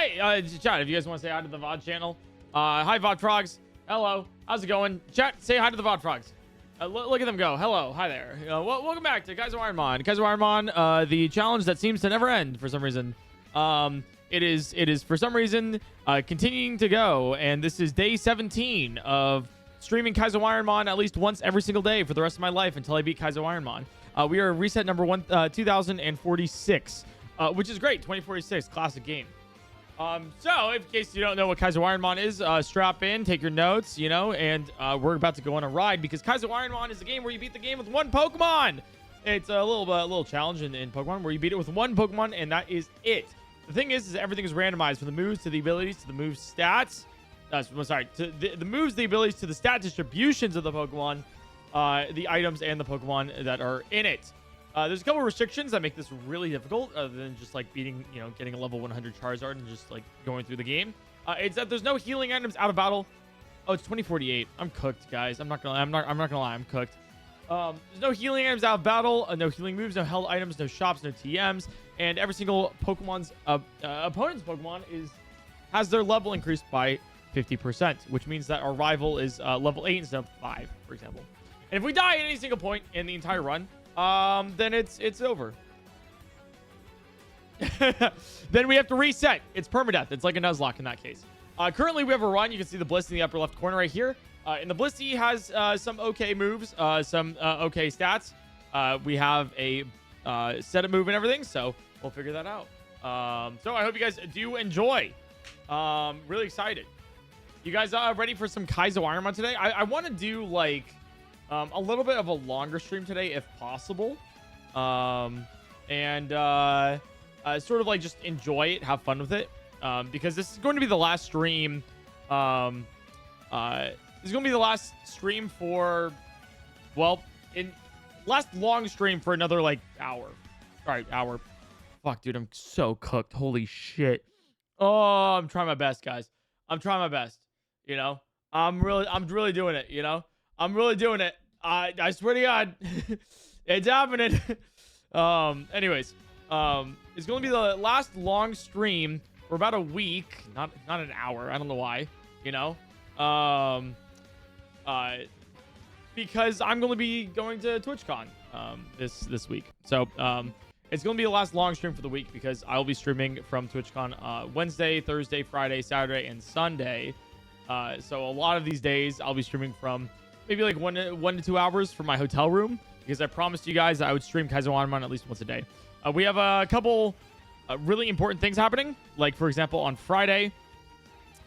Hi, chat. If you guys want to say hi to the VOD channel, hi VOD frogs. Hello, how's it going? Chat, say hi to the VOD frogs. Look at them go. Hello, hi there. Welcome back to Kaizo Ironmon. Kaizo Ironmon, the challenge that seems to never end for some reason. It is for some reason continuing to go, and this is day 17 of streaming Kaizo Ironmon at least once every single day for the rest of my life until I beat Kaizo Ironmon. We are reset number 2046, which is great. 2046, classic game. So in case you don't know what Kaizo Ironmon is, strap in, take your notes, and we're about to go on a ride because Kaizo Ironmon is a game where you beat the game with one Pokemon. It's a little challenge in Pokemon where you beat it with one Pokemon, and that is it. The thing is everything is randomized from the moves to the abilities to the move stats. To the moves, the abilities to the stat distributions of the Pokemon, the items, and the Pokemon that are in it. There's a couple of restrictions that make this really difficult, other than just like getting a level 100 Charizard and just like going through the game. It's that there's no healing items out of battle. Oh, it's 2048. I'm cooked, guys. I'm not gonna lie. I'm cooked. There's no healing items out of battle. No healing moves. No held items. No shops. No TMs. And every single Pokemon's opponent's Pokemon has their level increased by 50%, which means that our rival is level 8 instead of 5, for example. And if we die at any single point in the entire run, then it's over. Then we have to reset. It's permadeath. It's like a Nuzlocke in that case. Currently, we have a run. You can see the Blissey in the upper left corner right here. And the Blissey has some okay moves, some okay stats. We have a set of move and everything, so we'll figure that out. So I hope you guys do enjoy. Really excited. You guys ready for some Kaizo Ironmon today? I want to do like a little bit of a longer stream today if possible, and sort of like just enjoy it, have fun with it, because this is going to be the last stream. This is going to be the last stream for, well, last long stream for another like hour. All right, hour. Fuck, dude, I'm so cooked. Holy shit. Oh, I'm trying my best, guys. I'm trying my best. I'm really doing it. I'm really doing it. I swear to God, it's happening. Anyways, it's going to be the last long stream for about a week, not an hour. I don't know why, because I'm going to be going to TwitchCon this week. So it's going to be the last long stream for the week because I will be streaming from TwitchCon Wednesday, Thursday, Friday, Saturday, and Sunday. So a lot of these days I'll be streaming from maybe like 1 to 2 hours from my hotel room because I promised you guys I would stream Kaizo Ironmon at least once a day. We have a couple really important things happening. Like, for example, on Friday,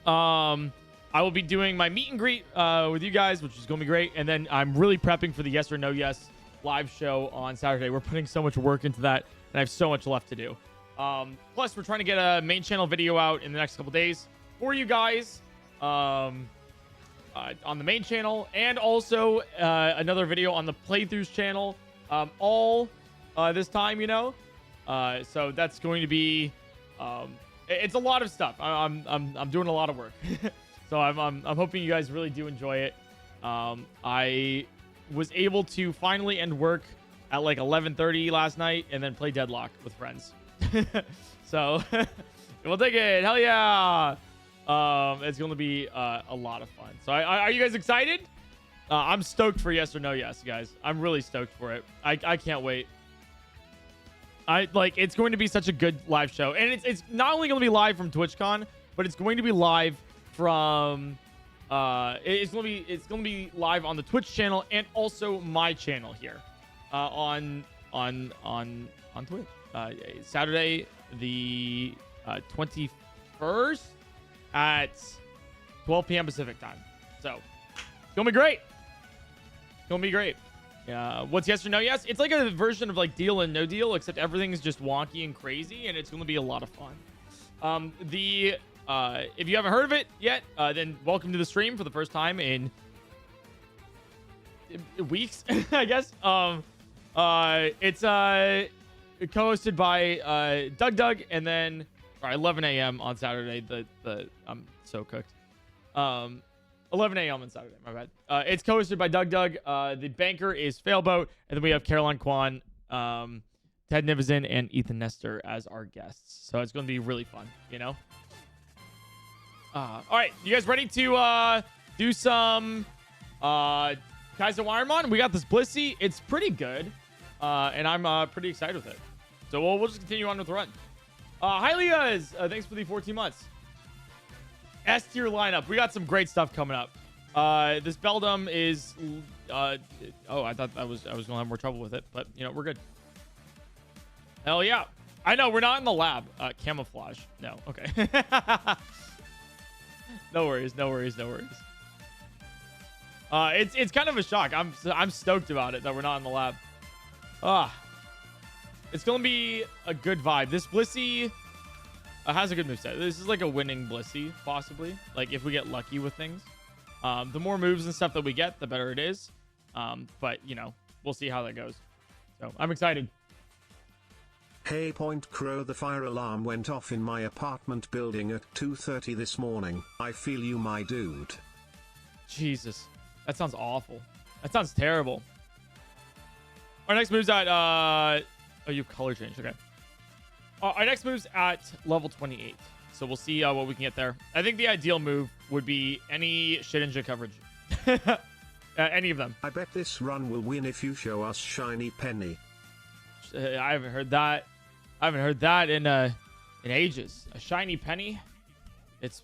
I will be doing my meet and greet with you guys, which is going to be great. And then I'm really prepping for the Yes or No Yes live show on Saturday. We're putting so much work into that, and I have so much left to do. Plus, we're trying to get a main channel video out in the next couple days for you guys. On the main channel, and also another video on the playthroughs channel, all this time, so that's going to be it's a lot of stuff. I'm doing a lot of work. So I'm hoping you guys really do enjoy it. I was able to finally end work at like 11:30 last night and then play Deadlock with friends. So we'll take it. Hell yeah. It's going to be a lot of fun. So are you guys excited? I'm stoked for Yes or No Yes, guys. I'm really stoked for it. I can't wait. It's going to be such a good live show. And it's not only going to be live from TwitchCon, but it's going to be live from it's going to be live on the Twitch channel and also my channel here on Twitch. Saturday the 21st at 12 p.m. Pacific time. So it's gonna be great. It's gonna be great. What's Yes or No Yes? It's like a version of like Deal and No Deal, except everything's just wonky and crazy, and it's gonna be a lot of fun. If you haven't heard of it yet, then welcome to the stream for the first time in weeks, I guess. It's co-hosted by Doug, and then 11 a.m. on Saturday. I'm so cooked. 11 a.m. on Saturday. My bad. It's co-hosted by Doug. The banker is Failboat, and then we have Caroline Kwan, Ted Nivison, and Ethan Nestor as our guests. So it's going to be really fun. All right, you guys ready to do some Kaizo Ironmon? We got this Blissey. It's pretty good, and I'm pretty excited with it. So we'll just continue on with the run. Hi, Leah's. Thanks for the 14 months. S tier lineup. We got some great stuff coming up. This Beldum is. Oh, I thought I was gonna have more trouble with it, but you know we're good. Hell yeah! I know we're not in the lab. Camouflage. No. Okay. No worries. No worries. No worries. It's kind of a shock. I'm stoked about it that we're not in the lab. It's gonna be a good vibe. This Blissey has a good moveset. This is like a winning Blissey, possibly. Like if we get lucky with things. The more moves and stuff that we get, the better it is. But you know, we'll see how that goes. So I'm excited. Hey PointCrow, the fire alarm went off in my apartment building at 2:30 this morning. I feel you, my dude. Jesus, that sounds awful. That sounds terrible. Our next move's at oh, you have color change. Okay. Our next move's at level 28. So we'll see what we can get there. I think the ideal move would be any Shedinja coverage. Any of them. I bet this run will win if you show us Shiny Penny. I haven't heard that. I haven't heard that in ages. A shiny penny. It's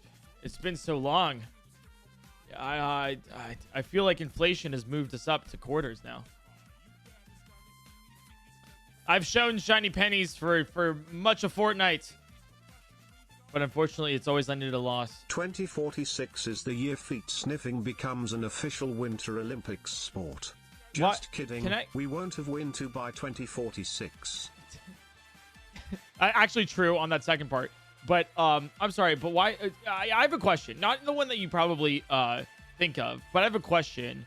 been so long. I feel like inflation has moved us up to quarters now. I've shown shiny pennies for much a fortnight, but unfortunately, it's always ended a loss. 2046 is the year feet sniffing becomes an official Winter Olympics sport. Just What? kidding. We won't have Winter by 2046. Actually, true on that second part. But I'm sorry, but why? I have a question. Not the one that you probably think of, but I have a question,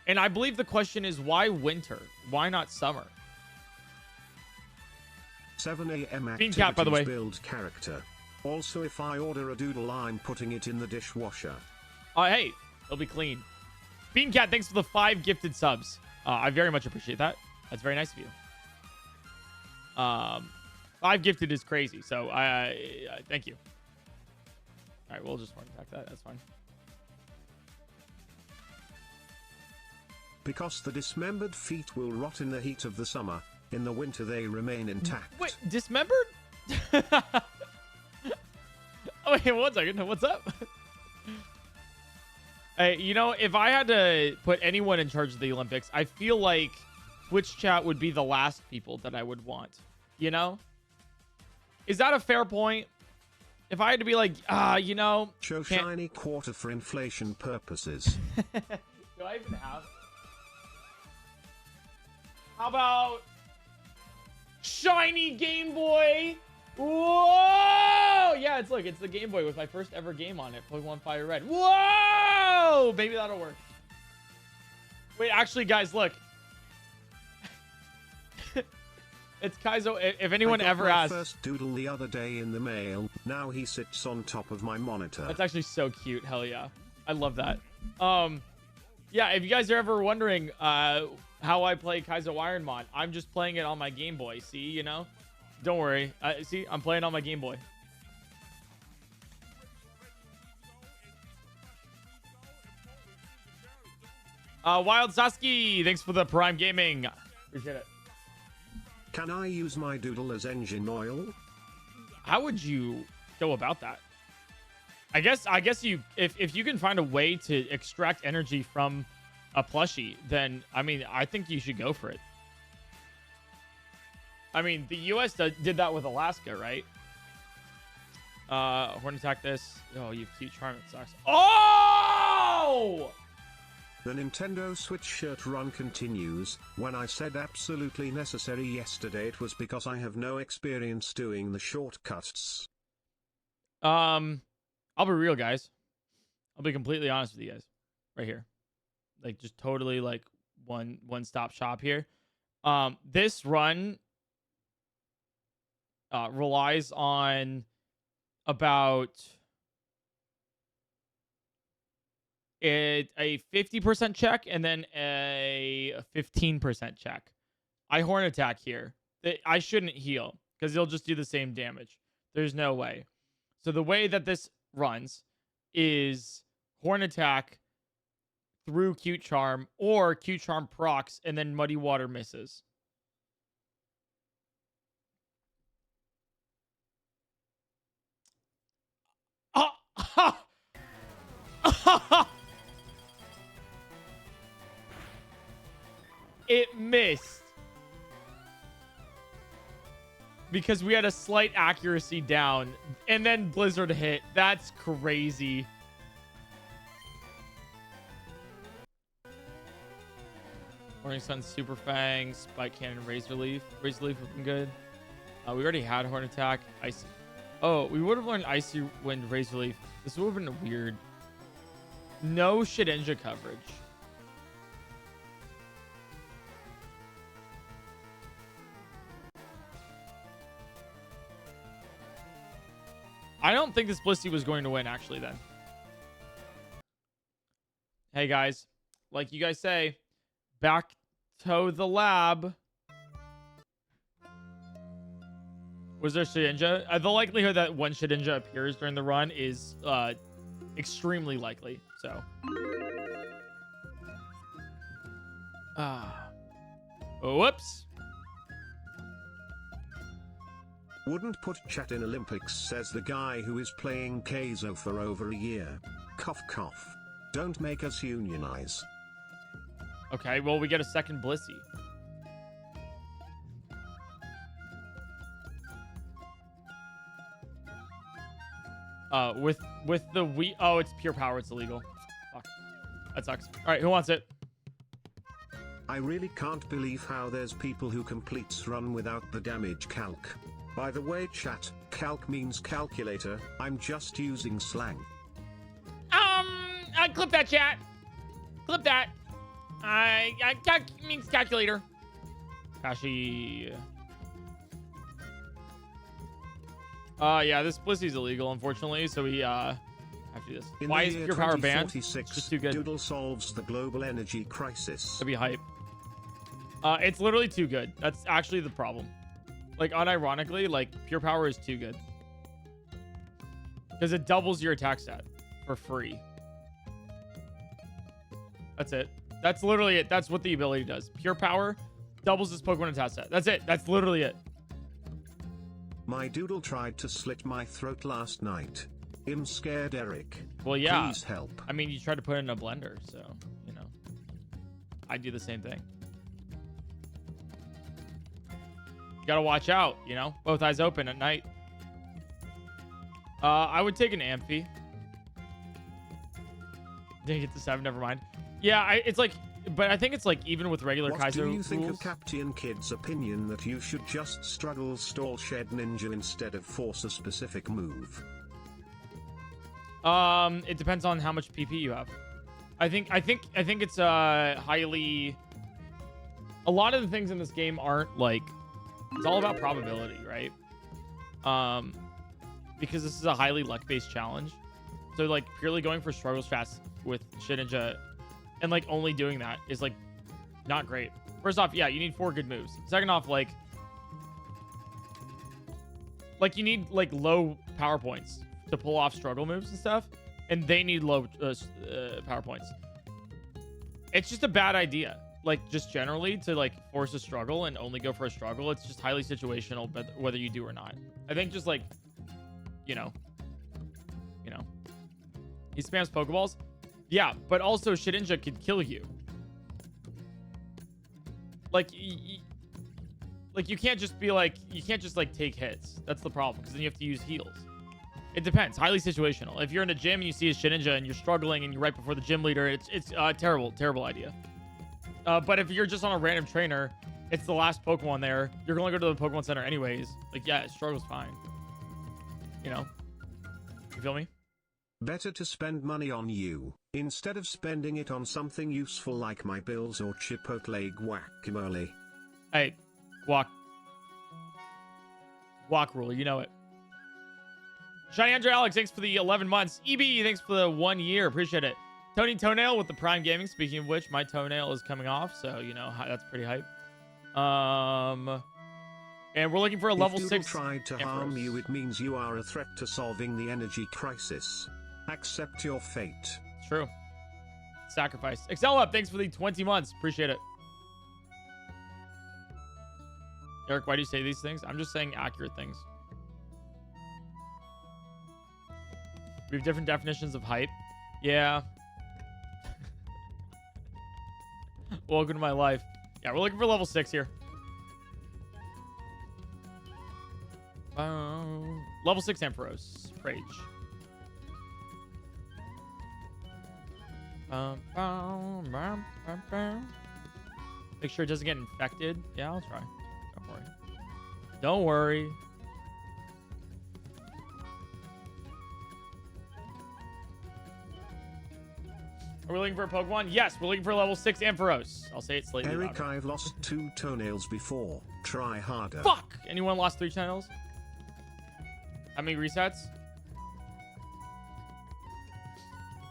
and I believe the question is why winter? Why not summer? 7 a.m. Bean Cat, by the way. Build character. Also, if I order a doodle, I'm putting it in the dishwasher. Hey, it'll be clean. Bean Cat, thanks for the 5 gifted subs. I very much appreciate that. That's very nice of you. 5 gifted is crazy, so I thank you. All right, we'll just horn attack that. That's fine. Because the dismembered feet will rot in the heat of the summer. In the winter, they remain intact. Wait, dismembered? Oh, wait, 1 second. What's up? Hey, you know, if I had to put anyone in charge of the Olympics, I feel like Twitch chat would be the last people that I would want. You know? Is that a fair point? If I had to be like, you know... Show shiny quarter for inflation purposes. Do I even have... How about... Shiny Game Boy! Whoa! Yeah, it's the Game Boy with my first ever game on it. Pokemon Fire Red. Whoa! Maybe that'll work. Wait, actually, guys, look. It's Kaizo. If anyone ever asks... I got my first doodle the other day in the mail. Now he sits on top of my monitor. That's actually so cute. Hell yeah. I love that. Yeah, if you guys are ever wondering how I play Kaizo Ironmon, I'm just playing it on my Game Boy. See, you know? Don't worry. See, I'm playing on my Game Boy. Wild Sasuke, thanks for the Prime Gaming. Appreciate it. Can I use my doodle as engine oil? How would you go about that? I guess you if you can find a way to extract energy from a plushie, then I mean I think you should go for it. I mean the US did that with Alaska, right? Horn attack this. Oh, you cute charm, it sucks. Oh! The Nintendo Switch shirt run continues. When I said absolutely necessary yesterday, it was because I have no experience doing the shortcuts. I'll be real, guys. I'll be completely honest with you guys. Right here. Like, just totally, like, one-stop shop here. This run relies on about... a 50% check and then a 15% check. I horn attack here. I shouldn't heal because it'll just do the same damage. There's no way. So the way that this runs is Horn Attack through Cute Charm, or Cute Charm procs and then Muddy Water misses. It missed. Because we had a slight accuracy down. And then Blizzard hit. That's crazy. Morning Sun, Super Fang, Spike Cannon, Razor Leaf. Razor Leaf looking good. We already had Horn Attack. Icy. Oh, we would have learned Icy Wind, Razor Leaf. This would have been weird. No Shedinja coverage. I don't think this Blissey was going to win, actually, then. Hey, guys. Like you guys say, back to the lab. Was there Shedinja? The likelihood that one Shedinja appears during the run is extremely likely. So. Whoops. Wouldn't put chat in Olympics, says the guy who is playing Kaizo for over a year. Cough cough. Don't make us unionize. Okay, well, we get a second Blissey. With the oh, it's pure power, it's illegal. Fuck. That sucks. All right, who wants it? I really can't believe how there's people who completes run without the damage calc. By the way, chat, calc means calculator. I'm just using slang. Clip that, chat. Clip that. Calc means calculator. Kashi. Yeah, this Blissey's illegal, unfortunately, so we have to do this. Why is pure power banned? It's just too good. Doodle solves the global energy crisis. That'd be hype. It's literally too good. That's actually the problem. Like, unironically, like, pure power is too good. Because it doubles your attack stat for free. That's it. That's literally it. That's what the ability does. Pure power doubles this Pokemon attack stat. That's it. That's literally it. My doodle tried to slit my throat last night. I'm scared, Eric. Well, yeah. Please help. I mean, you tried to put it in a blender, so, you know. I do the same thing. You gotta watch out, you know? Both eyes open at night. I would take an Amphi. Didn't get to 7, never mind. Yeah, it's like... But I think it's like even with regular Kaizo rules. What do you think of Captain Kid's opinion that you should just struggle stall Shed Ninja instead of force a specific move? It depends on how much PP you have. I think it's highly... A lot of the things in this game aren't like... It's all about probability, right? Because this is a highly luck-based challenge. So like purely going for struggles fast with Shedinja and like only doing that is like not great. First off, yeah, you need 4 good moves. Second off, like you need like low power points to pull off struggle moves and stuff, and they need low power points. It's just a bad idea. Like just generally to like force a struggle and only go for a struggle. It's just highly situational, but whether you do or not. I think just like, you know, he spams Pokeballs. Yeah, but also Shedinja could kill you. Like, you can't just be like, you can't just like take hits. That's the problem, because then you have to use heals. It depends. Highly situational. If you're in a gym and you see a Shedinja and you're struggling and you're right before the gym leader, it's a terrible idea. But if you're just on a random trainer, it's the last Pokemon there. You're going to go to the Pokemon Center anyways. Like, yeah, it struggles fine. You know? You feel me? Better to spend money on you, instead of spending it on something useful like my bills or Chipotle guacamole. Hey, walk rule, you know it. Shiny Andrew Alex, thanks for the 11 months. EB, thanks for the 1 year. Appreciate it. Tony Toenail with the Prime Gaming. Speaking of which, my toenail is coming off, so, you know, that's pretty hype. And we're looking for a level 6. If tried to harm you, it means you are a threat to solving the energy crisis. Accept your fate. It's true. Sacrifice. Excel up. Thanks for the 20 months. Appreciate it. Eric, why do you say these things? I'm just saying accurate things. We have different definitions of hype. Yeah. Welcome to my life. Yeah, we're looking for level 6 here. Level 6 Ampharos. Rage. Make sure it doesn't get infected. Yeah, I'll try. Don't worry. Don't worry. Are we looking for a Pokemon? Yes, we're looking for level 6 Ampharos. I'll say it slightly Eric, louder. I've lost 2 toenails before. Try harder. Fuck! Anyone lost 3 toenails? How many resets?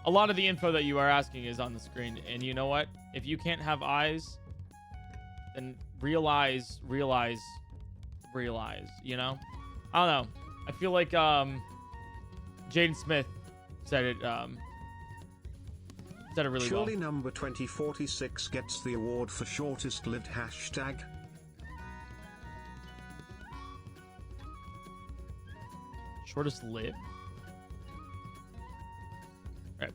A lot of the info that you are asking is on the screen. And you know what? If you can't have eyes, then realize, you know? I don't know. I feel like Jaden Smith said it really Surely well. number 2046 gets the award for shortest lived hashtag. Shortest lived? Right.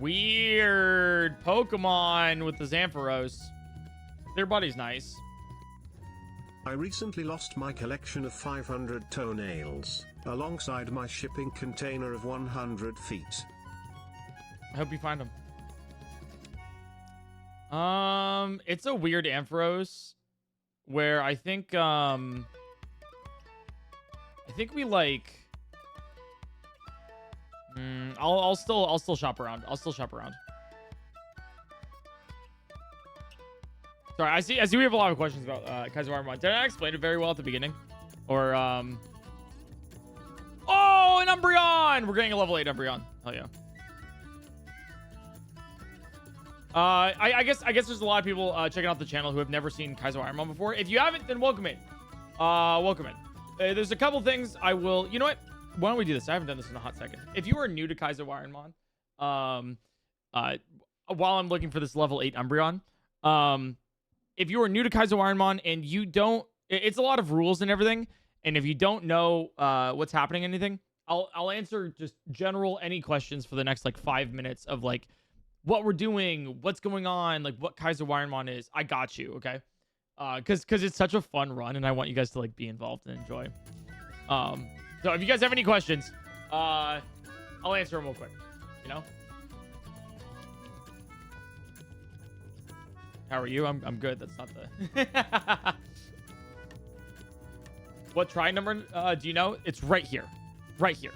Weird Pokemon with the Ampharos. Their body's nice. I recently lost my collection of 500 toenails, alongside my shipping container of 100 feet. I hope you find them. It's a weird Ampharos where I think we like. I'll still shop around. Sorry, I see we have a lot of questions about Kaizo Ironmon. Did I explain it very well at the beginning? Or oh, an Umbreon! We're getting a level 8 Umbreon. Hell yeah. I guess there's a lot of people checking out the channel who have never seen Kaizo Ironmon before. If you haven't, then welcome in. Welcome in. There's a couple things I will. You know what? Why don't we do this? I haven't done this in a hot second. If you are new to Kaizo Ironmon, while I'm looking for this level 8 Umbreon, if you are new to Kaizo Ironmon and you don't, it's a lot of rules and everything. And if you don't know what's happening, anything, I'll answer just general any questions for the next like 5 minutes of like what we're doing, what's going on, like what Kaizo Ironmon is. I got you, okay? Because it's such a fun run, and I want you guys to like be involved and enjoy. So if you guys have any questions, I'll answer them real quick. You know. How are you? I'm good. That's not the. What try number do you know? It's right here. Right here.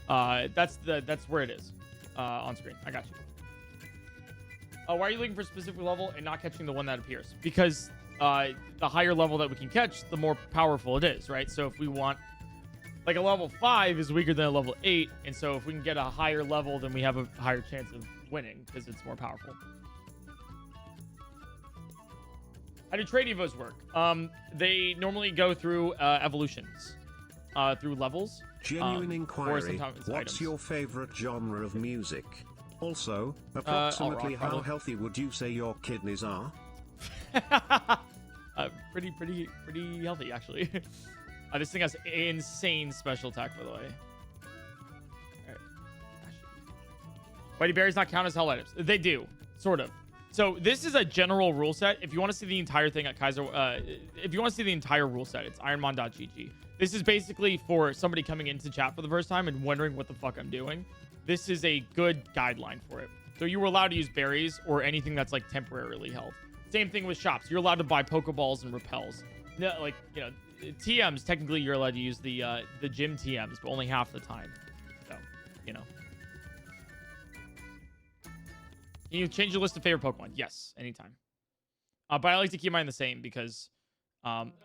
That's where it is. On screen. I got you. Why are you looking for a specific level and not catching the one that appears? Because the higher level that we can catch, the more powerful it is, right? So if we want, like a level 5 is weaker than a level 8, and so if we can get a higher level, then we have a higher chance of winning because it's more powerful. How do trade evos work? They normally go through evolutions, through levels. Genuine inquiry. What's items. your favorite genre of music? Also, approximately rock, how healthy would you say your kidneys are? Pretty healthy, actually. This thing has insane special attack, by the way. All right. Whitey berries not count as hell items. They do, sort of. So this is a general rule set. If you want to see the entire thing at Kaizo, if you want to see the entire rule set, it's ironmon.gg. This is basically for somebody coming into chat for the first time and wondering what the fuck I'm doing. This is a good guideline for it. So you were allowed to use berries or anything that's like temporarily held. Same thing with shops. You're allowed to buy Pokeballs and repels. No, like, you know, TMs, technically you're allowed to use the gym TMs, but only half the time. So, you know. Can you change your list of favorite Pokemon? Yes, anytime. But I like to keep mine the same because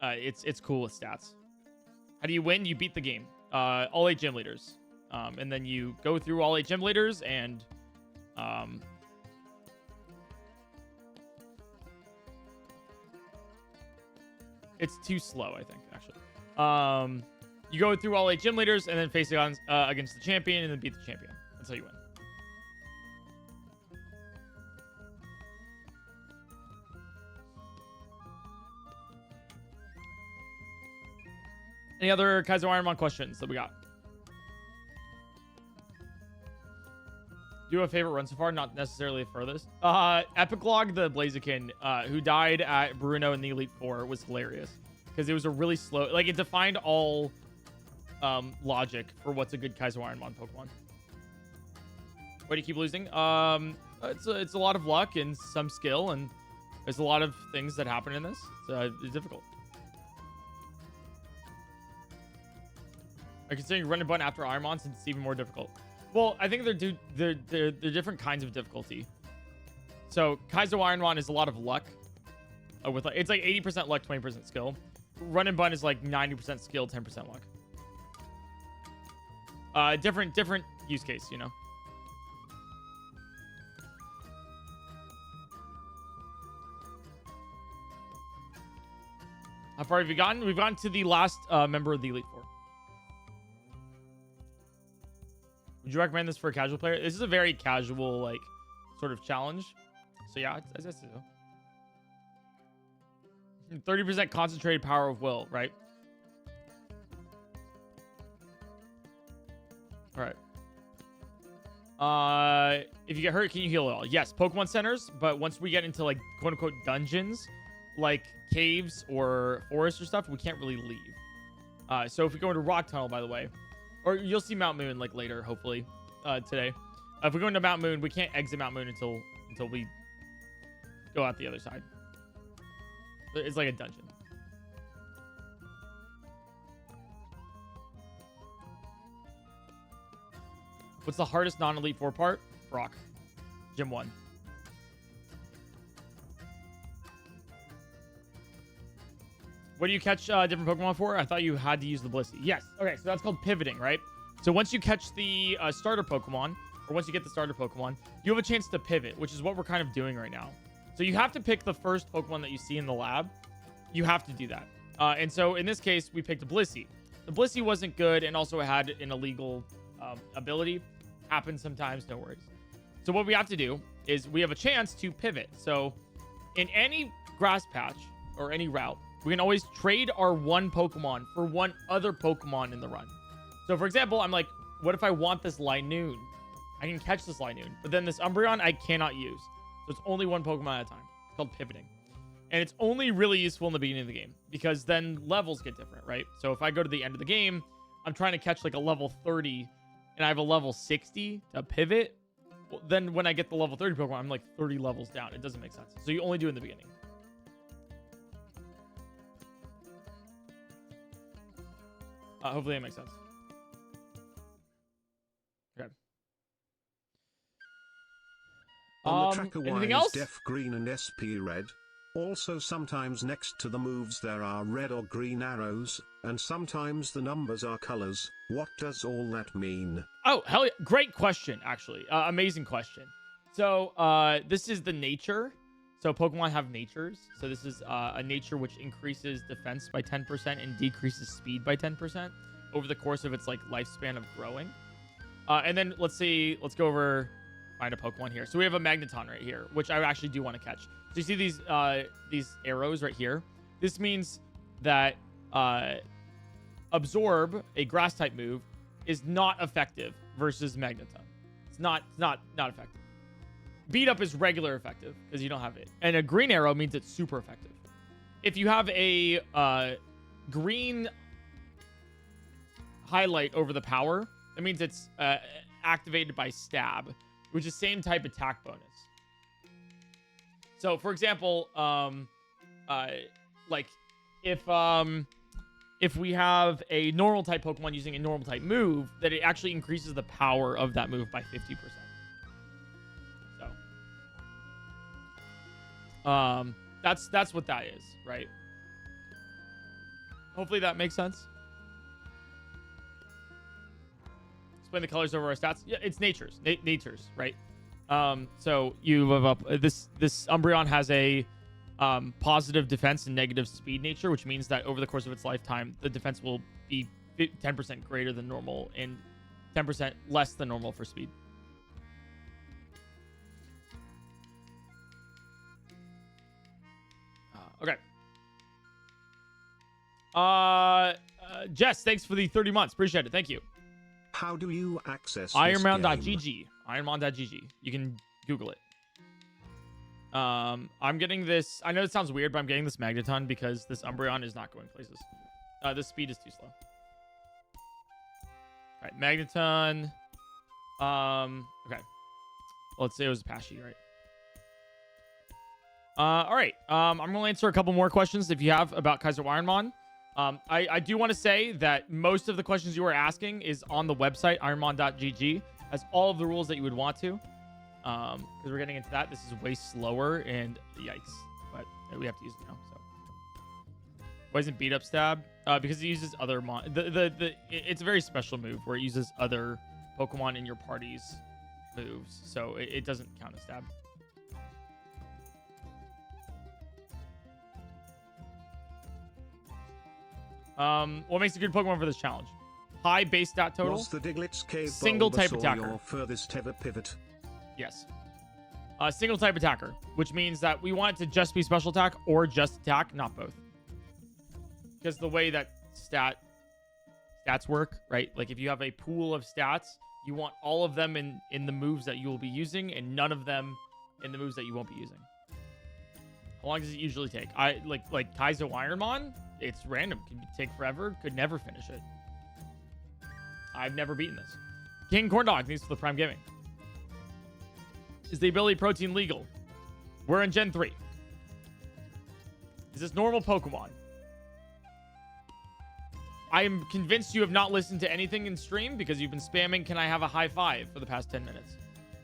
it's cool with stats. How do you win? You beat the game. All 8 gym leaders. And then you go through all 8 gym leaders and it's too slow, I think, actually. You go through all 8 gym leaders and then face it on against the champion and then beat the champion. That's how you win. Any other Kaizo Ironmon questions that we got? Do you have a favorite run so far? Not necessarily the furthest. Epiclog, the Blaziken, who died at Bruno in the Elite Four, was hilarious because it was a really slow, like it defined all logic for what's a good Kaizo Ironmon Pokemon. Why do you keep losing? It's a lot of luck and some skill, and there's a lot of things that happen in this. It's difficult. I'm considering running button after Ironmon since it's even more difficult. Well, I think they're different kinds of difficulty. So Kaizo Ironmon is a lot of luck. With it's like 80% luck, 20% skill. Run and button is like 90% skill, 10% luck. Different use case, you know. How far have you gotten? We've gotten to the last member of the Elite Four. Would you recommend this for a casual player? This is a very casual, like, sort of challenge. So yeah, I guess so. 30% concentrated power of will, right? All right. If you get hurt, can you heal at all? Yes, Pokemon centers, but once we get into like quote unquote dungeons, like caves or forests or stuff, we can't really leave. So if we go into Rock Tunnel, by the way, or you'll see Mount Moon like later, hopefully, today. If we go into Mount Moon, we can't exit Mount Moon until we go out the other side. It's like a dungeon. What's the hardest non-Elite Four part? Brock. Gym 1. What do you catch different Pokemon for? I thought you had to use the Blissey. Yes. Okay, so that's called pivoting, right? So once you catch the starter Pokemon, or once you get the starter Pokemon, you have a chance to pivot, which is what we're kind of doing right now. So you have to pick the first Pokemon that you see in the lab. You have to do that. And so in this case, we picked a Blissey. The Blissey wasn't good, and also it had an illegal ability. Happens sometimes, no worries. So what we have to do is we have a chance to pivot. So in any grass patch or any route, we can always trade our one Pokemon for one other Pokemon in the run. So for example, I'm like, what if I want this Linoon? I can catch this Linoon, but then this Umbreon I cannot use. So it's only one Pokemon at a time. It's called pivoting. And it's only really useful in the beginning of the game because then levels get different, right? So if I go to the end of the game, I'm trying to catch like a level 30 and I have a level 60 to pivot. Well, then when I get the level 30 Pokemon, I'm like 30 levels down. It doesn't make sense. So you only do it in the beginning. Hopefully that makes sense. Okay. On the tracker anything Y is else? Def Green and SP Red. Also sometimes next to the moves there are red or green arrows, and sometimes the numbers are colors. What does all that mean? Oh, hell yeah. Great question, actually. Amazing question. So this is the nature. So Pokemon have natures. So this is a nature which increases defense by 10% and decreases speed by 10% over the course of its like lifespan of growing. And then let's go over, find a Pokemon here. So we have a Magneton right here, which I actually do want to catch. So you see these arrows right here? This means that Absorb, a grass type move, is not effective versus Magneton. It's not effective. Beat Up is regular effective because you don't have it. And a green arrow means it's super effective. If you have a green highlight over the power, that means it's activated by Stab, which is same type attack bonus. So, for example, like if we have a normal type Pokemon using a normal type move, that it actually increases the power of that move by 50%. So, that's what that is, right? Hopefully that makes sense. Explain the colors over our stats. Yeah, it's natures, natures, right? So you have up this Umbreon has a positive defense and negative speed nature, which means that over the course of its lifetime, the defense will be 10% greater than normal and 10% less than normal for speed. Okay. Jess, thanks for the 30 months. Appreciate it. Thank you. How do you access Ironmon.gg. Ironmon.gg. You can Google it. I'm getting this. I know it sounds weird, but I'm getting this Magneton because this Umbreon is not going places. The speed is too slow. All right, Magneton. Okay. Let's say it was Apache, right? All right. I'm going to answer a couple more questions if you have about Kaizo Ironmon. I do want to say that most of the questions you are asking is on the website, ironmon.gg, has all of the rules that you would want to. Because we're getting into that. This is way slower and yikes. But we have to use it now. So why isn't beat up stab? Because it uses other it's a very special move where it uses other Pokemon in your party's moves. So it doesn't count as stab. What makes a good Pokemon for this challenge? High base stat total. Was the Diglett's cave single type Bulbasaur attacker. your furthest ever pivot? Yes. Single type attacker, which means that we want it to just be special attack or just attack, not both. Because the way that stats work, right? Like if you have a pool of stats, you want all of them in the moves that you will be using and none of them in the moves that you won't be using. How long does it usually take? Like Kaizo Ironmon, it's random. Can take forever. Could never finish it. I've never beaten this. King Corndog, thanks for the Prime Gaming. Is the ability protein legal? We're in Gen 3. Is this normal Pokemon? I am convinced you have not listened to anything in stream because you've been spamming "Can I have a high five?" for the past 10 minutes.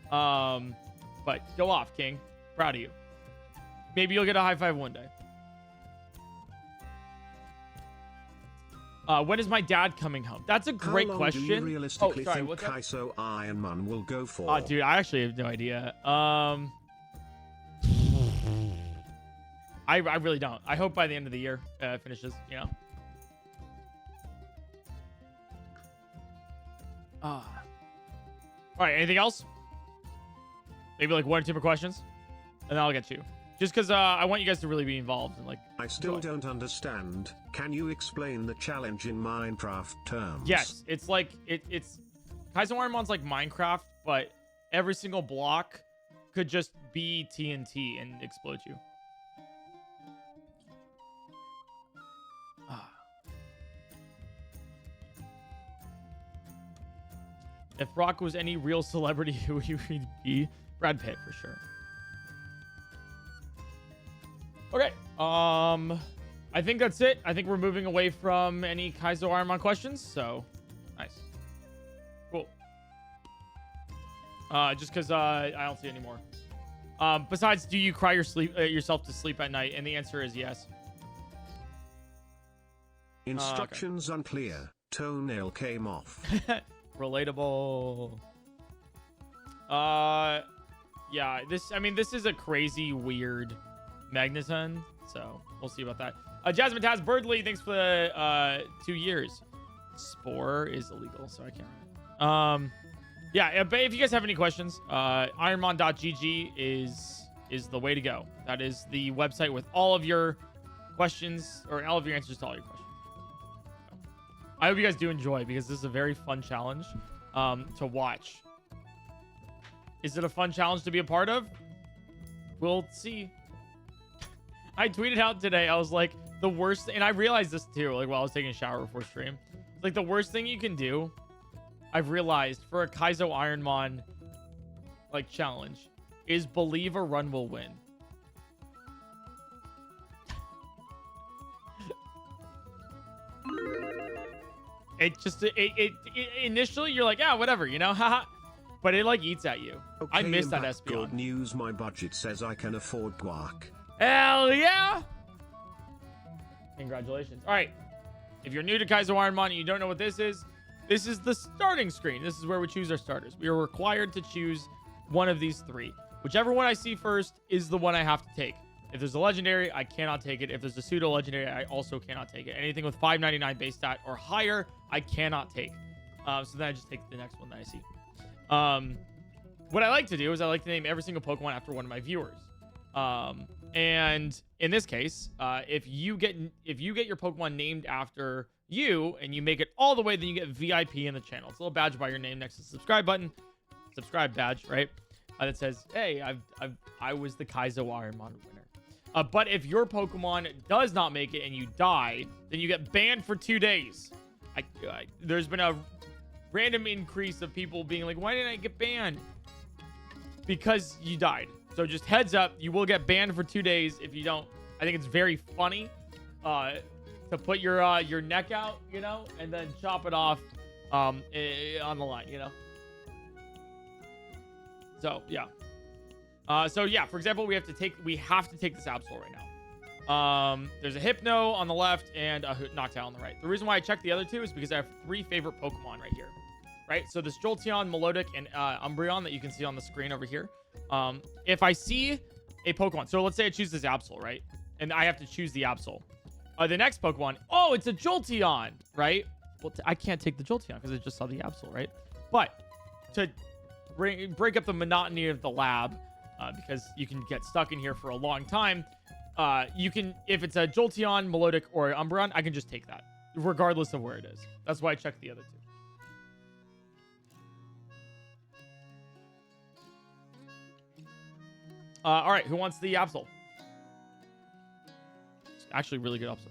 But go off, King. Proud of you. Maybe you'll get a high five one day. When is my dad coming home? That's a great question. How long do you realistically think what's up? Kaizo Ironmon will go for? Oh, dude, I actually have no idea. I really don't. I hope by the end of the year it finishes, you know. All right, anything else? Maybe like 1 or 2 more questions, and then I'll get you. Just because I want you guys to really be involved and like. I still don't understand. Can you explain the challenge in Minecraft terms? Yes, it's like it's Kaizo Ironmon's like Minecraft, but every single block could just be TNT and explode you. If Brock was any real celebrity, who he would be? Brad Pitt for sure. Okay. I think that's it. I think we're moving away from any Kaizo Ironmon questions. So, nice. Cool. Just because I don't see any more. Besides, do you cry yourself to sleep at night? And the answer is yes. Instructions unclear. Toenail came off. Relatable. Yeah. This is a crazy, weird Magneton, so we'll see about that. Jasmine Taz Birdley, thanks for the 2 years. Spore is illegal, so I can't. Yeah, but if you guys have any questions, ironmon.gg is the way to go. That is the website with all of your questions or all of your answers to all your questions. So, I hope you guys do enjoy because this is a very fun challenge to watch. Is it a fun challenge to be a part of? We'll see. I tweeted out today, I was like, the worst, and I realized this too, like while I was taking a shower before stream. Like the worst thing you can do, I've realized for a Kaizo Ironmon like challenge is believe a run will win. It initially you're like, yeah, whatever, you know, haha. But it like eats at you. Okay, I missed that Espeon. Good news, my budget says I can afford guac. Hell yeah! Congratulations. All right. If you're new to Kaizo Ironmon and you don't know what this is the starting screen. This is where we choose our starters. We are required to choose one of these 3. Whichever one I see first is the one I have to take. If there's a legendary, I cannot take it. If there's a pseudo legendary, I also cannot take it. Anything with 599 base stat or higher, I cannot take. So then I just take the next one that I see. What I like to do is I like to name every single Pokemon after one of my viewers. And in this case, if you get your Pokemon named after you and you make it all the way, then you get VIP in the channel. It's a little badge by your name next to the subscribe button. Subscribe badge, right? That says, hey, I was the Kaizo Ironmon winner. But if your Pokemon does not make it and you die, then you get banned for 2 days. There's been a random increase of people being like, why didn't I get banned? Because you died. So just heads up, you will get banned for 2 days if you don't. I think it's very funny to put your neck out, you know, and then chop it off on the line, you know. So yeah. For example, we have to take this Absol right now. There's a Hypno on the left and a Noctowl on the right. The reason why I checked the other two is because I have 3 favorite Pokemon right here. Right? So this Jolteon, Melodic, and Umbreon that you can see on the screen over here. If I see a Pokemon, so let's say I choose this Absol, right? And I have to choose the Absol. The next Pokemon, oh, it's a Jolteon, right? Well, I can't take the Jolteon because I just saw the Absol, right? But to break up the monotony of the lab, because you can get stuck in here for a long time, you can, if it's a Jolteon, Melodic, or Umbreon, I can just take that, regardless of where it is. That's why I checked the other two. All right, who wants the Absol? It's actually really good Absol.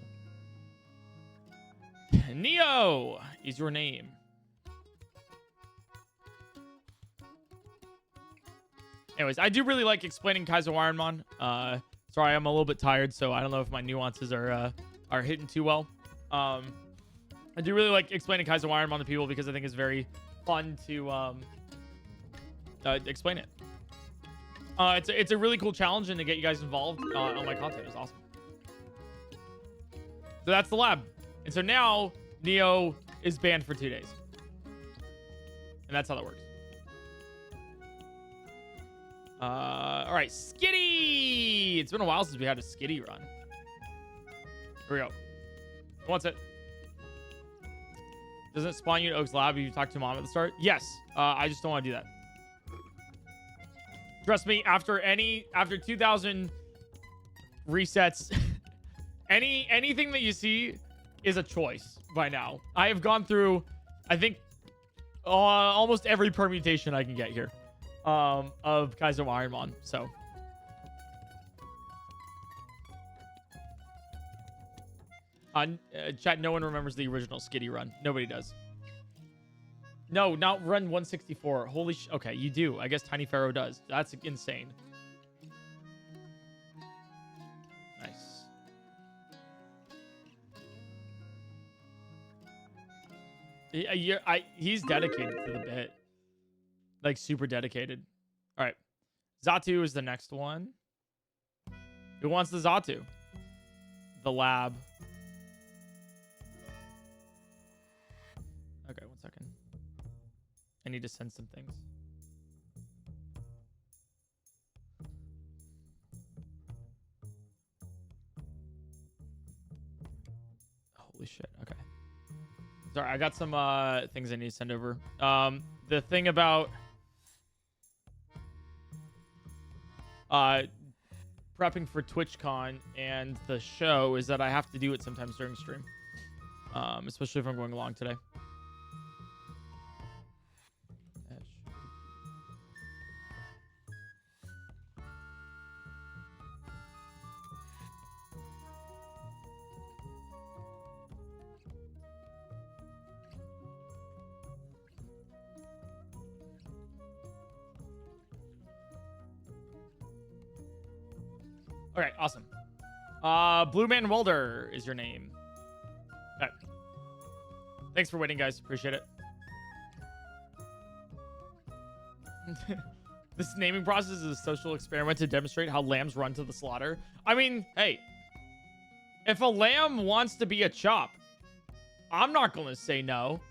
Neo is your name. Anyways, I do really like explaining Kaizo Ironmon. Sorry, I'm a little bit tired, so I don't know if my nuances are hitting too well. I do really like explaining Kaizo Ironmon to people because I think it's very fun to explain it. It's a really cool challenge, and to get you guys involved on my content is awesome. So that's the lab. And so now Neo is banned for 2 days. And that's how that works. All right, Skitty! It's been a while since we had a Skitty run. Here we go. Who wants it? Doesn't it spawn you to Oak's lab if you talk to mom at the start? Yes. I just don't want to do that. Trust me, after 2,000 resets, anything that you see is a choice by now. I have gone through, I think, almost every permutation I can get here of Kaizo Ironmon. So chat, no one remembers the original Skitty run. Nobody does. No, not run 164. Holy sh... Okay, you do. I guess Tiny Pharaoh does. That's insane. Nice. He's dedicated to the bit. Like, super dedicated. All right. Xatu is the next one. Who wants the Xatu? The lab. Okay, 1 second. I need to send some things. Holy shit. Okay. Sorry, I got some things I need to send over. The thing about prepping for TwitchCon and the show is that I have to do it sometimes during stream. Especially if I'm going along today. All right, awesome. Blue Man Welder is your name. Okay. Thanks for waiting, guys. Appreciate it. This naming process is a social experiment to demonstrate how lambs run to the slaughter. I mean, hey, if a lamb wants to be a chop, I'm not going to say no.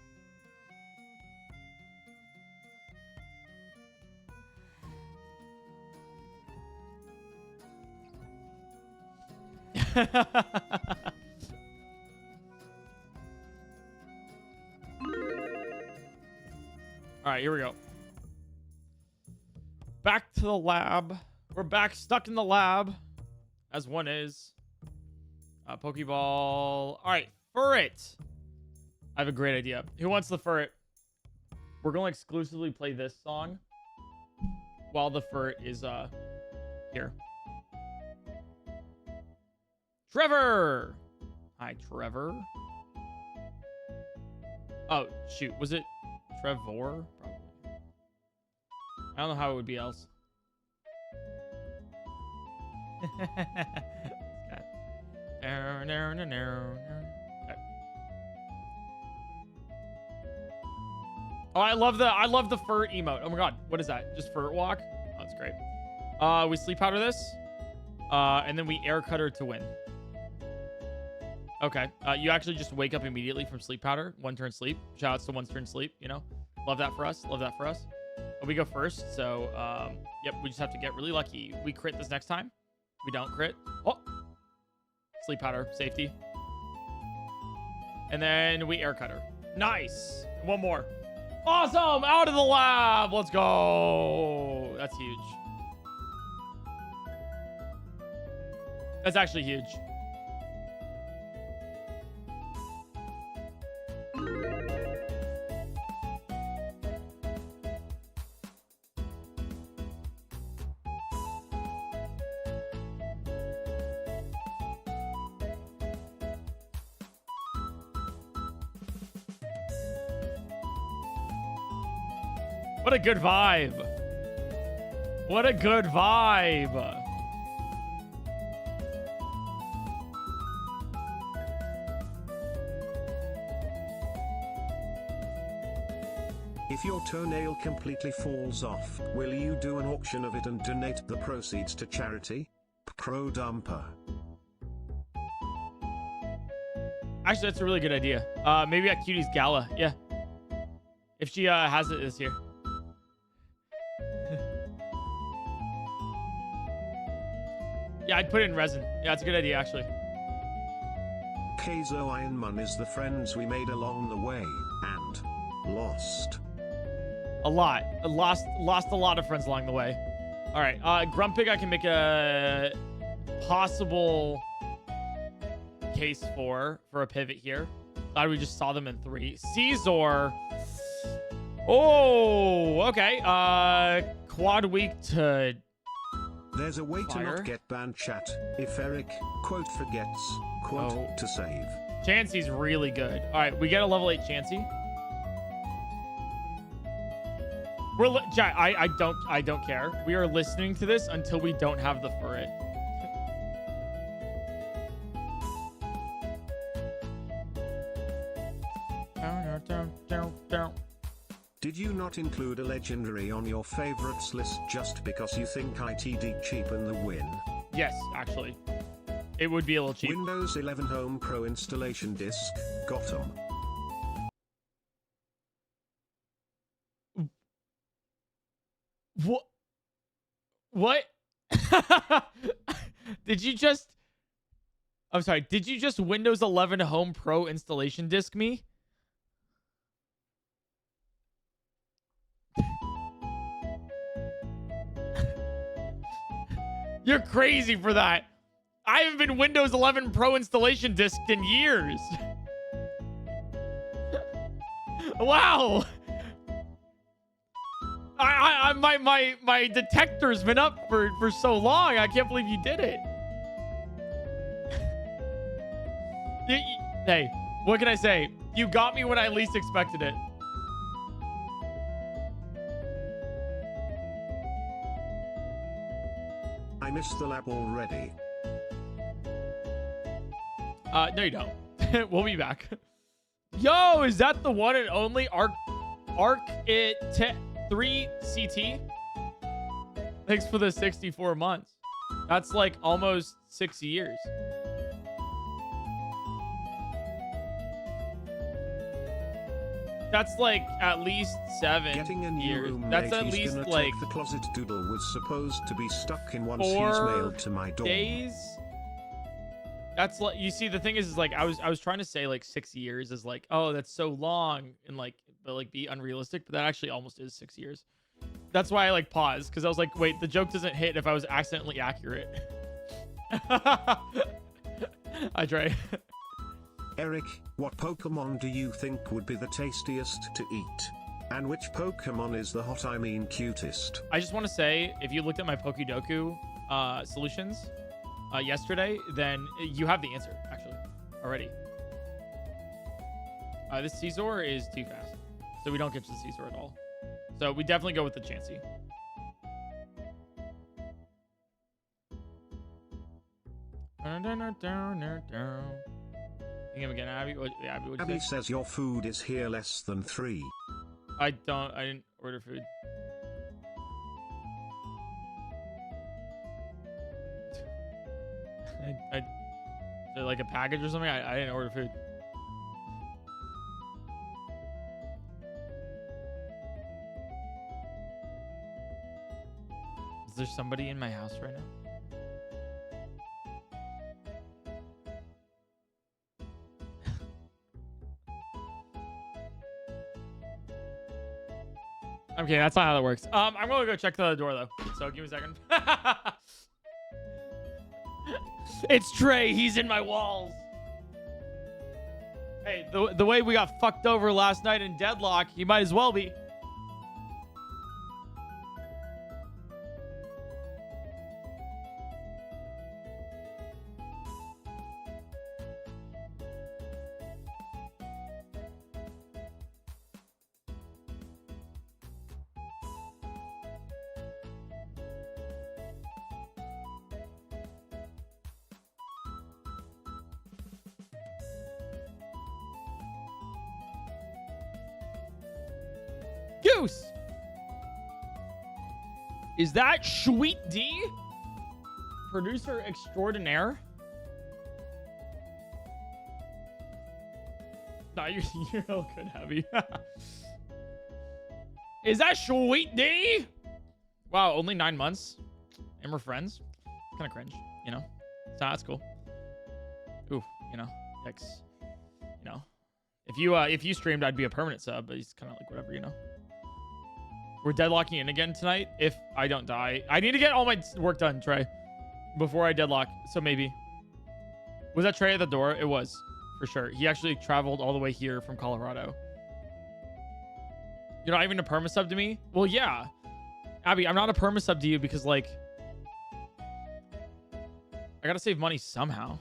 All right, here we go. Back to the lab. We're back stuck in the lab, as one is. Pokeball. All right, Furret. I have a great idea. Who wants the Furret? We're going to exclusively play this song while the Furret is here. Trevor. Hi, Trevor. Oh, shoot. Was it Trevor? Probably. I don't know how it would be else. Okay. Oh, I love the fur emote. Oh my god, what is that? Just fur walk? Oh, that's great. We sleep powder this, and then we air cutter to win. Okay. You actually just wake up immediately from sleep powder. 1 turn sleep. Shout outs to 1 turn sleep. You know, love that for us. Love that for us. But we go first, so yep. We just have to get really lucky. We crit this next time. We don't crit. Oh, sleep powder safety, and then we air cutter. Nice. 1 more. Awesome. Out of the lab. Let's go. That's huge. That's actually huge. What a good vibe. What a good vibe. If your toenail completely falls off, will you do an auction of it and donate the proceeds to charity? Pro Dumper. Actually, that's a really good idea. Maybe at Cutie's Gala. Yeah. If she has it this year. Yeah, I'd put it in resin. Yeah, it's a good idea, actually. Kaizo Ironmon is the friends we made along the way, and lost. A lot. Lost a lot of friends along the way. All right, Grumpig, I can make a possible case for a pivot here. Glad we just saw them in 3. Caesar. Oh, okay. Quad week to... There's a way fire. to not get banned, chat. If Eric, quote, forgets, quote, to save. Chansey's really good. All right, we get a level 8 Chansey. Chat, I don't care. We are listening to this until we don't have the Furret. Did you not include a legendary on your favorites list just because you think ITD cheapen the win? Yes, actually. It would be a little cheap. Windows 11 Home Pro installation disk, got 'em. What? Did you just... I'm sorry. Did you just Windows 11 Home Pro installation disk me? You're crazy for that. I haven't been Windows 11 Pro installation disked in years. Wow. My detector's been up for so long. I can't believe you did it. Hey, what can I say? You got me when I least expected it. I missed the lab already. No, you don't. We'll be back. Yo, is that the one and only Arc It 3 CT? Thanks for the 64 months. That's like almost 6 years. That's like at least 7 Getting a new years. roommate, That's at he's least gonna like take the closet doodle was supposed to be stuck in once he's 4 mailed to my door. days. That's like, you see, the thing is like I was trying to say like 6 years is like, oh, that's so long and like, but like be unrealistic, but that actually almost is 6 years. That's why I like paused, because I was like, wait, the joke doesn't hit if I was accidentally accurate. I try. Eric, what Pokemon do you think would be the tastiest to eat? And which Pokemon is the hot, I mean cutest? I just want to say, if you looked at my Pokedoku solutions yesterday, then you have the answer, actually, already. This Caesar is too fast, so we don't get to the Caesar at all. So we definitely go with the Chansey. Think him again, Abby. Abby, Abby says your food is here less than 3. I didn't order food. Is it like a package or something? I didn't order food. Is there somebody in my house right now? Okay, that's not how that works. I'm gonna go check the door though. So give me a second. It's Trey. He's in my walls. Hey, the way we got fucked over last night in Deadlock, he might as well be. Goose! Is that Sweet D? Producer extraordinaire? Nah, you're all good, Abby. Is that Sweet D? Wow, only 9 months. And we're friends. Kind of cringe, you know? So that's cool. Ooh, you know, yikes. You know, if you streamed, I'd be a permanent sub, but he's kind of like whatever, you know? We're deadlocking in again tonight if I don't die. I need to get all my work done, Trey, before I deadlock. So maybe. Was that Trey at the door? It was, for sure. He actually traveled all the way here from Colorado. You're not even a perma sub to me? Well, yeah. Abby, I'm not a perma sub to you because, like, I gotta save money somehow.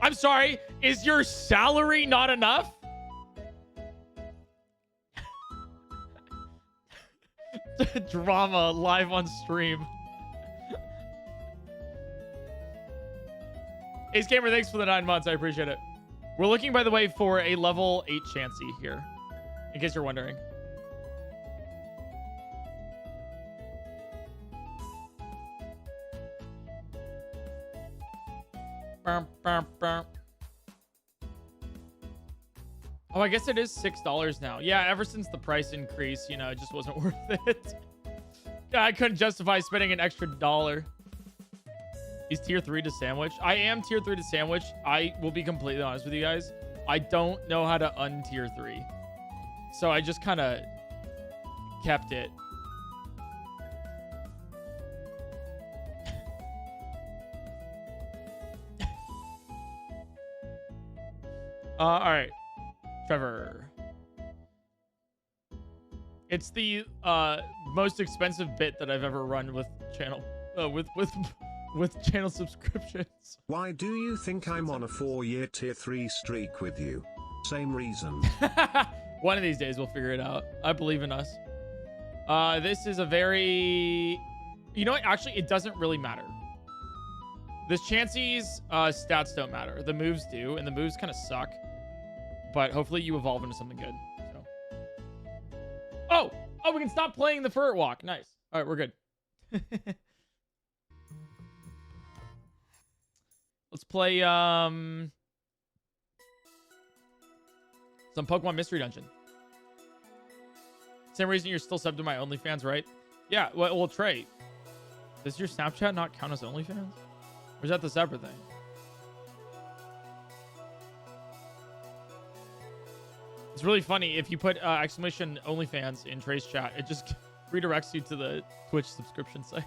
I'm sorry. Is your salary not enough? Drama live on stream. Ace Gamer, thanks for the 9 months. I appreciate it. We're looking, by the way, for a level 8 Chansey here, in case you're wondering. Oh, I guess it is $6 now. Yeah, ever since the price increase, you know, it just wasn't worth it. Yeah, I couldn't justify spending an extra $1. He's tier 3 to sandwich. I am tier 3 to sandwich. I will be completely honest with you guys. I don't know how to untier 3. So I just kind of kept it. All right. Trevor. It's the most expensive bit that I've ever run with channel with channel subscriptions. Why do you think I'm on a 4-year tier 3 streak with you? Same reason. One of these days we'll figure it out. I believe in us. This is a very, you know what? Actually, it doesn't really matter. This Chansey's stats don't matter. The moves do, and the moves kind of suck. But hopefully you evolve into something good. So. Oh, we can stop playing the Ferret Walk. Nice. All right, we're good. Let's play some Pokemon Mystery Dungeon. Same reason you're still subbed to my OnlyFans, right? Yeah. Well, Trey, does your Snapchat not count as OnlyFans? Or is that the separate thing? It's really funny. If you put exclamation OnlyFans in Trey's chat, it just redirects you to the Twitch subscription site.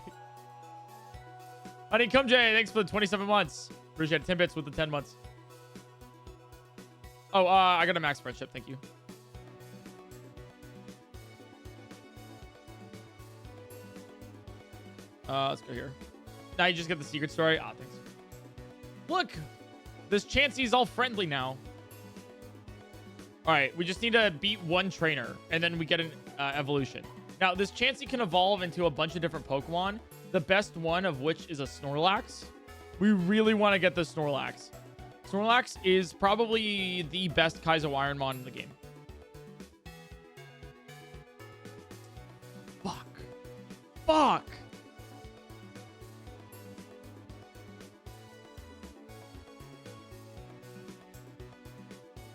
Honeycomb Jay, thanks for the 27 months. Appreciate it. 10 bits with the 10 months. Oh, I got a max friendship. Thank you. Let's go here. Now you just get the secret story. Ah, thanks. Look, this Chansey's all friendly now. All right, we just need to beat one trainer, and then we get an evolution. Now, this Chansey can evolve into a bunch of different Pokemon, the best one of which is a Snorlax. We really want to get the Snorlax. Snorlax is probably the best Kaizo Ironmon in the game. Fuck. Fuck.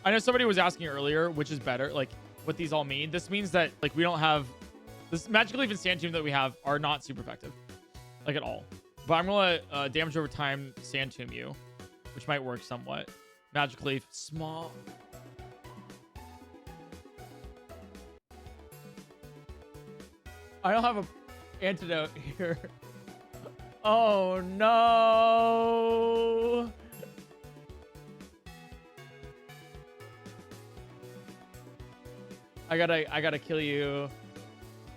I know somebody was asking earlier, which is better, like what these all mean. This means that like we don't have this Magic Leaf and Sand Tomb that we have are not super effective, like at all. But I'm gonna damage over time Sand Tomb you, which might work somewhat. Magic Leaf, small. I don't have a antidote here. Oh no. I gotta kill you.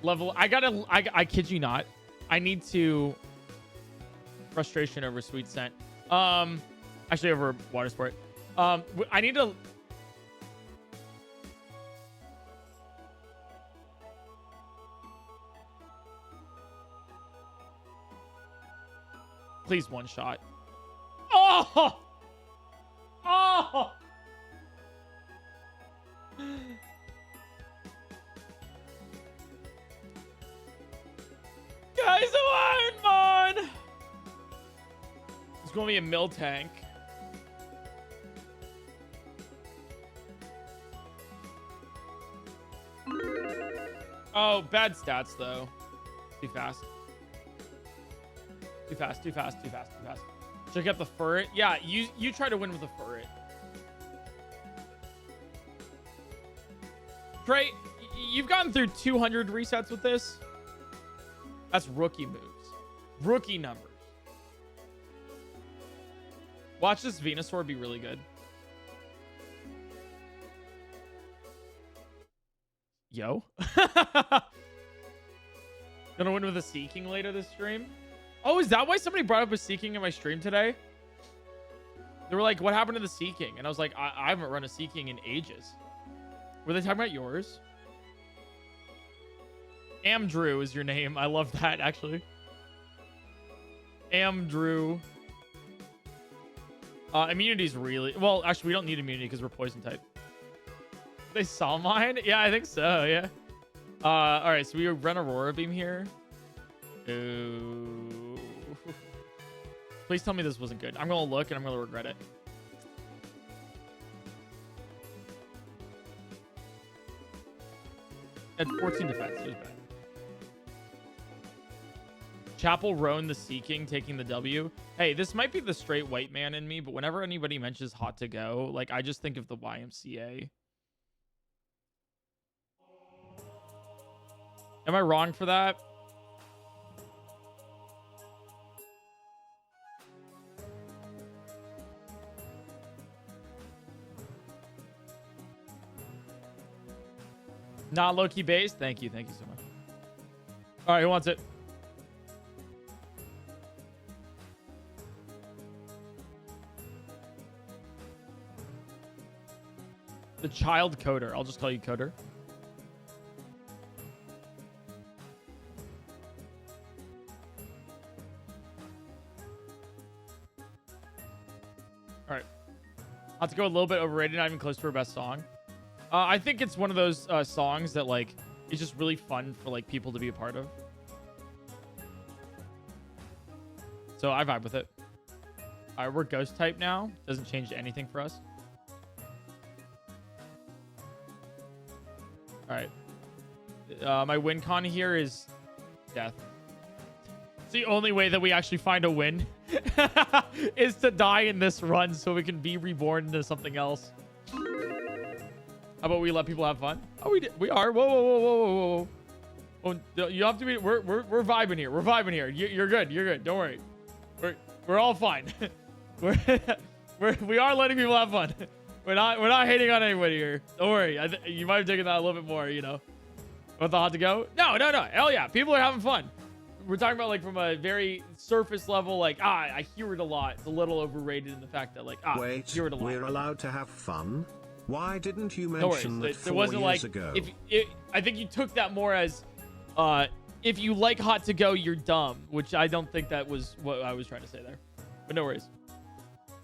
I kid you not. I need to frustration over Sweet Scent. Actually over Water Sport. I need to. Please one shot. Oh! Oh! Kaizo Ironmon! It's going to be a mill tank. Oh, bad stats, though. Too fast. Too fast, too fast, too fast, too fast. Check out the Furret. Yeah, you try to win with the Furret. Trey, you've gotten through 200 resets with this. That's rookie moves. Rookie numbers. Watch this Venusaur be really good. Yo. Gonna win with a Seeking later this stream. Oh, is that why somebody brought up a Seeking in my stream today? They were like, what happened to the Seeking? And I was like, I haven't run a Seeking in ages. Were they talking about yours? Amdrew is your name. I love that, actually. Amdrew. Immunity's really... Well, actually, we don't need immunity because we're poison type. They saw mine? Yeah, I think so, yeah. All right, so we run Aurora Beam here. Ooh. Please tell me this wasn't good. I'm going to look and I'm going to regret it. At 14 defense, it was bad. Chapel Roan the Seeking taking the W. Hey, this might be the straight white man in me, but whenever anybody mentions Hot to Go, like I just think of the YMCA. Am I wrong for that? Not low-key based. Thank you so much. All right, who wants it? The child coder. I'll just call you coder. All right. I'll have to go a little bit overrated, not even close to our best song. I think it's one of those songs that like is just really fun for like people to be a part of. So I vibe with it. All right, we're ghost type now. Doesn't change anything for us. All right. My win con here is death. It's the only way that we actually find a win is to die in this run so we can be reborn into something else. How about we let people have fun? Oh, we are. Whoa, whoa, whoa, whoa, whoa, whoa. Oh, you have to be. We're vibing here. We're vibing here. You're good. You're good. Don't worry. We're all fine. we are letting people have fun. We're not hating on anybody here. Don't worry. You might have taken that a little bit more. You know. Want the hot to go? No. Hell yeah. People are having fun. We're talking about like from a very surface level, like, I hear it a lot. It's a little overrated in the fact that like, wait, I hear it a lot. We're allowed to have fun? Why didn't you mention that 4 wasn't years like, ago? I think you took that more as, if you like hot to go, you're dumb, which I don't think that was what I was trying to say there. But no worries.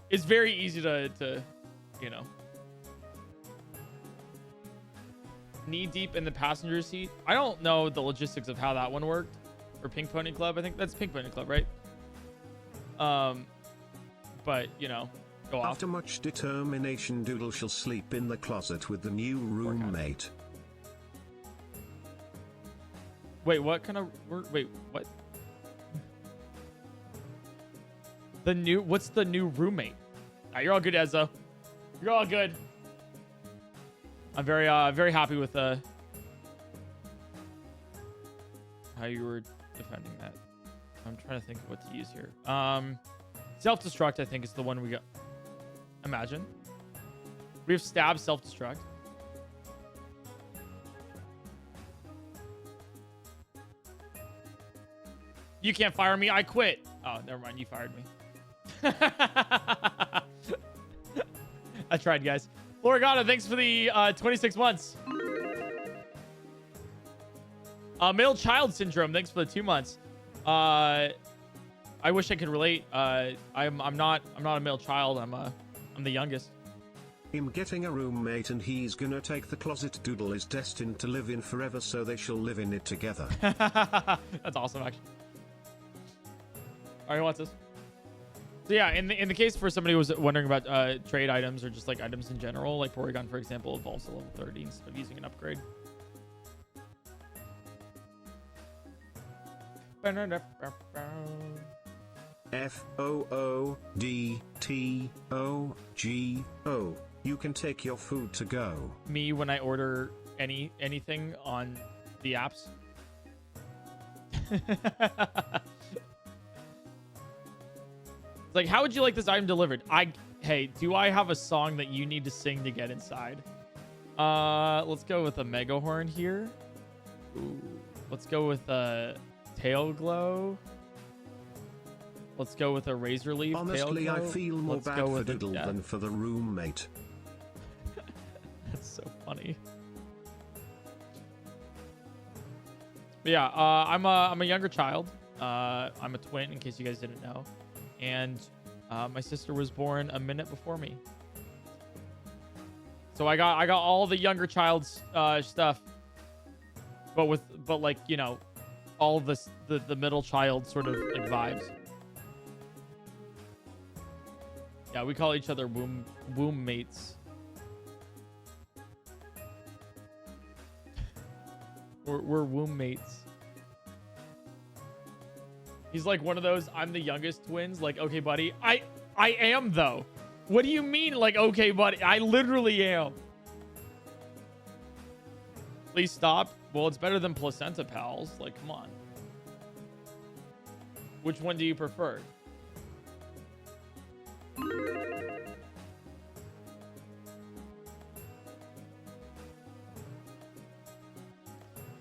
It's very easy to you know. Knee deep in the passenger seat. I don't know the logistics of how that one worked. Or Pink Pony Club. I think that's Pink Pony Club, right? But you know, go off. After much determination, Doodle shall sleep in the closet with the new roommate. Wait, what kind of word? Wait, what? What's the new roommate? You're all good, Ezzo. You're all good. I'm very happy with how you were defending that. I'm trying to think of what to use here. Self-destruct, I think, is the one we got. Imagine. We have stab, self-destruct. You can't fire me. I quit. Oh, never mind. You fired me. I tried, guys. Lorgana, thanks for the 26 months. Male child syndrome, thanks for the 2 months. I wish I could relate. I'm not a male child. I'm the youngest. Him getting a roommate and he's gonna take the closet. Doodle is destined to live in forever, so they shall live in it together. That's awesome, actually. All right, who wants this? So yeah, in the case for somebody who was wondering about trade items or just like items in general, like Porygon, for example, evolves to level 30 instead of using an upgrade. FOODTOGO. You can take your food to go. Me when I order anything on the apps. Like, how would you like this item delivered? Hey, do I have a song that you need to sing to get inside? Let's go with a mega horn here. Ooh, let's go with a tail glow. Let's go with a razor leaf. Honestly, tail glow. I feel more bad for Doodle than for the roommate. That's so funny. But yeah, I'm a younger child. I'm a twin, in case you guys didn't know. And my sister was born a minute before me, so I got all the younger child's stuff, but like, you know, all of this the middle child sort of like vibes. Yeah, we call each other womb mates. We're womb mates. He's like one of those, I'm the youngest twins. Like, okay, buddy. I am, though. What do you mean, like, okay, buddy? I literally am. Please stop. Well, it's better than placenta pals. Like, come on. Which one do you prefer?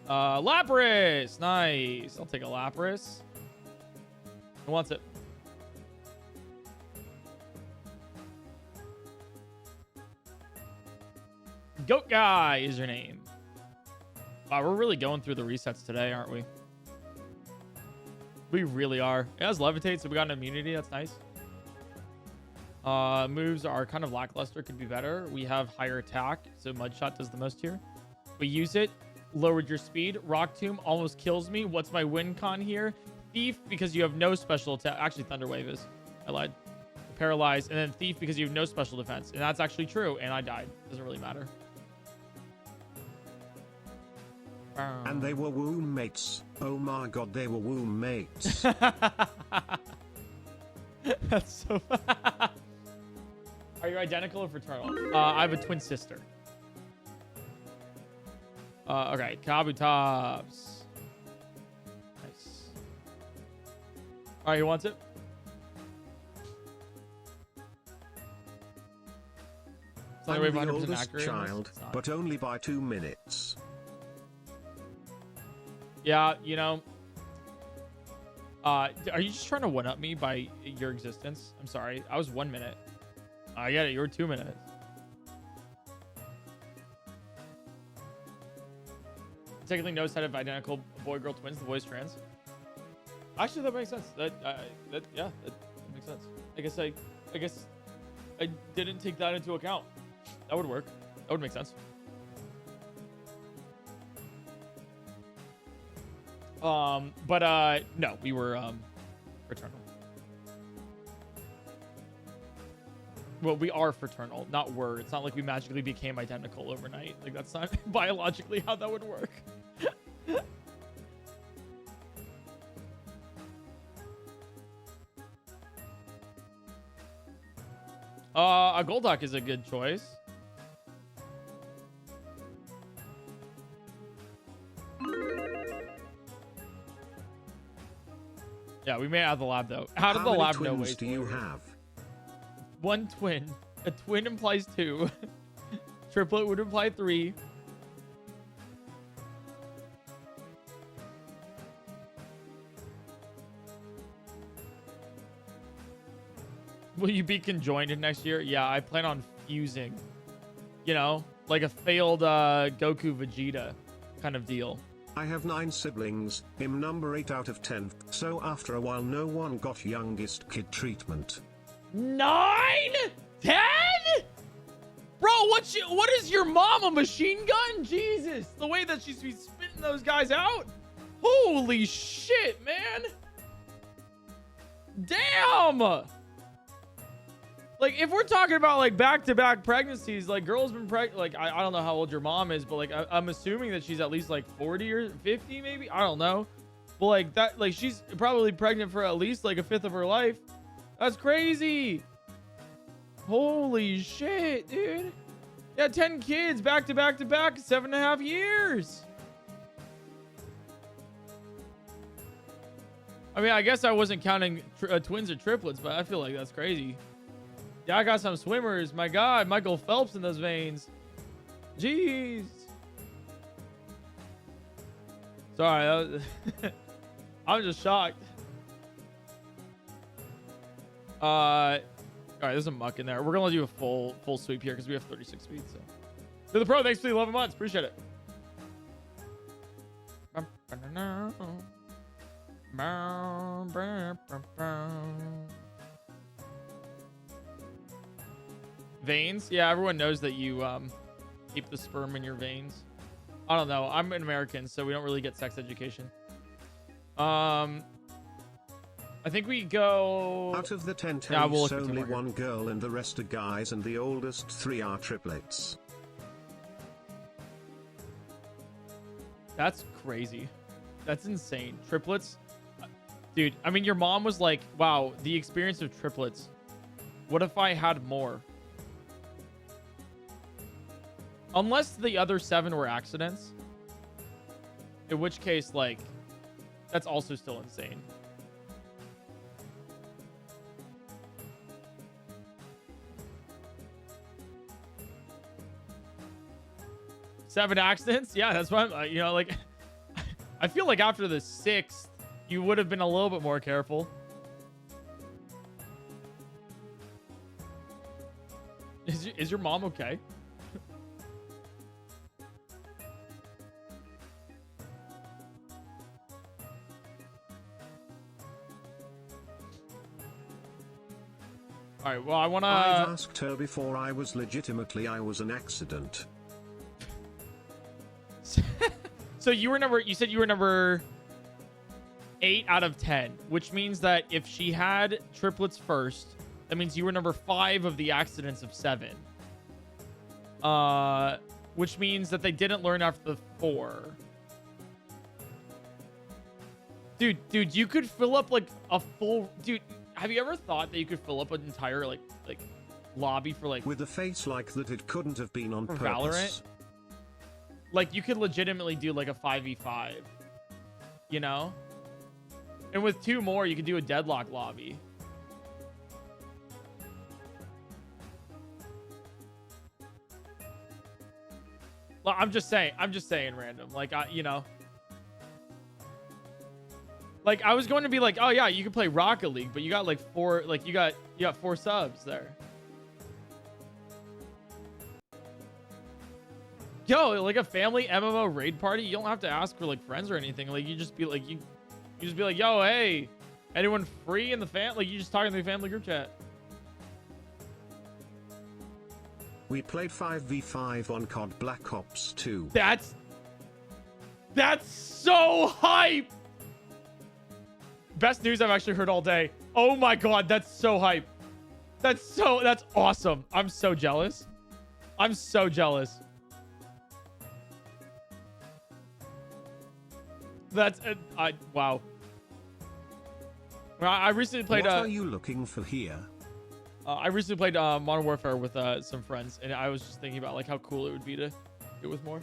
Lapras. Nice. I'll take a Lapras. Who wants it? Goat Guy is your name. Wow, we're really going through the resets today, aren't we? We really are. It has levitate, so we got an immunity. That's nice. Moves are kind of lackluster. Could be better. We have higher attack, so Mudshot does the most here. We use it. Lowered your speed. Rock Tomb almost kills me. What's my win con here? Thief, because you have no special attack. Actually, Thunder Wave is. I lied. Paralyzed. And then Thief, because you have no special defense. And that's actually true. And I died. Doesn't really matter. And they were womb mates. Oh my god, they were womb mates. That's so. Are you identical or fraternal? I have a twin sister. Okay, Kabutops. Nice. All right, who wants it? I'm the oldest child, but only by 2 minutes. Yeah, you know. Are you just trying to one-up me by your existence? I'm sorry. I was 1 minute. I get it. You were 2 minutes. Technically, no set of identical boy-girl twins. The boy's trans. Actually, that makes sense. Yeah, that makes sense. I guess I didn't take that into account. That would work. That would make sense. But no, we were fraternal. Well, we are fraternal, not were. It's not like we magically became identical overnight. Like, that's not biologically how that would work. A Golduck is a good choice. Yeah, we made it out of the lab though. Out of the lab, no way. How many twins do you have? 1 twin. A twin implies 2. Triplet would imply 3. Will you be conjoined next year? Yeah, I plan on fusing. You know, like a failed Goku Vegeta kind of deal. I have 9 siblings, I'm number 8 out of 10, so after a while no one got youngest kid treatment. 9? 10? Bro, what is your mom, a machine gun? Jesus, the way that she's spitting those guys out. Holy shit, man. Damn. Like, if we're talking about like back-to-back pregnancies, like girls been pregnant, like I don't know how old your mom is, but like I'm assuming that she's at least like 40 or 50 maybe, I don't know, but like that, like she's probably pregnant for at least like a fifth of her life. That's crazy. Holy shit, dude. Yeah, 10 kids back to back to back, 7.5 years. I mean, I guess I wasn't counting twins or triplets, but I feel like that's crazy. Yeah, I got some swimmers. My God, Michael Phelps in those veins. Jeez. Sorry, that was I'm just shocked. All right, there's a muck in there. We're gonna do a full sweep here because we have 36 speed. So, to the pro, thanks for the 11 months. Appreciate it. Veins? Yeah, everyone knows that you keep the sperm in your veins. I don't know. I'm an American, so we don't really get sex education. I think we go... Out of the 10 tapes, yeah, we'll only 1 girl and the rest are guys, and the oldest 3 are triplets. That's crazy. That's insane. Triplets? Dude, I mean, your mom was like, wow, the experience of triplets. What if I had more? Unless the other 7 were accidents. In which case, like, that's also still insane. Seven accidents? Yeah, that's what I'm, you know, like, I feel like after the 6th, you would have been a little bit more careful. Is your mom okay? All right, well, I've asked her before. I was an accident. So you said you were number 8 out of 10, which means that if she had triplets first, that means you were number 5 of the accidents of 7. Which means that they didn't learn after the 4. Dude, you could fill up like a full... Dude, have you ever thought that you could fill up an entire like lobby for like with a face like that? It couldn't have been on purpose. Valorant? Like you could legitimately do like a 5v5, you know? And with 2 more, you could do a deadlock lobby. Well, I'm just saying random. Like, you know. Like, I was going to be like, oh yeah, you can play Rocket League, but you got like 4, like you got 4 subs there. Yo, like a family MMO raid party, you don't have to ask for like friends or anything. Like you just be like, you just be like, yo, hey, anyone free in the like you just talk in the family group chat. We played 5v5 on COD Black Ops 2. That's so hype. Best news I've actually heard all day. Oh my god, that's so hype. That's awesome. I'm so jealous. I'm so jealous. That's wow. I recently played. What are you looking for here? I recently played Modern Warfare with some friends, and I was just thinking about like how cool it would be to do it with more.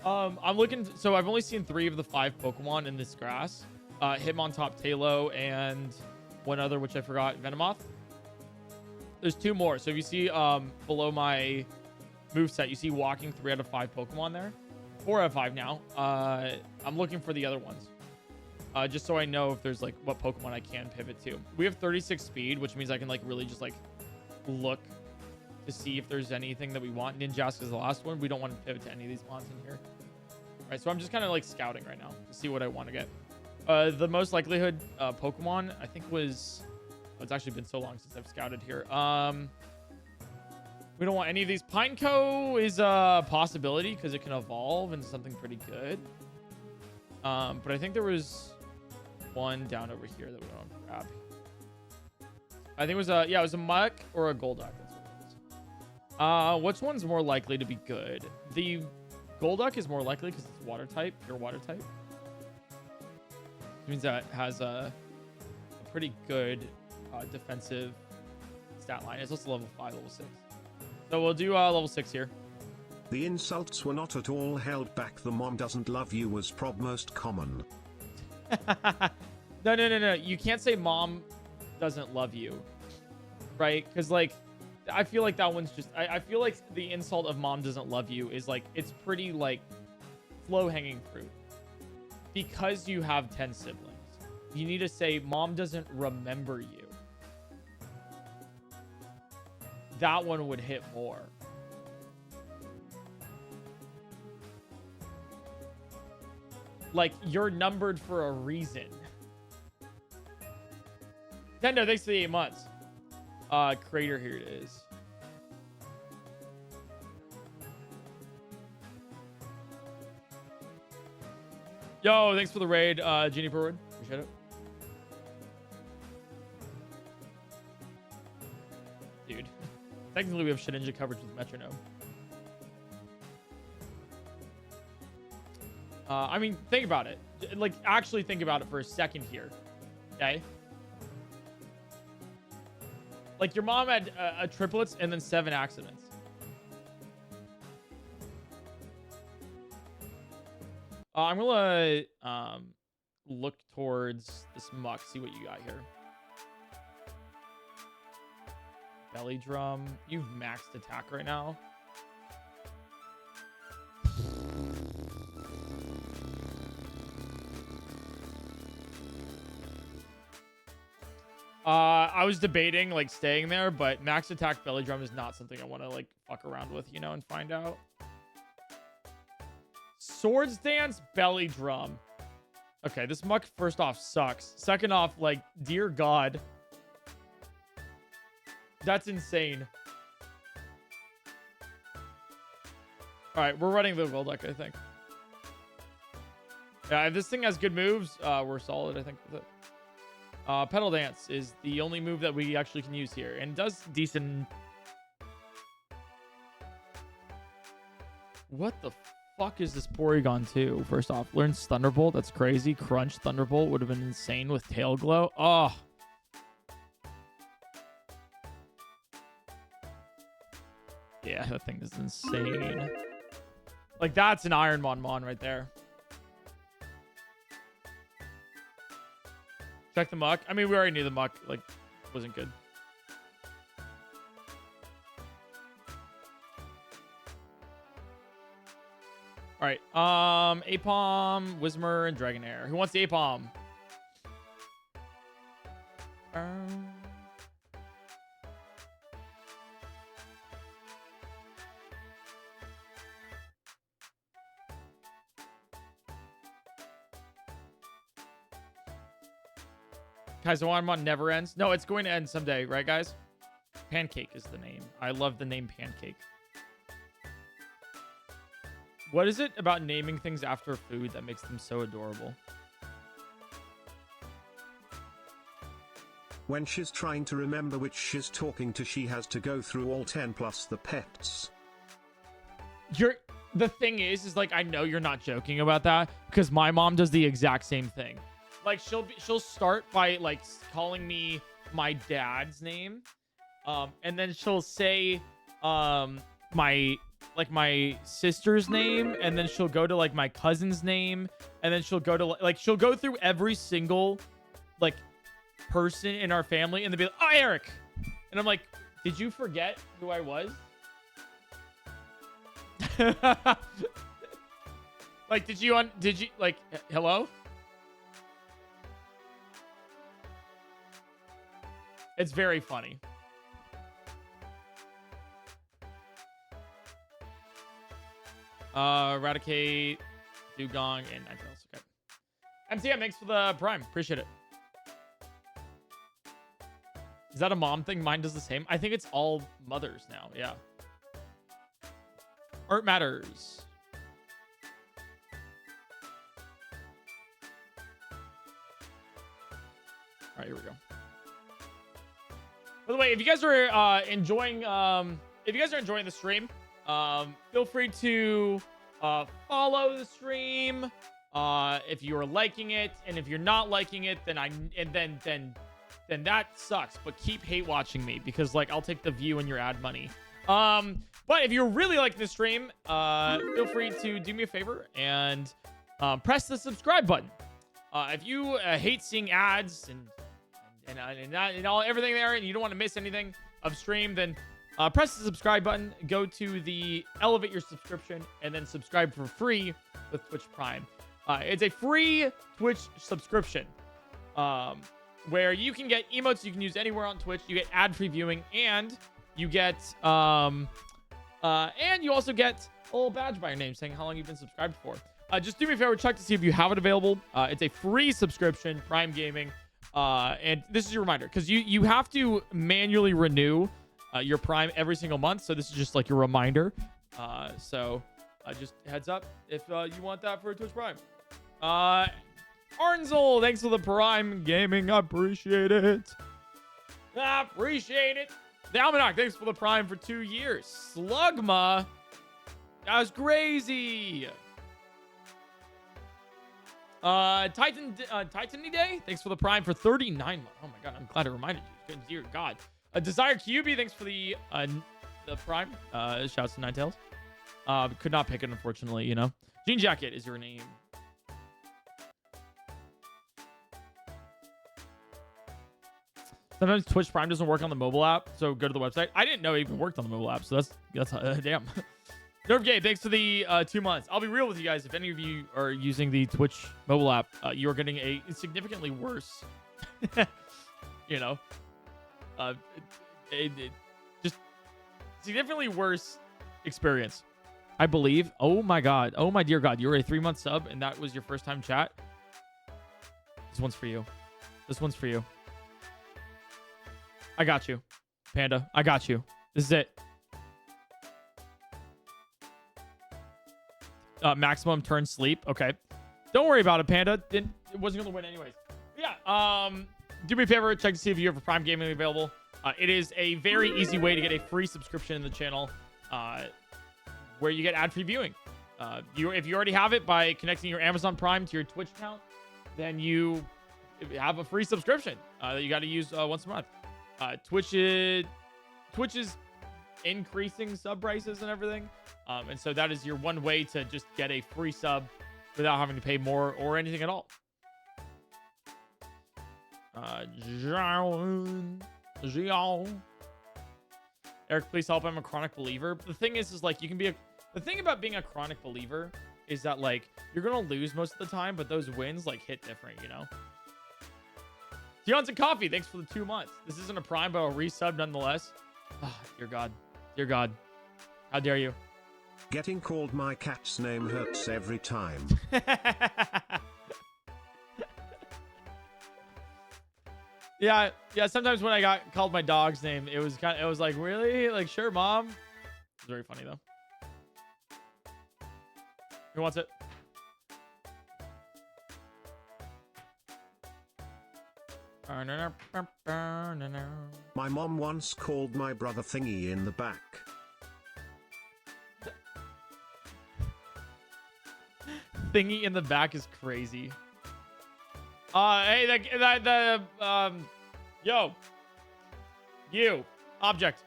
I'm looking. So I've only seen 3 of the 5 Pokemon in this grass. Hitmontop, Talo, and one other which I forgot, Venomoth. There's 2 more. So if you see below my moveset, you see walking 3 out of 5 Pokemon there. 4 out of 5 now. I'm looking for the other ones. Just so I know if there's like what Pokemon I can pivot to. We have 36 speed, which means I can like really just like look to see if there's anything that we want. Ninjask is the last one. We don't want to pivot to any of these mons in here. All right, so I'm just kind of like scouting right now to see what I want to get. The most likelihood Pokemon I think was, oh, it's actually been so long since I've scouted here. We don't want any of these. PointCrow is a possibility because it can evolve into something pretty good. But I think there was one down over here that we want to grab. I think it was it was a Muck or a Golduck. That's what it is. Which one's more likely to be good? The Golduck is more likely because it's water type, pure water type. Which means that it has a pretty good defensive stat line. It's also level 5, level 6. So we'll do level 6 here. The insults were not at all held back. The mom doesn't love you was prob most common. No. You can't say mom doesn't love you. Right? Because, like, I feel like that one's just... I feel like the insult of mom doesn't love you is, like, it's pretty, like, low-hanging fruit. Because you have 10 siblings. You need to say, mom doesn't remember you. That one would hit more. Like, you're numbered for a reason. Nintendo, thanks for the 8 months. Crater, here it is. Yo, thanks for the raid, Genie Perwood. Appreciate it. Dude. Technically, we have Shedinja coverage with Metronome. I mean, think about it. Like, actually think about it for a second here. Okay? Like, your mom had triplets and then 7 accidents. I'm gonna look towards this Muck, see what you got here. Belly drum. You've maxed attack right now. I was debating like staying there, but max attack belly drum is not something I want to like fuck around with, you know, and find out. Swords dance, belly drum. Okay, this Muck first off sucks. Second off, like, dear God. That's insane. All right, we're running the Golduck, I think. Yeah, if this thing has good moves, we're solid, I think, with it. Pedal Dance is the only move that we actually can use here, and does decent. What the fuck is this Porygon 2? First off, learns Thunderbolt. That's crazy. Crunch Thunderbolt would have been insane with Tail Glow. Oh. That thing is insane. Like, that's an Ironmon mon right there. Check the muck. I mean, we already knew the muck, like, wasn't good. All right. Apom, Whismer, and Dragonair. Who wants the Apom? Kaizo Ironmon never ends. No, it's going to end someday, right, guys? Pancake is the name. I love the name Pancake. What is it about naming things after food that makes them so adorable? When she's trying to remember which she's talking to, she has to go through all 10 plus the pets. The thing is like, I know you're not joking about that because my mom does the exact same thing. Like, she'll start by like calling me my dad's name, and then she'll say my sister's name, and then she'll go to like my cousin's name, and then she'll go to like she'll go through every single like person in our family, and they'll be like, "Oh, Eric," and I'm like, "Did you forget who I was?" Like, did you like hello? It's very funny. Eradicate, Dugong, and Ninetales. Okay. MTM, thanks for the prime. Appreciate it. Is that a mom thing? Mine does the same. I think it's all mothers now. Yeah. Art matters. All right, here we go. By the way, if you guys are enjoying the stream, feel free to follow the stream if you are liking it, and if you're not liking it, then that sucks. But keep hate watching me because like I'll take the view and your ad money. But if you're really liking the stream, feel free to do me a favor and press the subscribe button. If you hate seeing ads and everything there, and you don't want to miss anything of stream, then press the subscribe button, go to the elevate your subscription, and then subscribe for free with Twitch Prime. It's a free Twitch subscription where you can get emotes you can use anywhere on Twitch. You get ad-free viewing, and you get and you also get a little badge by your name saying how long you've been subscribed for. Just do me a favor, check to see if you have it available. It's a free subscription, Prime Gaming. And this is your reminder because you have to manually renew your Prime every single month. So this is just like your reminder. So just heads up if you want that for Twitch Prime. Arnzel, thanks for the Prime Gaming. I appreciate it. I appreciate it. The Almanac, thanks for the Prime for 2 years. Slugma, that was crazy. Titany Day, thanks for the Prime for 39 months. Oh my god, I'm glad I reminded you. Good dear god. Desire QB, thanks for the Prime. Shouts to Ninetales. Could not pick it, unfortunately, you know. Jean Jacket is your name. Sometimes Twitch Prime doesn't work on the mobile app, so go to the website. I didn't know it even worked on the mobile app, so that's damn. Nerve Gabe, thanks for the 2 months. I'll be real with you guys. If any of you are using the Twitch mobile app, you are getting a significantly worse, you know, just significantly worse experience, I believe. Oh my god. Oh my dear god. You're a 3-month sub, and that was your first time chat. This one's for you. This one's for you. I got you, Panda. I got you. This is it. Maximum turn sleep. Okay. Don't worry about it, Panda. It wasn't going to win anyways. But yeah. Do me a favor. Check to see if you have a Prime Gaming available. It is a very easy way to get a free subscription in the channel where you get ad-free viewing. If you already have it by connecting your Amazon Prime to your Twitch account, then you have a free subscription that you got to use once a month. Twitch is increasing sub prices and everything. And so that is your one way to just get a free sub without having to pay more or anything at all. Eric, please help. I'm a chronic believer. The thing is like you can be the thing about being a chronic believer is that like you're gonna lose most of the time, but those wins like hit different, you know. Dion's and Coffee, thanks for the 2 months. This isn't a prime, but I'll resub nonetheless. Oh, dear God. Dear God. How dare you? Getting called my cat's name hurts every time. Yeah, sometimes when I got called my dog's name, it was like, really? Like, sure, mom. It's very funny though. Who wants it? My mom once called my brother Thingy in the back. Thingy in the back is crazy. Hey, yo, you, object.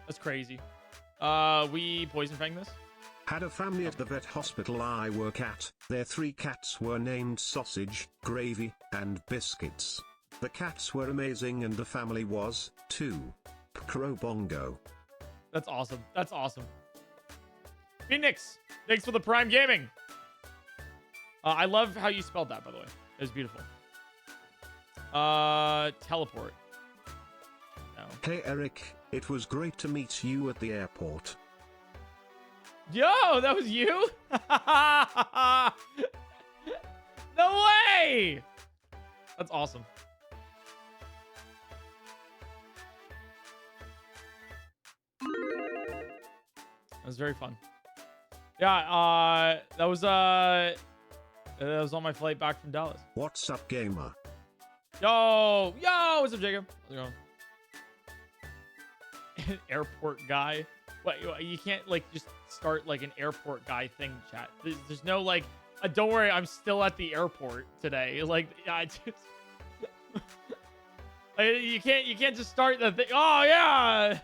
That's crazy. We poison fang this. Had a family at the vet hospital I work at. Their 3 cats were named Sausage, Gravy, and Biscuits. The cats were amazing and the family was 2. PointCrow Bongo. That's awesome. That's awesome. Phoenix, thanks for the Prime Gaming. I love how you spelled that, by the way. It was beautiful. Teleport. No. Hey Eric, it was great to meet you at the airport. Yo, that was you? No way! That's awesome. That was very fun. Yeah, that was on my flight back from Dallas. What's up, gamer? Yo, what's up, Jacob? How's it going? Airport guy. What, you can't like just start like an airport guy thing, chat. There's no like, don't worry, I'm still at the airport today. Like, I just, like, you can't just start the thing. Oh yeah.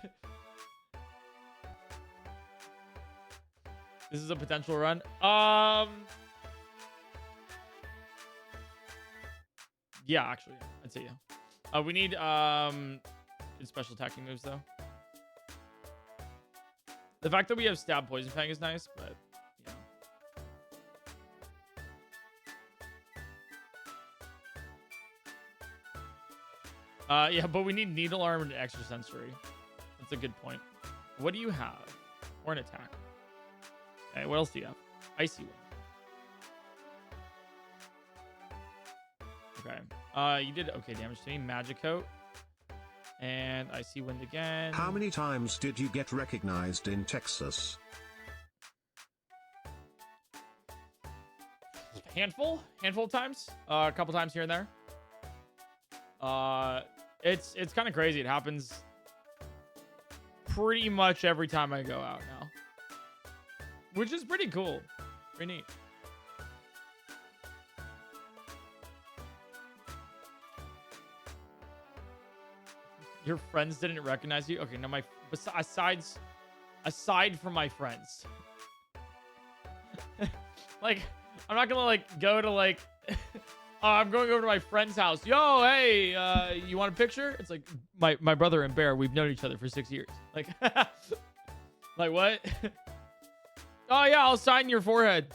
This is a potential run. Yeah, actually, I'd say yeah. We need special attacking moves though. The fact that we have stab poison fang is nice, but yeah, but we need needle arm and extrasensory. That's a good point. What do you have? Or an attack. Okay, what else do you have? Icy Wind. Okay. You did okay damage to me. Magic Coat. And Icy Wind again. How many times did you get recognized in Texas? Handful of times. A couple times here and there. It's kind of crazy. It happens pretty much every time I go out now, which is pretty cool. Pretty neat. Your friends didn't recognize you? Okay, no, aside from my friends. Like, I'm not gonna like go to like I'm going over to my friend's house. Yo, hey, you want a picture? It's like my brother and Bear, we've known each other for 6 years. Like like what? Oh yeah, I'll sign your forehead.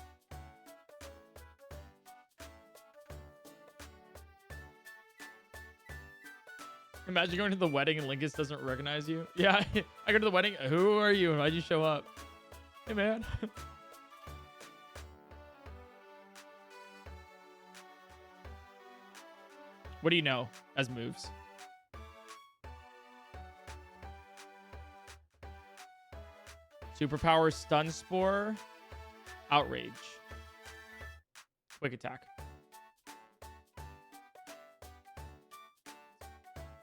Imagine going to the wedding and Linkus doesn't recognize you. Yeah, I go to the wedding. Who are you? Why'd you show up? Hey, man. What do you know as moves? Superpower, Stun Spore, Outrage, Quick Attack.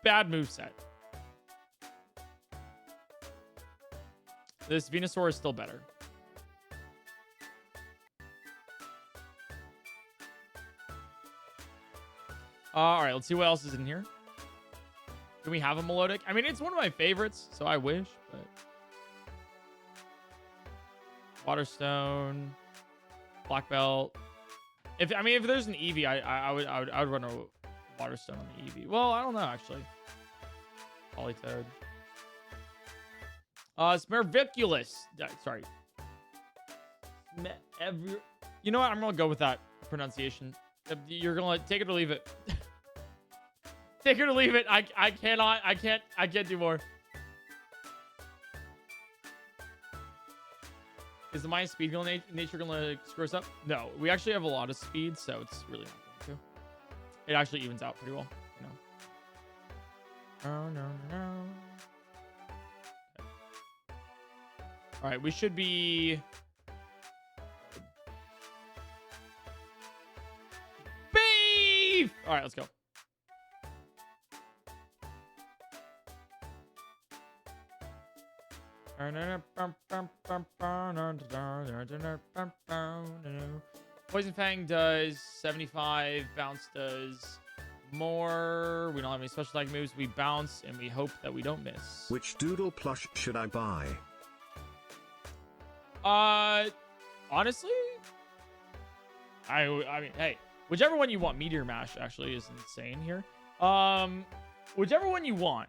Bad moveset. This Venusaur is still better. All right, let's see what else is in here. Can we have a melodic? I mean, it's one of my favorites, so I wish, but Waterstone, Black Belt. If there's an Eevee, I would run a Waterstone on the Eevee. Well, I don't know actually. Polytoad. Smerviculus. Sorry. You know what? I'm gonna go with that pronunciation. You're gonna take it or leave it. Take it or leave it. I can't do more. Is the minus speed nature gonna screw us up? No, we actually have a lot of speed, so it's really not going to. It actually evens out pretty well, you know. Oh no. Okay. All right, we should be. Beef. All right, let's go. Poison Fang does 75. Bounce does more. We don't have any special attack moves. We bounce and we hope that we don't miss. Which doodle plush should I buy? Honestly, I mean, hey, whichever one you want. Meteor Mash actually is insane here. Whichever one you want.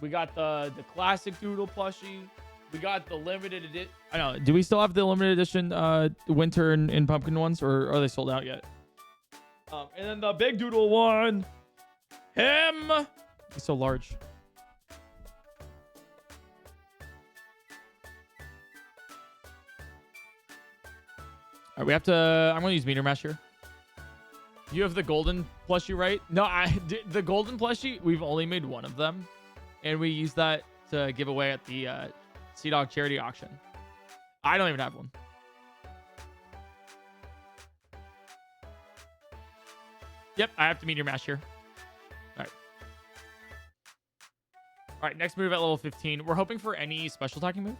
We got the classic doodle plushie. We got the limited edition. I know. Do we still have the limited edition winter and pumpkin ones, or are they sold out yet? And then the big doodle one. Him. He's so large. All right, we have to. I'm gonna use Meteor Mash here. You have the golden plushie, right? No, the golden plushie. We've only made one of them. And we use that to give away at the Sea Dog charity auction. I don't even have one. Yep, I have to Meteor Mash here. All right, next move at level 15. We're hoping for any special attacking move.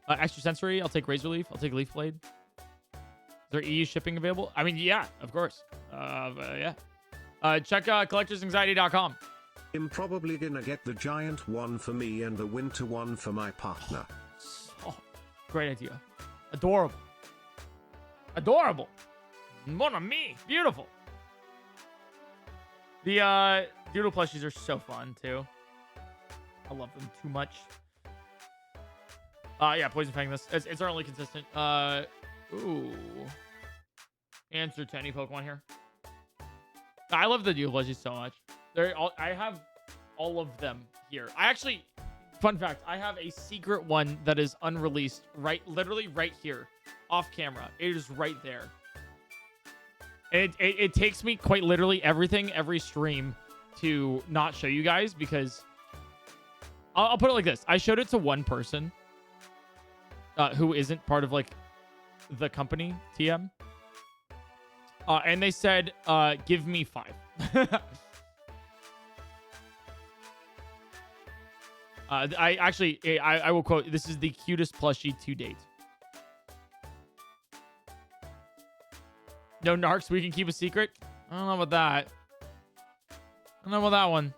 Extra sensory. I'll take Razor Leaf. I'll take Leaf Blade. Is there EU shipping available? I mean, yeah, of course. Yeah. Check collectorsanxiety.com. I'm probably gonna get the giant one for me and the winter one for my partner. Oh, great idea. Adorable. Adorable. Mon ami. Beautiful. The doodle plushies are so fun too. I love them too much. Yeah, Poison Fang this. It's our only consistent. Ooh. Answer to any Pokemon here. I love the doodle plushies so much. I have all of them here. I actually, fun fact, I have a secret one that is unreleased, literally right here, off camera. It is right there. And it takes me quite literally every stream to not show you guys because I'll put it like this. I showed it to one person who isn't part of like the company TM. And they said, give me 5. I will quote, this is the cutest plushie to date. No narcs, we can keep a secret? I don't know about that. I don't know about that one.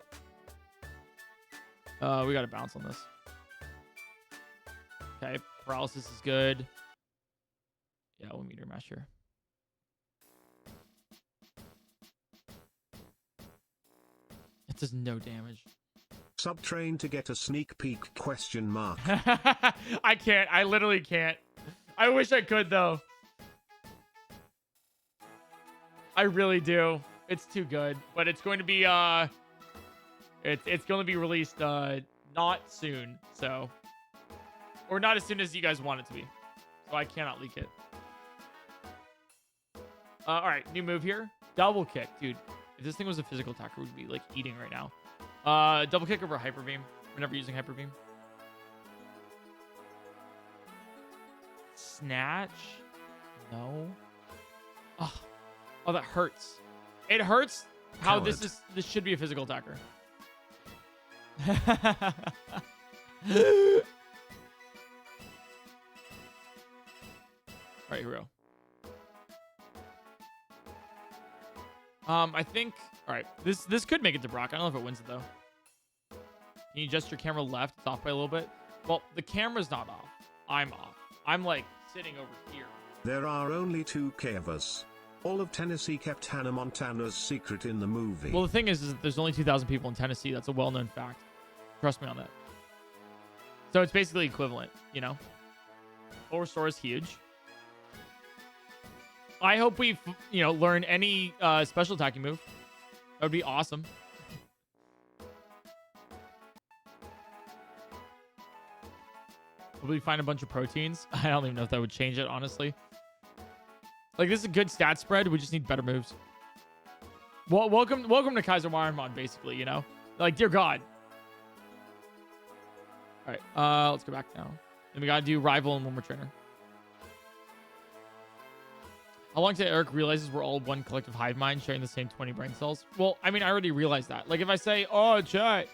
We got to bounce on this. Okay, paralysis is good. Yeah, we'll Meteor Mash here. It does no damage. Subtrain to get a sneak peek question mark. I can't. I literally can't. I wish I could though. I really do. It's too good, but it's going to be it's going to be released not soon, so or not as soon as you guys want it to be. So I cannot leak it. All right, new move here. Double kick, dude. If this thing was a physical attacker, we'd be like eating right now. Double kick over Hyper Beam. We're never using Hyper Beam. Snatch? No. Oh, that hurts. It hurts how Coward. This should be a physical attacker. All right, here we go. I think. All right, this could make it to Brock. I don't know if it wins it though. Can you adjust your camera left? It's off by a little bit. Well, the camera's not off. I'm off. I'm like sitting over here. There are only 2K of us. All of Tennessee kept Hannah Montana's secret in the movie. Well, the thing is that there's only 2,000 people in Tennessee. That's a well-known fact. Trust me on that. So it's basically equivalent, you know. Overstore is huge. I hope we, learn any special attacking move. That would be awesome. Will we find a bunch of proteins? I don't even know if that would change it, honestly. Like, this is a good stat spread. We just need better moves. Well, welcome to Kaizo Ironmon, basically, you know? Like, dear God. All right, let's go back now. Then we got to do rival and one more trainer. How long till Eric realizes we're all one collective hive mind sharing the same 20 brain cells? Well, I mean, I already realized that. Like, if I say, oh, chat,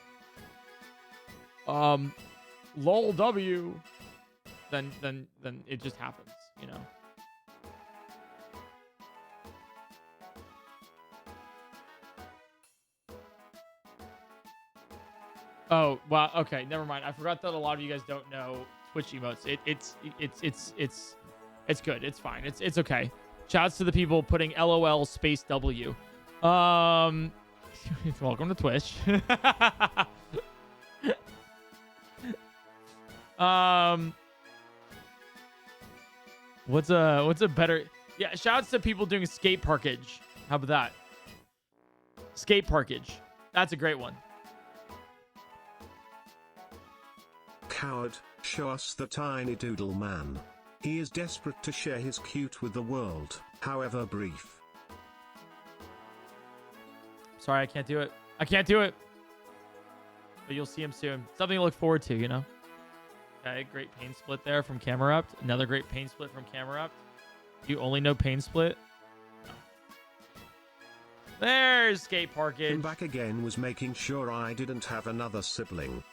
lol W, then it just happens, you know? Oh, well, okay, never mind. I forgot that a lot of you guys don't know Twitch emotes. It's good. It's fine. It's okay. Shouts to the people putting LOL space W. Welcome to Twitch. What's a better? Yeah, shouts to people doing skate parkage. How about that? Skate parkage. That's a great one. Coward, show us the tiny doodle man. He is desperate to share his cute with the world, however brief. Sorry, I can't do it. I can't do it. But you'll see him soon. Something to look forward to, you know? Okay, great pain split there from Camerupt. Another great pain split from Camerupt. You only know pain split? No. There's skate parkage. Him back again was making sure I didn't have another sibling.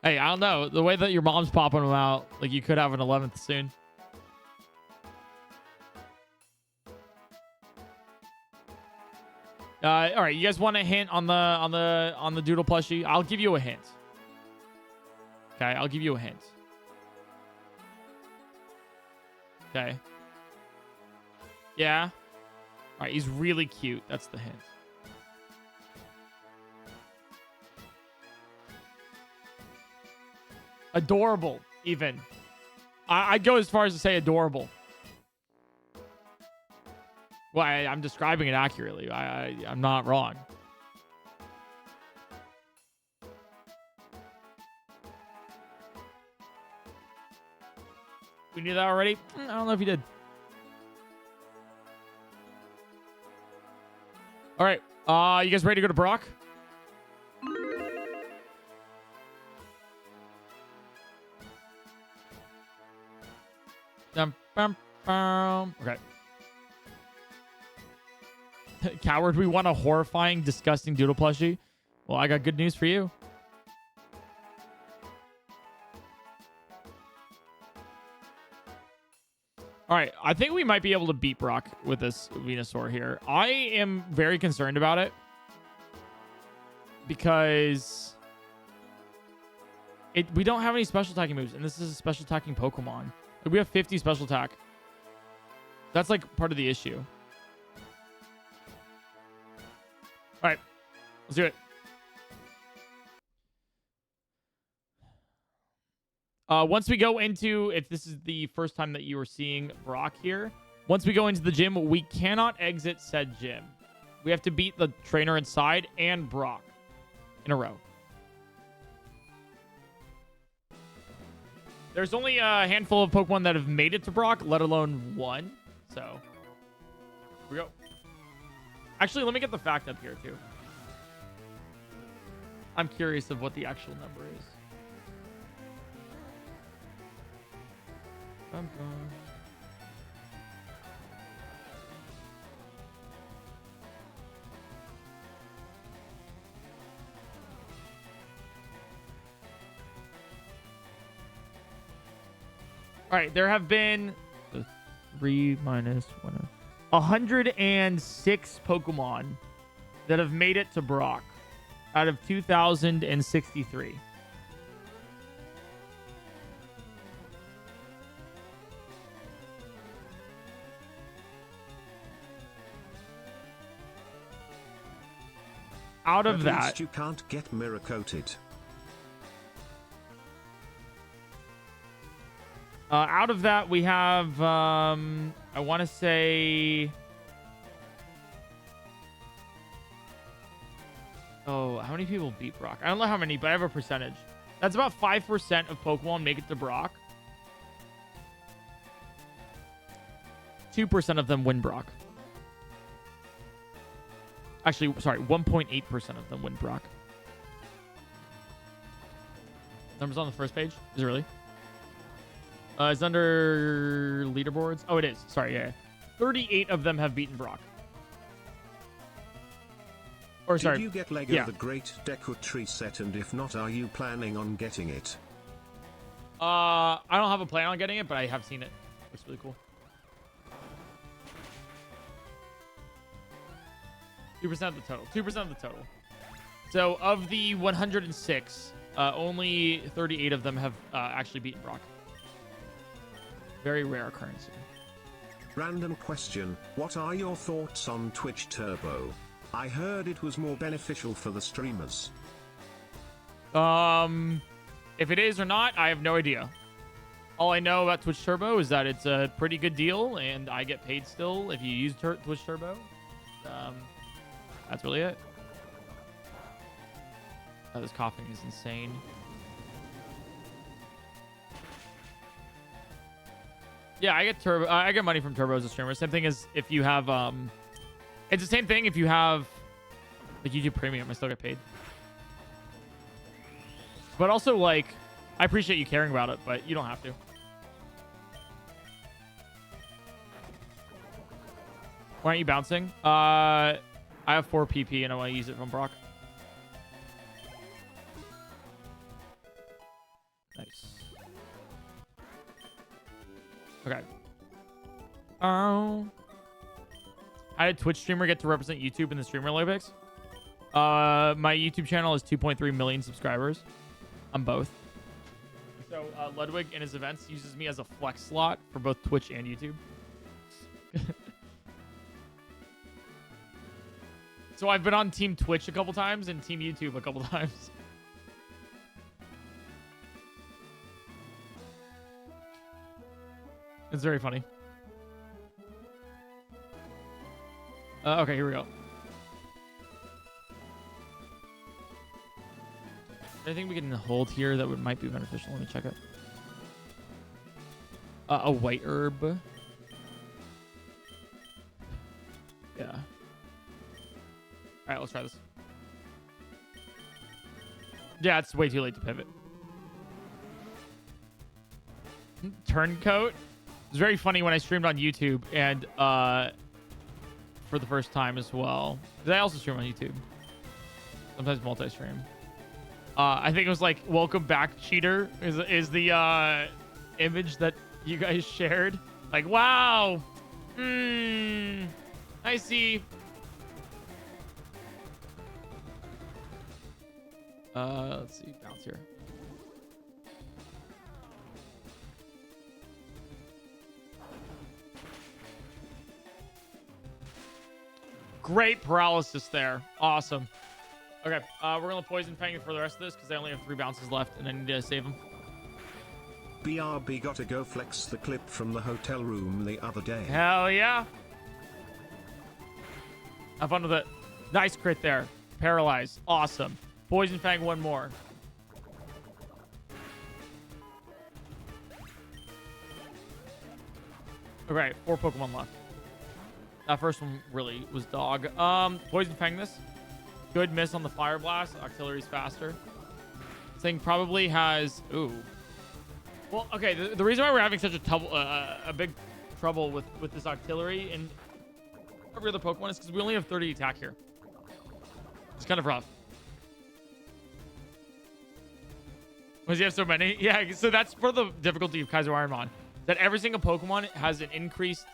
Hey, I don't know. The way that your mom's popping them out, like you could have an 11th soon. All right, you guys want a hint on the doodle plushie? I'll give you a hint. Okay, I'll give you a hint. Okay. Yeah. All right, he's really cute. That's the hint. Adorable, even. I'd go as far as to say adorable. Well, I'm describing it accurately. I'm not wrong. We knew that already? I don't know if you did. All right. You guys ready to go to Brock? Okay. Coward, we want a horrifying, disgusting doodle plushie. Well, I got good news for you. All right, I think we might be able to beat Brock with this Venusaur here. I am very concerned about it because we don't have any special attacking moves, and this is a special attacking Pokemon. We have 50 special attack. That's like part of the issue. All right, let's do it. Once we go into, if this is the first time that you are seeing Brock here, once we go into the gym, we cannot exit said gym. We have to beat the trainer inside and Brock in a row. There's only a handful of Pokemon that have made it to Brock, let alone one. So, here we go. Actually, let me get the fact up here, too. I'm curious of what the actual number is. All right, there have been 3 minus 1. 106 Pokemon that have made it to Brock out of 2,063. Out of At that, least you can't get mirror coated. out of that, we have, I want to say, oh, how many people beat Brock? I don't know how many, but I have a percentage. That's about 5% of Pokemon make it to Brock. 2% of them win Brock. Actually, sorry, 1.8% of them win Brock. Numbers on the first page? Is it really? It's under leaderboards. Oh, it is. Sorry, yeah. 38 of them have beaten Brock. Or sorry. Did you get Lego the Great Deku Tree set, and if not, are you planning on getting it? I don't have a plan on getting it, but I have seen it. Looks really cool. 2% of the total. 2% of the total. So of the 106, only 38 of them have actually beaten Brock. Very rare occurrence. Random question. What are your thoughts on Twitch Turbo? I heard it was more beneficial for the streamers. If it is or not, I have no idea. All I know about Twitch Turbo is that it's a pretty good deal, and I get paid still if you use Twitch Turbo. That's really it. Oh, this coughing is insane. Yeah, I get Turbo. I get money from Turbo as a streamer. Same thing as if you have. It's the same thing if you have like YouTube Premium. I still get paid. But also, like, I appreciate you caring about it, but you don't have to. Why aren't you bouncing? I have 4 PP and I want to use it from Brock. Nice. Okay. How did Twitch streamer get to represent YouTube in the Streamer Olympics? My YouTube channel is 2.3 million subscribers on both. So Ludwig in his events uses me as a flex slot for both Twitch and YouTube. So I've been on Team Twitch a couple times and Team YouTube a couple times. It's very funny. Okay, here we go. Anything we can hold here that might be beneficial? Let me check it. A white herb. Yeah. All right, let's try this. Yeah, it's way too late to pivot. Turncoat. It's very funny when I streamed on YouTube and for the first time as well. Because I also stream on YouTube. Sometimes multi-stream. I think it was like "Welcome back, cheater" is the image that you guys shared. Like, wow. I see. Let's see. Bounce here. Great paralysis there. Awesome. Okay, we're going to Poison Fang for the rest of this because I only have 3 bounces left and I need to save them. BRB gotta go flex the clip from the hotel room the other day. Hell yeah. Have fun with it. Nice crit there. Paralyze. Awesome. Poison Fang, one more. Okay, 4 Pokemon left. That first one really was dog. Poison Fang this. Good miss on the Fire Blast. Octillery's faster. This thing probably has... Ooh. Well, okay, the reason why we're having such a big trouble with this Octillery and every other Pokemon is because we only have 30 attack here. It's kind of rough. Because you have so many? Yeah, so that's for the difficulty of Kaizo Ironmon. That every single Pokemon has an increased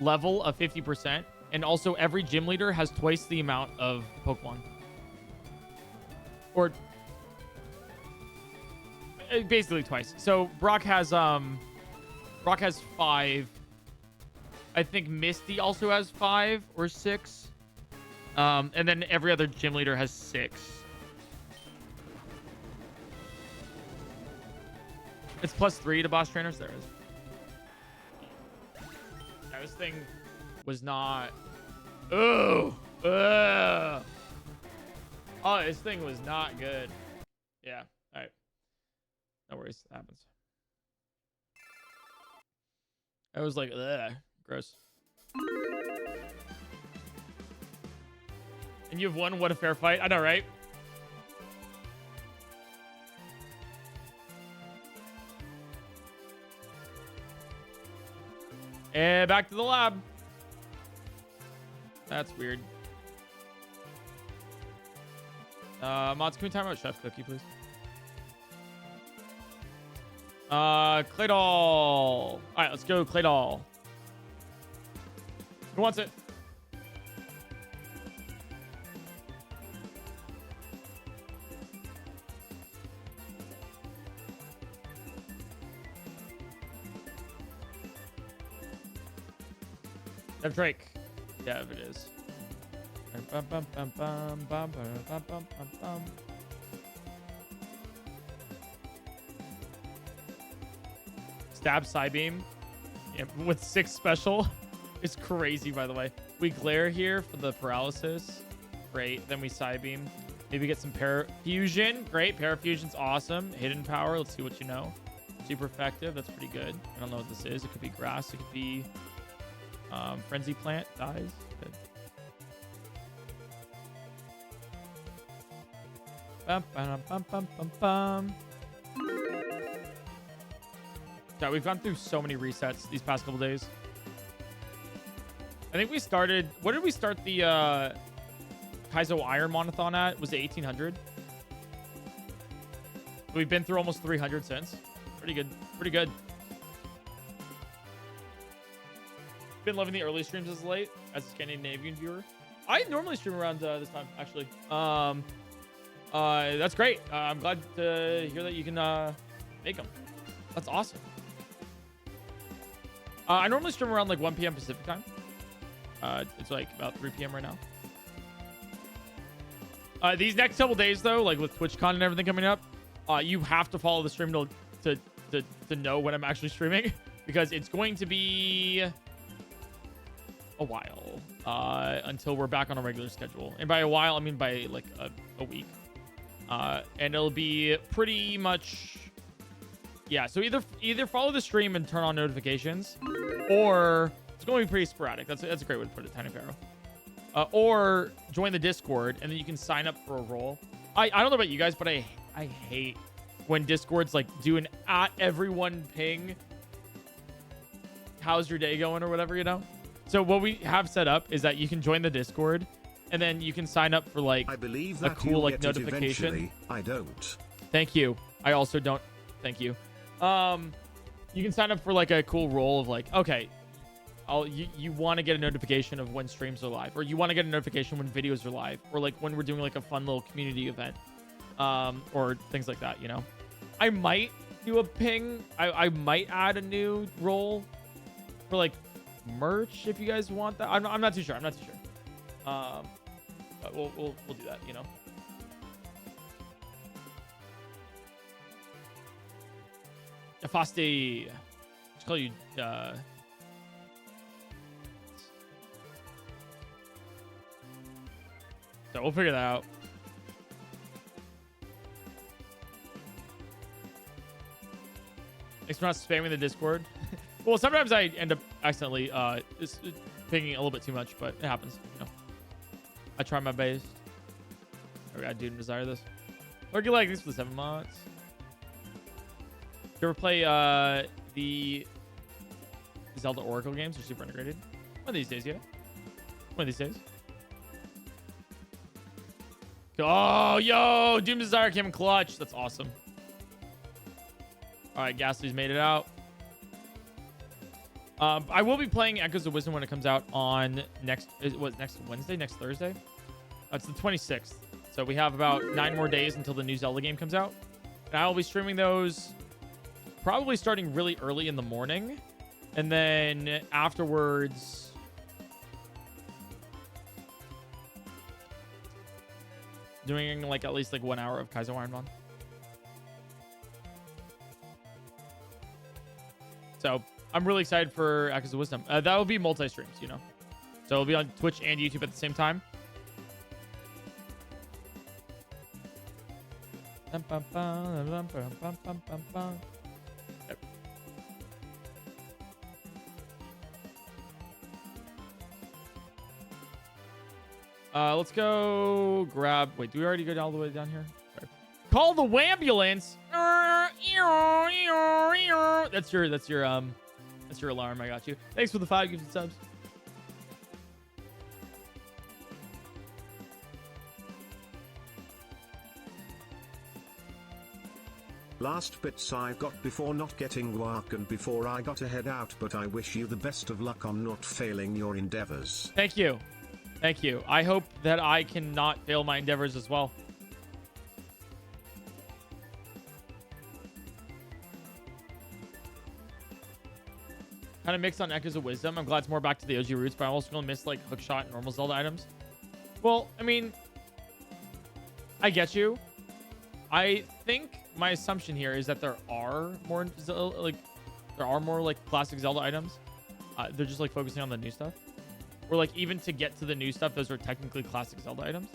level of 50%, and also every gym leader has twice the amount of Pokemon. Or basically twice. So Brock has 5. I think Misty also has 5 or 6. And then every other gym leader has 6. It's +3 to boss trainers. There is. Yeah, this thing was not. Oh, this thing was not good. Yeah. All right. No worries. That happens. I was like, ugh, gross. And you've won. What a fair fight. I know, right? And back to the lab. That's weird. Mods, can we time out Chef Cookie, please? Claydol. All right, let's go Claydol. Who wants it? Dev Drake. Dev it is. Stab Psybeam. Yeah, with 6 special. It's crazy, by the way. We glare here for the paralysis. Great. Then we Psybeam. Maybe get some Parafusion. Great. Parafusion's awesome. Hidden Power. Let's see what you know. Super effective. That's pretty good. I don't know what this is. It could be grass. It could be Frenzy Plant. Dies. Good. Bum, bum, bum, bum, bum, bum. Yeah, we've gone through so many resets these past couple days. I think we started. What did we start the Kaizo Ironmon-a-thon at? Was it 1800? We've been through almost 300 since. Pretty good. Pretty good. Been loving the early streams as late as a Scandinavian viewer. I normally stream around this time, actually. That's great. I'm glad to hear that you can make them. That's awesome. I normally stream around like 1 p.m. Pacific time. It's like about 3 p.m. right now. These next couple days, though, like with TwitchCon and everything coming up, you have to follow the stream to know when I'm actually streaming because it's going to be a while until we're back on a regular schedule. And by a while, I mean by like a week. And it'll be pretty much, yeah. So either follow the stream and turn on notifications, or it's going to be pretty sporadic. That's a great way to put it, Tiny Pharaoh. Or join the Discord, and then you can sign up for a role. I don't know about you guys, but I hate when Discord's like do an at everyone ping. How's your day going or whatever, you know? So what we have set up is that you can join the Discord, and then you can sign up for like I believe that a cool like notification. Eventually. I don't. Thank you. I also don't. Thank you. You can sign up for like a cool role of like, okay, you want to get a notification of when streams are live, or you want to get a notification when videos are live, or like when we're doing like a fun little community event, or things like that, you know. I might do a ping. I might add a new role for like merch if you guys want that. I'm not too sure. I'm not too sure. But we'll do that, you know. Fasti. Just call you so we'll figure that out. Thanks for not spamming the Discord. Well, sometimes I end up accidentally pinging a little bit too much, but it happens, you know. I try my best. I got Dude and Desire this. Lurky like this for the 7 months. You ever play the Zelda Oracle games? They're super integrated. One of these days, yeah. One of these days. Oh, yo! Doom Desire came in clutch. That's awesome. All right, Ghastly's made it out. I will be playing Echoes of Wisdom when it comes out on next Wednesday, next Thursday. It's the 26th. So we have about 9 more days until the new Zelda game comes out. And I will be streaming those probably starting really early in the morning. And then afterwards, doing like at least like 1 hour of Kaizo Ironmon. So I'm really excited for Echoes of Wisdom. That will be multi-streams, you know. So it'll be on Twitch and YouTube at the same time. Let's go grab. Wait, do we already go all the way down here? Sorry. Call the wambulance. That's your alarm. I got you. Thanks for the 5 gifted subs. Last bits I got before not getting work and before I got to head out, but I wish you the best of luck on not failing your endeavors. Thank you. Thank you. I hope that I cannot fail my endeavors as well. Kind of mixed on Echoes of Wisdom. I'm glad it's more back to the OG roots, but I'm also going to miss like hookshot and normal Zelda items. Well, I mean, I get you. I think my assumption here is that there are more like classic Zelda items. They're just like focusing on the new stuff. Or like even to get to the new stuff, those are technically classic Zelda items.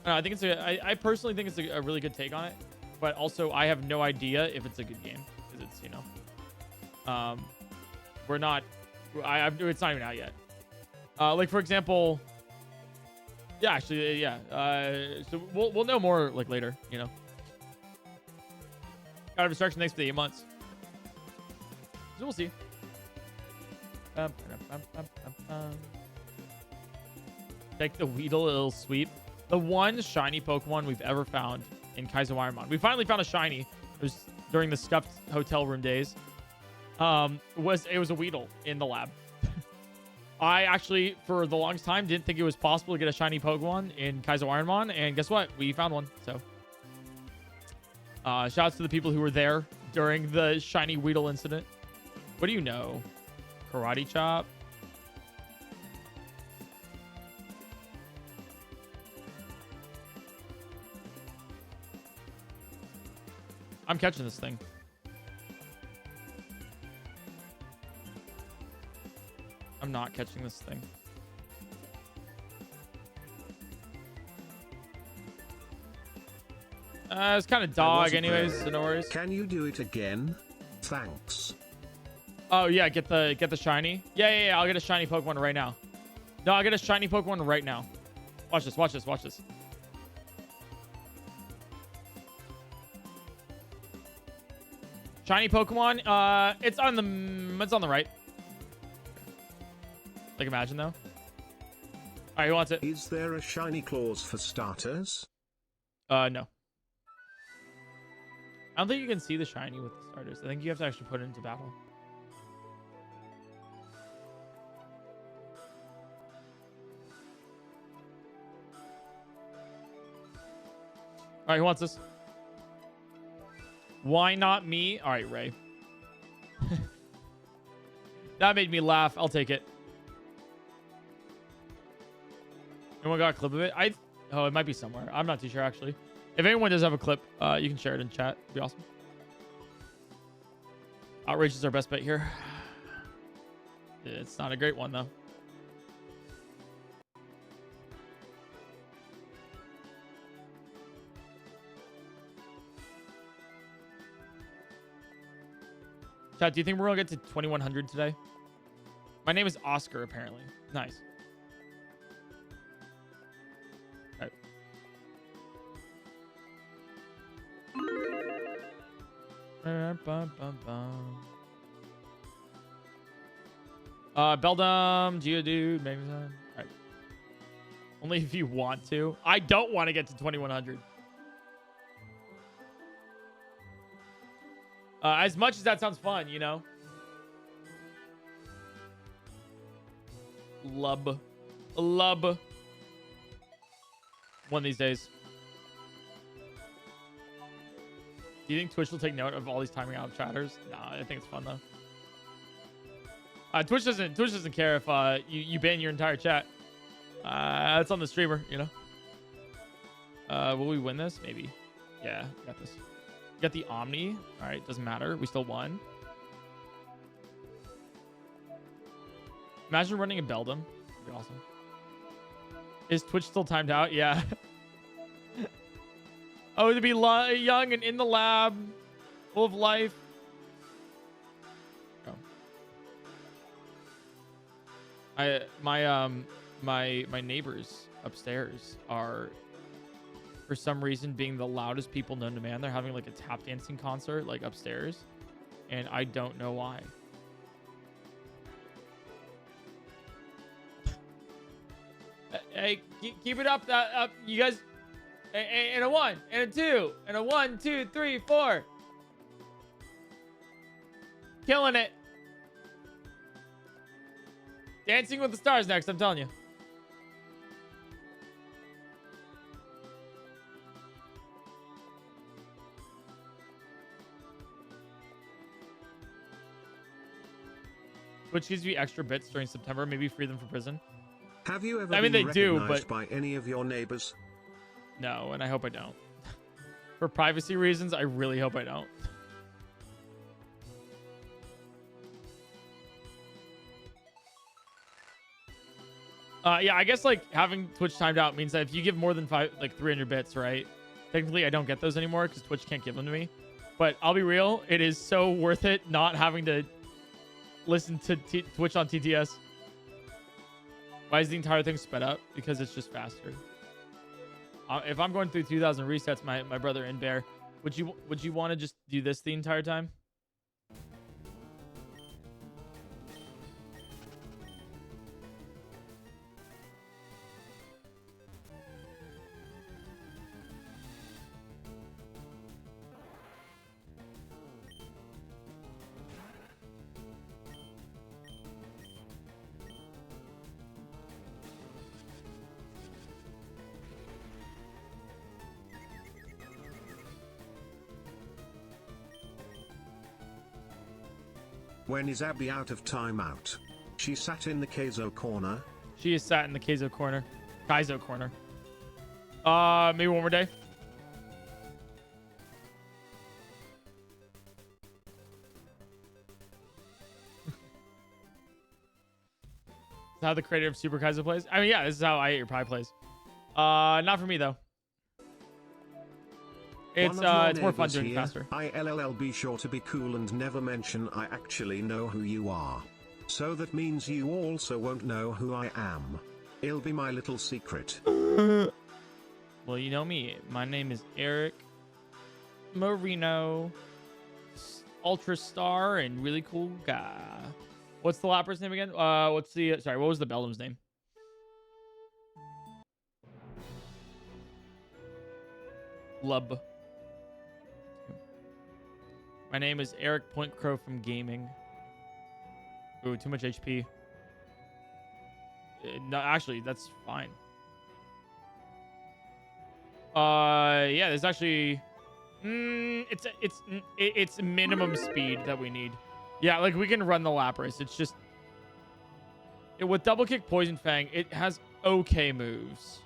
I think it's I personally think it's a really good take on it, but also I have no idea if it's a good game because it's, you know, we're not. It's not even out yet. Like for example, yeah, actually, yeah. So we'll know more like later, you know. God of Destruction, thanks for the 8 months. So we'll see. Take the Weedle, it'll sweep. The one shiny Pokemon we've ever found in Kaizo Ironmon. We finally found a shiny. It was during the scuffed hotel room days. It was a Weedle in the lab. I actually, for the longest time, didn't think it was possible to get a shiny Pokemon in Kaizo Ironmon, and guess what? We found one. So, shouts to the people who were there during the shiny Weedle incident. What do you know? Karate chop. I'm catching this thing. I'm not catching this thing. It's kind of dog anyways, so no worries. Can you do it again? Thanks. Oh yeah, get the shiny. Yeah. I'll get a shiny Pokemon right now. No, I'll get a shiny Pokemon right now. Watch this. Shiny Pokemon. It's on the right. Like imagine though. All right, who wants it? Is there a shiny clause for starters? No. I don't think you can see the shiny with the starters. I think you have to actually put it into battle. All right, who wants this? Why not me? All right, Ray. That made me laugh. I'll take it. Anyone got a clip of it? Oh, it might be somewhere. I'm not too sure, actually. If anyone does have a clip, you can share it in chat. It'd be awesome. Outrage is our best bet here. It's not a great one, though. Chat, do you think we're going to get to 2100 today? My name is Oscar, apparently. Nice. Beldum, Geodude, maybe so. All right. Only if you want to. I don't want to get to 2100. As much as that sounds fun, you know. Lub. One of these days. Do you think Twitch will take note of all these timing out chatters? Nah, I think it's fun though. Twitch doesn't care if you ban your entire chat. It's on the streamer, you know. Will we win this? Maybe. Yeah, we got this. We got the Omni. All right, doesn't matter. We still won. Imagine running a Beldum. That'd be awesome. Is Twitch still timed out? Yeah. Oh, to be young and in the lab, full of life. Oh. My neighbors upstairs are, for some reason, being the loudest people known to man. They're having like a tap dancing concert like upstairs, and I don't know why. Hey, keep it up, you guys. And a 1, and a 2, and a 1, 2, 3, 4. Killing it. Dancing with the Stars next, I'm telling you. Which gives you extra bits during September, maybe free them from prison. Have you ever been they do, recognized but by any of your neighbors? No, and I hope I don't. For privacy reasons, I really hope I don't. Yeah, I guess like having Twitch timed out means that if you give more than 300 bits, right? Technically, I don't get those anymore because Twitch can't give them to me. But I'll be real, it is so worth it not having to listen to Twitch on TTS. Why is the entire thing sped up? Because it's just faster. If I'm going through 2,000 resets, my brother in Bear, would you want to just do this the entire time? When is Abby out of timeout? She sat in the Kaizo corner. She is sat in the Kaizo corner. Kaizo corner. Maybe one more day. Is that how the creator of Super Kaizo plays? I mean, yeah, this is how I Ate Your Pie plays. Not for me though. It's more fun doing it faster. ILLL, be sure to be cool and never mention I actually know who you are. So that means you also won't know who I am. It'll be my little secret. Well, you know me. My name is Eric Marino. Ultra star and really cool guy. What's the lapper's name again? What was the Beldum's name? Lub. My name is Eric PointCrow from gaming. Ooh, too much HP. No, actually, that's fine. Yeah, there's actually, it's minimum speed that we need. Yeah, like we can run the Lapras. It's just, with double kick Poison Fang, it has okay moves.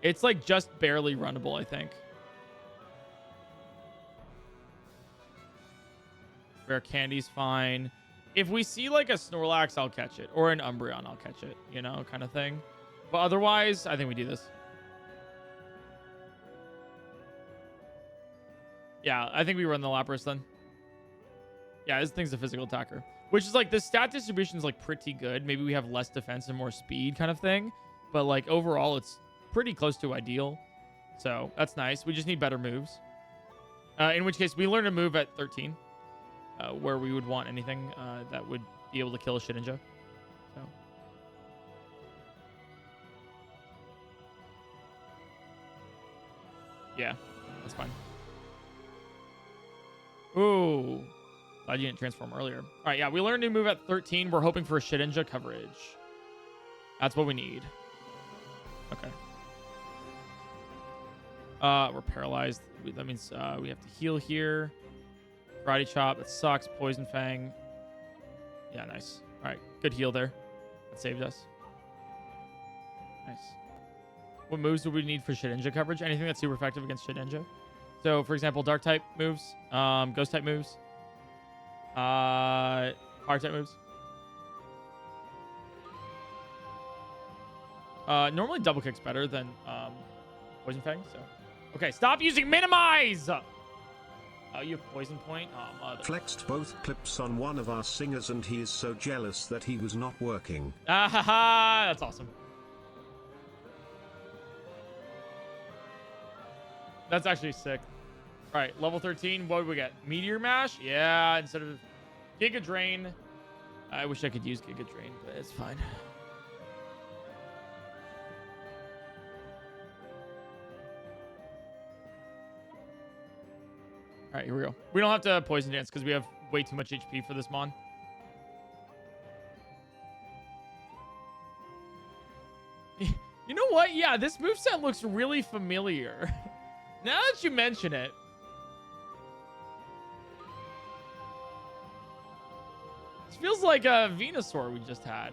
It's like just barely runnable, I think. Rare Candy's fine. If we see like a Snorlax, I'll catch it. Or an Umbreon, I'll catch it. You know, kind of thing. But otherwise, I think we do this. Yeah, I think we run the Lapras then. Yeah, this thing's a physical attacker. Which is like, the stat distribution is like pretty good. Maybe we have less defense and more speed kind of thing. But like overall, it's pretty close to ideal. So that's nice. We just need better moves. In which case, we learn a move at 13. Where we would want anything that would be able to kill a Shedinja. So. Yeah. That's fine. Ooh. Glad you didn't transform earlier. All right, yeah, we learned a new move at 13. We're hoping for a Shedinja coverage. That's what we need. Okay. We're paralyzed. That means we have to heal here. Karate chop. That sucks. Poison fang. Yeah, nice. All right, good heal there. That saved us. Nice. What moves do we need for Shedinja coverage? Anything that's super effective against Shedinja. So, for example, dark type moves, ghost type moves, fire type moves. Normally double kick's better than poison fang. So, okay, stop using minimize. Oh, you have poison point. Oh, mother. Flexed both clips on one of our singers, and he is so jealous that he was not working. Ah ha ha! That's awesome. That's actually sick. All right, level 13. What do we get? Meteor Mash? Yeah, instead of Giga Drain. I wish I could use Giga Drain, but it's fine. All right, here we go. We don't have to Poison Dance because we have way too much HP for this Mon. You know what? Yeah, this moveset looks really familiar. Now that you mention it. This feels like a Venusaur we just had.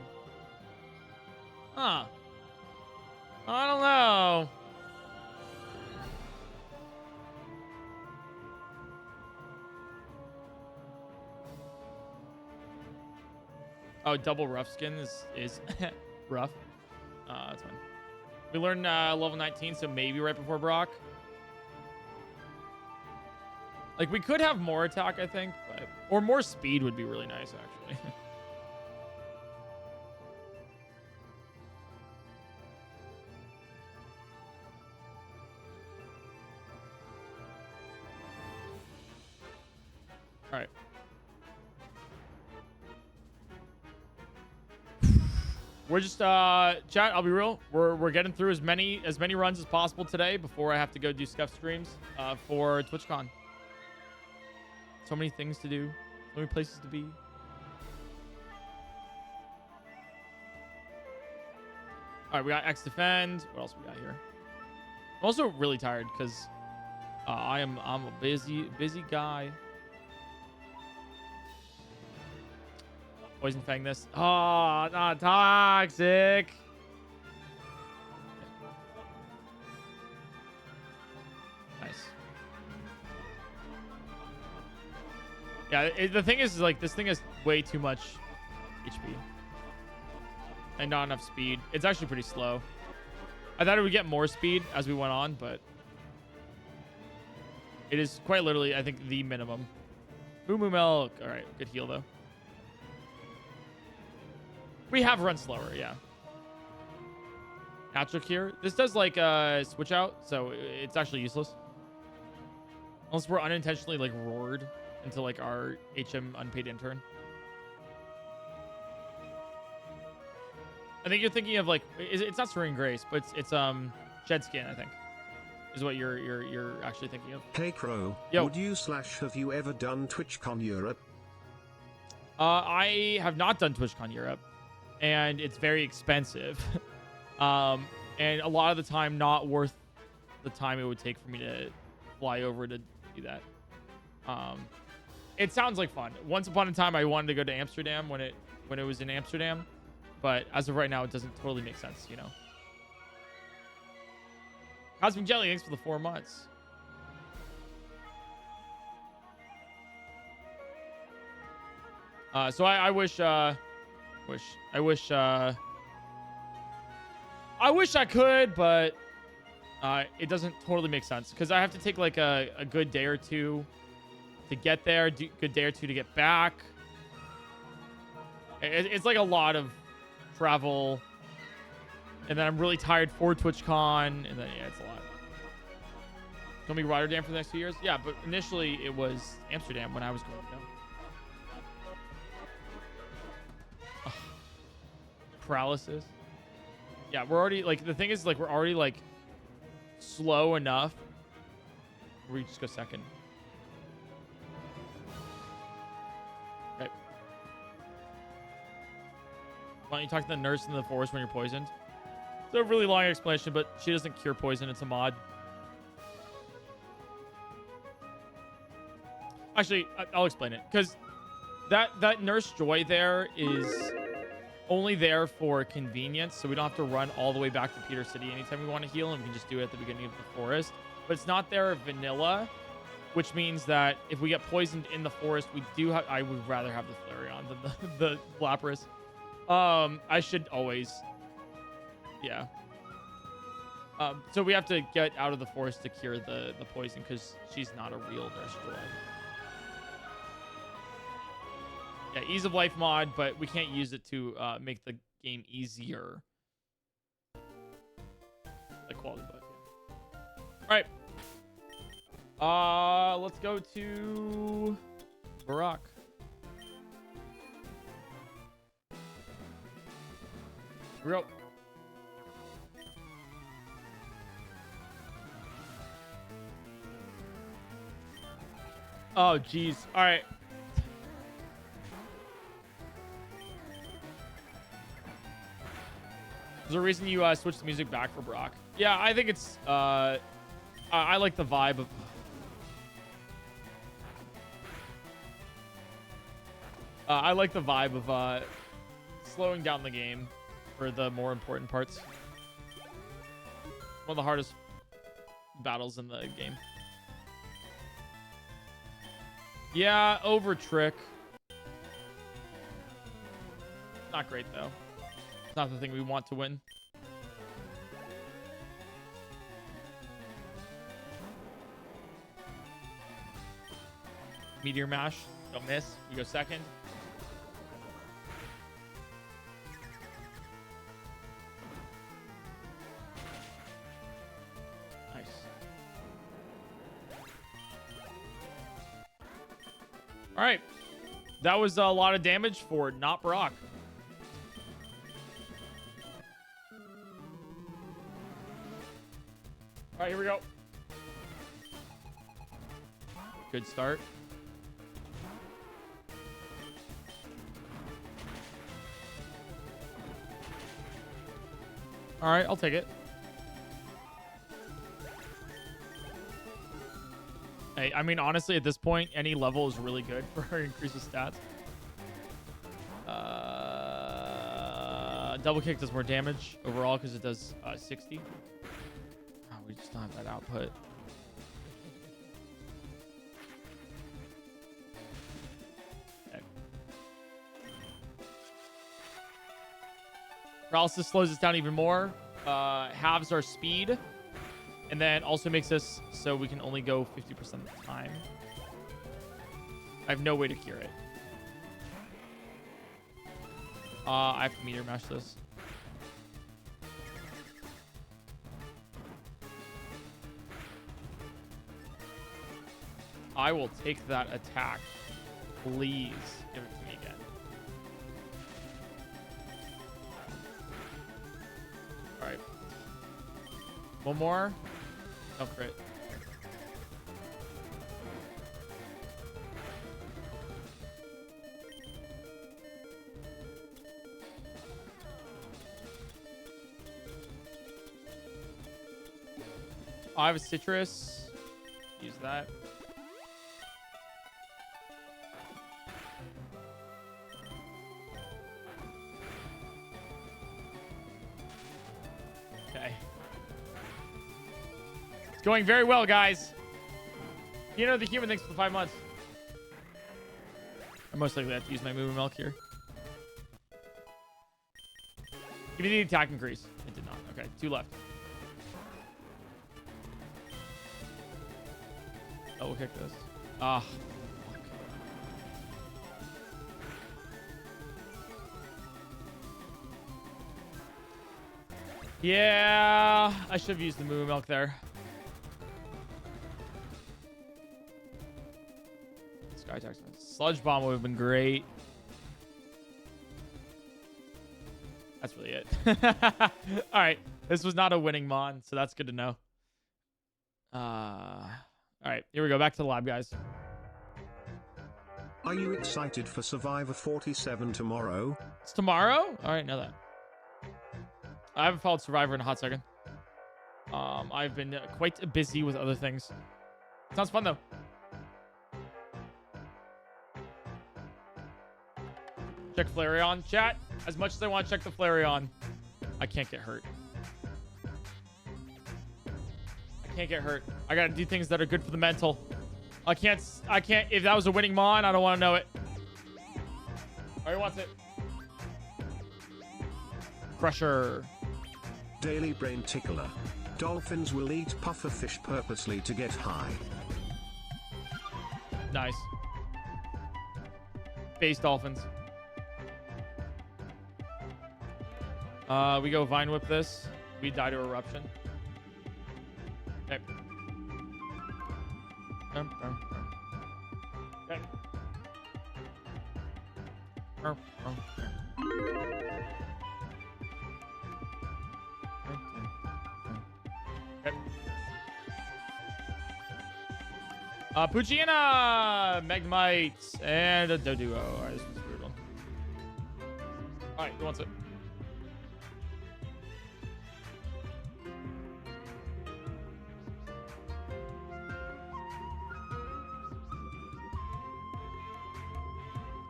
Huh. I don't know. Oh, double rough skin is rough. That's fine. We learned level 19, so maybe right before Brock. Like, we could have more attack, I think, but or more speed would be really nice, actually. All right. We're just chat, I'll be real. We're getting through as many runs as possible today before I have to go do scuff streams for TwitchCon. So many things to do, so many places to be. All right, we got X defend. What else we got here? I'm also really tired because I'm a busy guy. Poison Fang this. Oh, not toxic. Nice. Yeah, the thing is, like, this thing has way too much HP. And not enough speed. It's actually pretty slow. I thought it would get more speed as we went on, but it is quite literally, I think, the minimum. Moo Moo Milk. All right, good heal, though. We have run slower, yeah. Natural Cure. This does, like, switch out, so it's actually useless. Unless we're unintentionally, like, roared into, like, our HM unpaid intern. I think you're thinking of, like, it's not Serene Grace, but it's Shed Skin, I think, is what you're actually thinking of. PointCrow, would you / have you ever done TwitchCon Europe? I have not done TwitchCon Europe. And it's very expensive. And a lot of the time, not worth the time it would take for me to fly over to do that. It sounds like fun. Once upon a time, I wanted to go to Amsterdam when it was in Amsterdam. But as of right now, it doesn't totally make sense, you know. Cosmic Jelly, thanks for the 4 months. So I wish I could, but it doesn't totally make sense because I have to take like a good day or two to get there, good day or two to get back. It's like a lot of travel, and then I'm really tired for TwitchCon, and then yeah, it's a lot. Gonna be Rotterdam for the next few years, yeah, but initially it was Amsterdam when I was going down. Paralysis. Yeah, we're already like, the thing is, like, we're already like slow enough Or we just go second. Okay. Why don't you talk to the nurse in the forest when you're poisoned? It's a really long explanation, but she doesn't cure poison. It's a mod. Actually, I'll explain it. Because that Nurse Joy there is only there for convenience. So we don't have to run all the way back to Peter City anytime we want to heal. And we can just do it at the beginning of the forest. But it's not there vanilla. Which means that if we get poisoned in the forest, we do have... I would rather have the Flareon than the Lapras. I should always... Yeah. So we have to get out of the forest to cure the poison because she's not a real Nurse Joy. Yeah, ease of life mod, but we can't use it to make the game easier. Like quality buff. Yeah. All right. Let's go to Barack. Here we go. Oh, geez. All right. There's a reason you switched the music back for Brock. Yeah, I think it's... I like the vibe of... I like the vibe of slowing down the game for the more important parts. One of the hardest battles in the game. Yeah, over trick. Not great, though. It's not the thing we want to win. Meteor Mash. Don't miss. We go second. Nice. All right. That was a lot of damage for not Brock. All right, here we go. Good start. All right, I'll take it. Hey, I mean, honestly, at this point, any level is really good for increases stats. Double kick does more damage overall because it does 60. Oh, we just don't have that output. Okay. Paralysis slows us down even more. Halves our speed. And then also makes us so we can only go 50% of the time. I have no way to cure it. I have to meteor mash this. I will take that attack. Please give it to me again. All right. One more. No crit. I have a citrus. Use that. Okay. It's going very well, guys. You know the human thinks for the 5 months. I most likely have to use my movie milk here. Give me the attack increase. It did not. Okay, 2 left. Oh, we'll kick this. Ah. Fuck. Yeah, I should have used the moo milk there. Sky attack. Sludge bomb would have been great. That's really it. All right, this was not a winning mon, so that's good to know. All right, here we go. Back to the lab, guys. Are you excited for Survivor 47 tomorrow? It's tomorrow? All right, know that. I haven't followed Survivor in a hot second. I've been quite busy with other things. Sounds fun, though. Check Flareon. Chat, as much as I want to check the Flareon, I can't get hurt. I can't get hurt. I gotta do things that are good for the mental. I can't, if that was a winning Mon, I don't want to know it. Alright, wants it. Crusher. Daily Brain Tickler. Dolphins will eat pufferfish purposely to get high. Nice. Base Dolphins. We go Vine Whip this. We die to Eruption. Okay. Okay. Poochyena, Magnemite, and a Doduo. Alright, this one's a weird one. Alright, who wants it?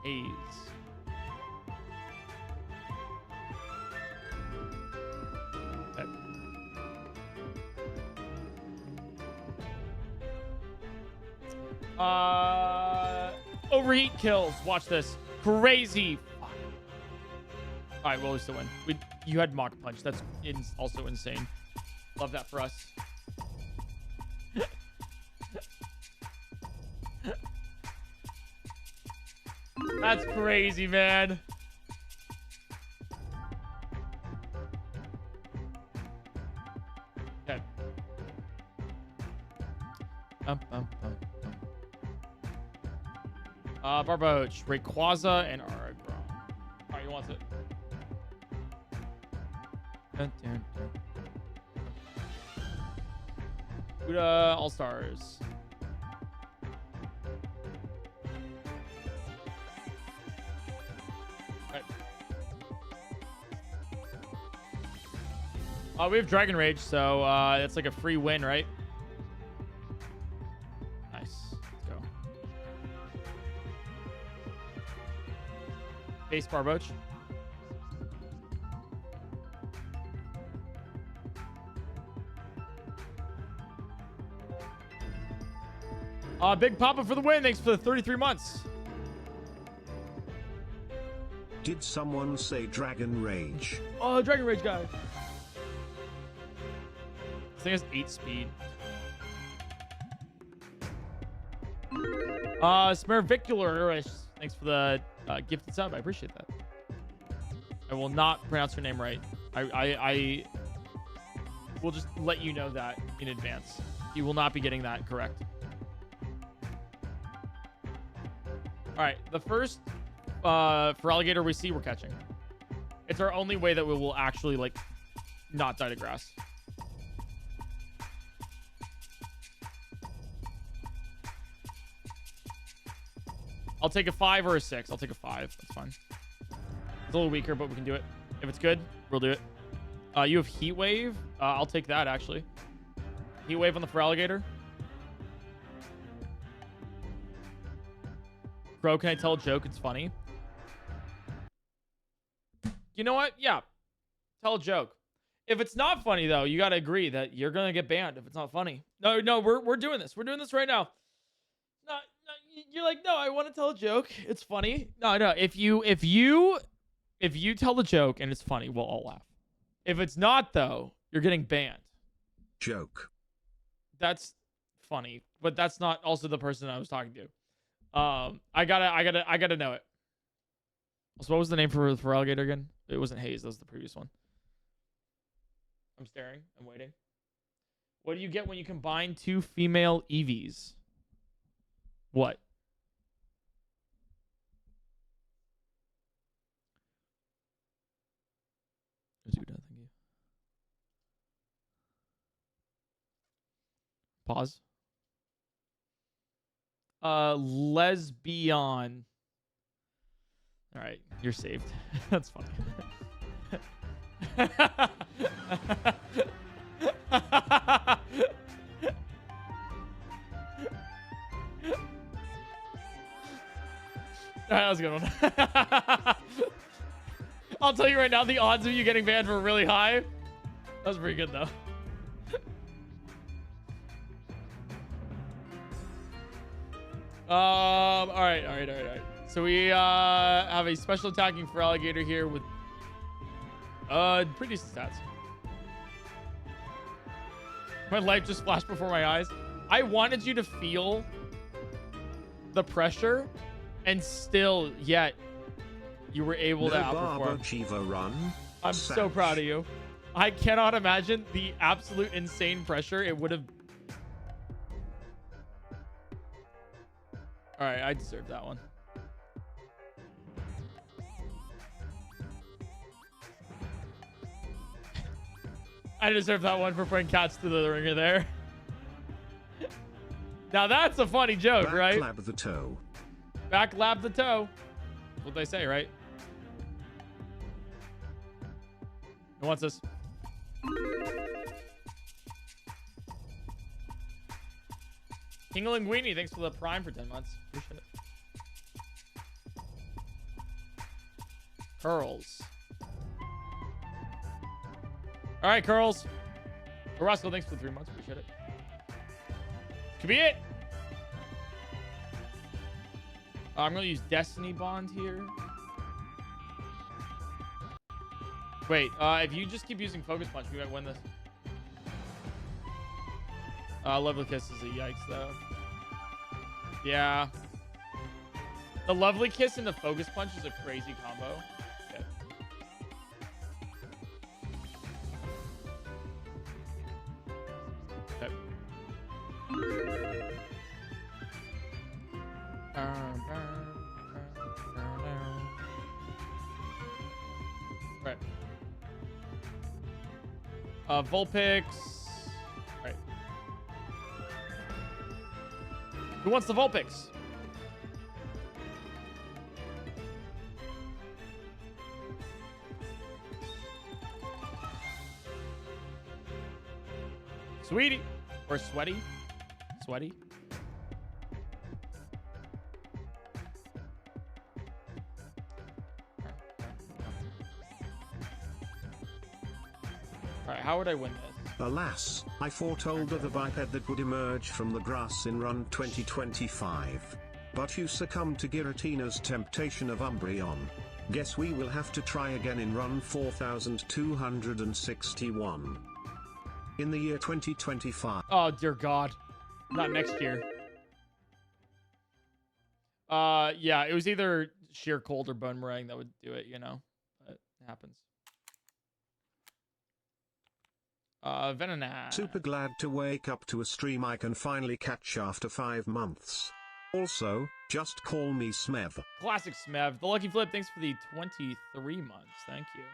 Haze. Overheat kills. Watch this. Crazy. All right, well, we still win. You had Mach Punch. That's also insane. Love that for us. That's crazy, man. Okay. Barboach, Rayquaza, and Aragron. Alright, who wants it? Buddha All-Stars. We have Dragon Rage, so it's like a free win, right? Nice. Let's go. Base Barboach. Big Papa for the win. Thanks for the 33 months. Did someone say Dragon Rage? Oh, Dragon Rage guy. This thing has 8 speed. Smervicular. Thanks for the gifted sub. I appreciate that. I will not pronounce your name right. I will just let you know that in advance. You will not be getting that correct. All right, the first for alligator we see, we're catching. It's our only way that we will actually like not die to grass. I'll take a 5 or a 6. I'll take a 5. That's fine. It's a little weaker, but we can do it. If it's good, we'll do it. You have Heat Wave. I'll take that, actually. Heat Wave on the Feraligatr. Bro, can I tell a joke? It's funny. You know what? Yeah. Tell a joke. If it's not funny, though, you got to agree that you're going to get banned if it's not funny. No, we're doing this. We're doing this right now. No, you're like, no, I want to tell a joke. It's funny. No. If you tell the joke and it's funny, we'll all laugh. If it's not, though, you're getting banned. Joke. That's funny, but that's not also the person I was talking to. I gotta know it. So what was the name for alligator again? It wasn't Haze. That was the previous one. I'm staring. I'm waiting. What do you get when you combine 2 female EVs? What? Thank you. Pause. Lesbian. All right, you're saved. That's fine. All right, that was a good one. I'll tell you right now, the odds of you getting banned were really high. That was pretty good, though. All right. So we have a special attacking for alligator here with pretty decent stats. My life just flashed before my eyes. I wanted you to feel the pressure, and still, yet you were able to outperform. Run. I'm so proud of you. I cannot imagine the absolute insane pressure it would have. All right, I deserve that one. I deserve that one for putting cats to the ringer there. Now that's a funny joke, right? Backlab the toe. Backlab the toe. That's what they say, right? Who wants this? King Linguini, thanks for the prime for 10 months. Appreciate it. Curls. All right, Curls. Roscoe, thanks for the 3 months. Appreciate it. Could be it. I'm going to use Destiny Bond here. Wait, if you just keep using Focus Punch, we might win this. Lovely Kiss is a yikes, though. Yeah. The Lovely Kiss and the Focus Punch is a crazy combo. Okay. Okay. Right. Vulpix. Right. Who wants the Vulpix? Sweetie. Or Sweaty. Sweaty. Alright, how would I win this? Alas, I foretold the biped that would emerge from the grass in run 2025. But you succumbed to Giratina's temptation of Umbreon. Guess we will have to try again in run 4261. In the year 2025. Oh, dear God. Not next year. Yeah, it was either sheer cold or boomerang that would do it, you know. But it happens. Venonat. Super glad to wake up to a stream I can finally catch after 5 months. Also, just call me Smev. Classic Smev. The Lucky Flip, thanks for the 23 months. Thank you.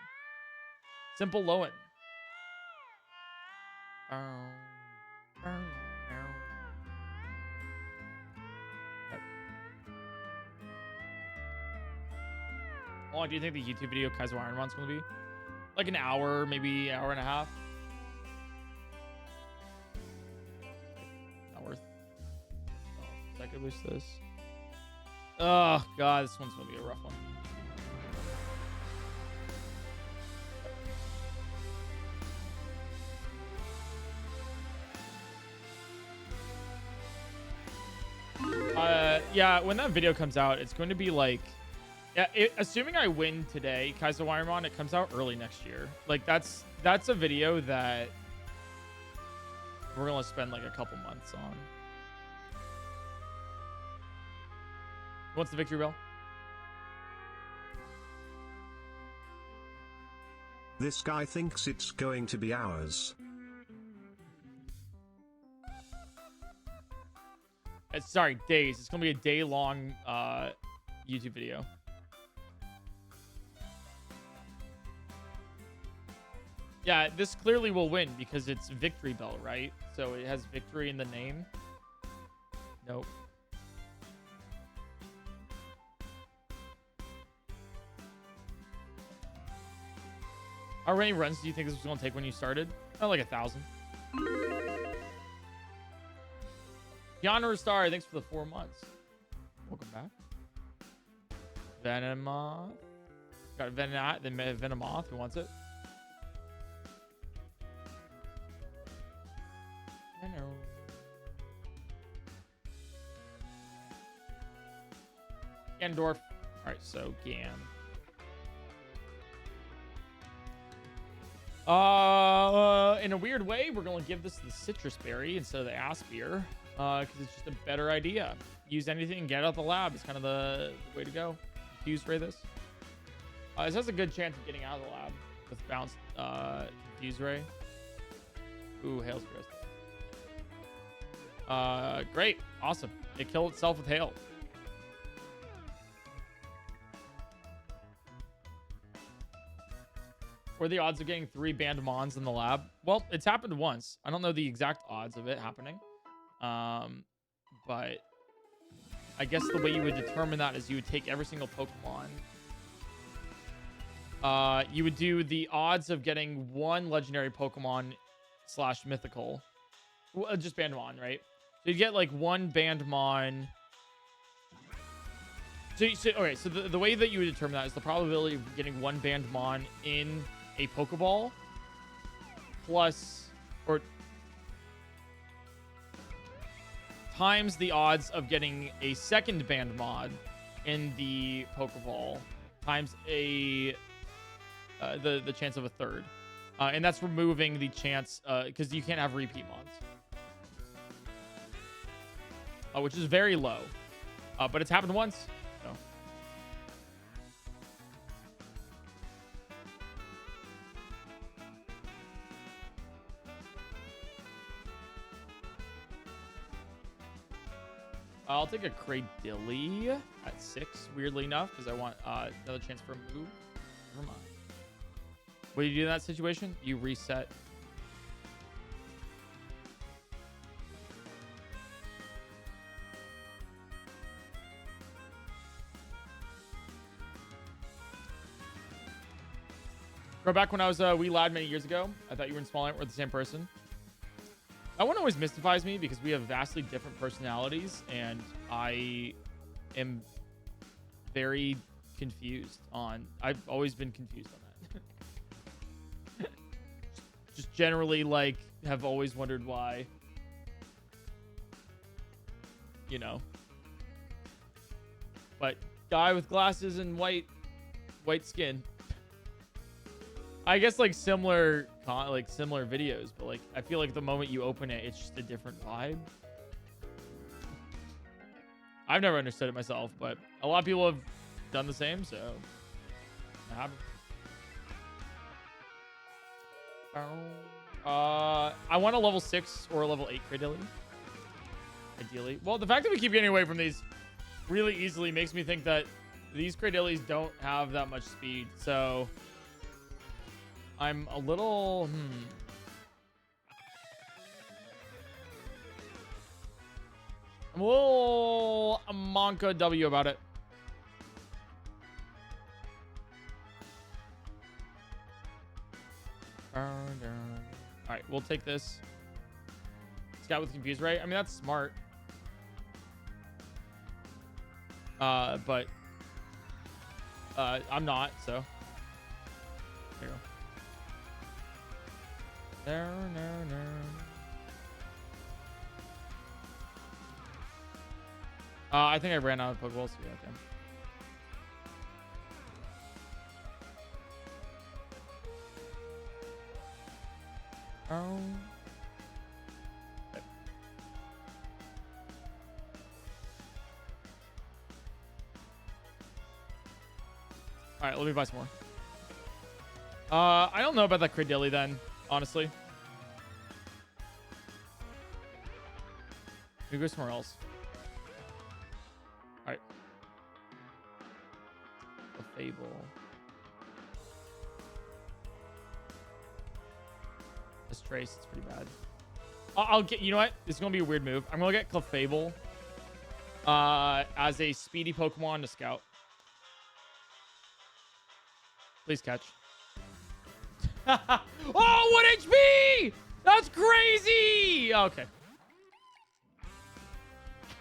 Simple Lowen. How long do you think the YouTube video Kaizo Ironmon's going to be? Like an hour, maybe hour and a half. Not worth. Oh, I could lose this. Oh, God, this one's going to be a rough one. Yeah, when that video comes out, it's going to be like, yeah, assuming I win today, Kaizo Ironmon, it comes out early next year. Like that's a video that we're gonna spend like a couple months on. What's the victory bell? This guy thinks it's going to be ours. Sorry, days. It's gonna be a day-long YouTube video. Yeah, this clearly will win because it's Victory Bell, right? So it has victory in the name. Nope. How many runs do you think this was going to take when you started? Oh, like 1,000. Keanu Star, thanks for the 4 months. Welcome back. Venomoth. Got Venomoth. Who wants it? Venom. Gandorf. Alright, so Gan. In a weird way, we're going to give this the citrus berry instead of the Aspir. Because it's just a better idea. Use anything and get out of the lab. It's kind of the way to go. Confuse ray this. This has a good chance of getting out of the lab with bounced Confuse ray. Ooh, Hail's Crest. Great. Awesome. It killed itself with Hail. What are the odds of getting 3 banned Mons in the lab? Well, it's happened once. I don't know the exact odds of it happening. But I guess the way you would determine that is you would take every single Pokemon. You would do the odds of getting 1 legendary Pokemon / mythical. Well, just banned Mon, right? So you get like 1 banned Mon. Okay, so the way that you would determine that is the probability of getting 1 banned Mon in a Pokeball plus or times the odds of getting a second banned mod in the Pokeball times the chance of a third. And that's removing the chance because you can't have repeat mods. Which is very low. But it's happened once. So. I'll take a Cradilly at 6, weirdly enough, because I want another chance for a move. Never mind. What do you do in that situation? You reset. Go back when I was a wee lad many years ago. I thought you were in Small Ant. We're the same person. That one always mystifies me because we have vastly different personalities, and I am very confused on. I've always been confused on that. Just generally, like, have always wondered why. You know. But guy with glasses and white skin. I guess like similar videos, but like I feel like the moment you open it, it's just a different vibe. I've never understood it myself, but a lot of people have done the same, so it happens. I want a level 6 or a level 8 Cradilly. Ideally. Well, the fact that we keep getting away from these really easily makes me think that these Cradillys don't have that much speed, so I'm a little I'm a little Monka W about it. Alright, we'll take this. Scout with Confuse Ray. I mean, that's smart. But I'm not, so there you go. No. I think I ran out of Pokeballs. Yeah, okay. Oh. Okay. All right, let me buy some more. I don't know about that Cradilly then, honestly. We go somewhere else. All right. A Fable. This Trace, it's pretty bad. I'll get. You know what? This is gonna be a weird move. I'm gonna get Clefable as a speedy Pokemon to scout. Please catch. Oh, 1 HP! That's crazy! Okay.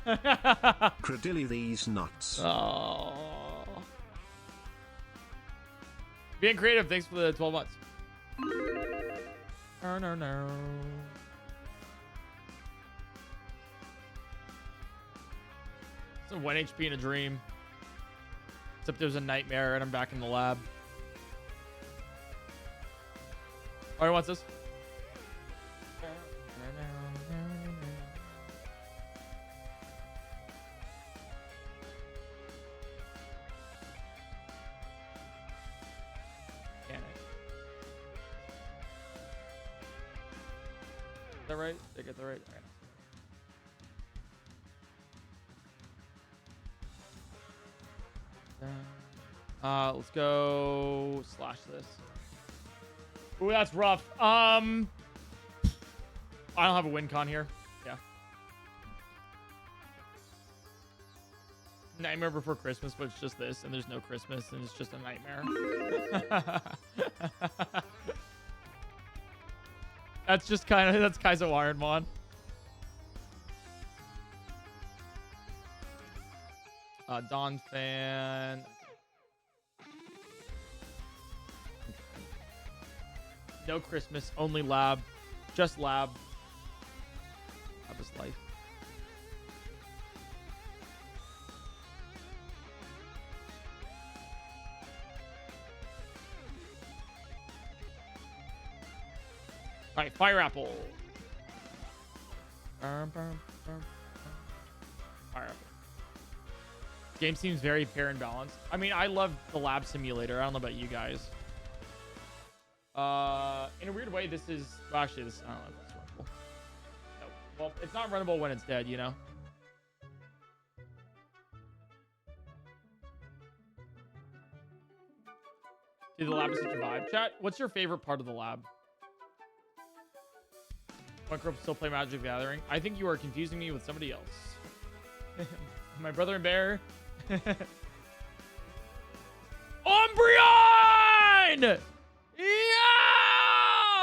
Credilly these nuts. Oh. Being creative, thanks for the 12 months. No. It's a 1 HP in a dream. Except there's a nightmare and I'm back in the lab. Oh, he wants this. Is that right? Did I get that right? Let's go slash this. Ooh, that's rough. I don't have a win con here. Yeah. Nightmare Before Christmas, but it's just this, and there's no Christmas, and it's just a nightmare. That's just kind of, that's Kaizo Ironmon. Dawn fan. No Christmas, only lab. Just lab. Lab is life. All right, Fire Apple. Fire Apple. Game seems very fair and balanced. I mean, I love the lab simulator. I don't know about you guys. In a weird way, this is... Well, actually, this... I don't know if that's runnable. No. Well, it's not runnable when it's dead, you know? Dude, the lab is such a vibe. Chat, what's your favorite part of the lab? PointCrow still play Magic the Gathering? I think you are confusing me with somebody else. My brother and bear. Umbreon!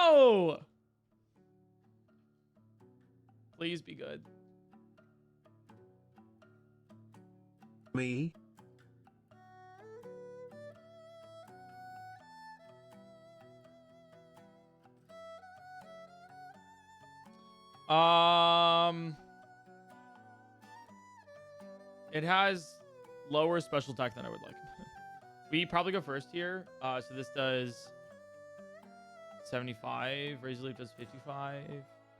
Yo! Please be good. Me? It has lower special attack than I would like. We probably go first here. So this does 75. Razor Leaf does 55.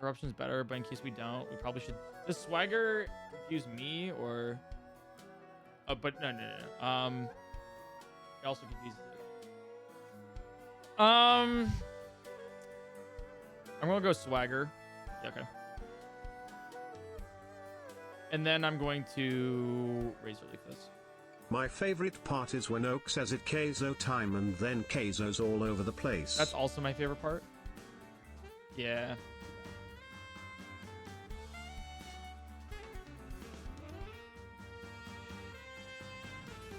Eruption's better, but in case we don't, we probably should. Does Swagger confuse me or? Oh, but no. It also confuses it. I'm gonna go Swagger. Yeah, okay. And then I'm going to Razor Leaf this. My favorite part is when Oak says it Kaizo time and then Kaizo's all over the place. That's also my favorite part. Yeah.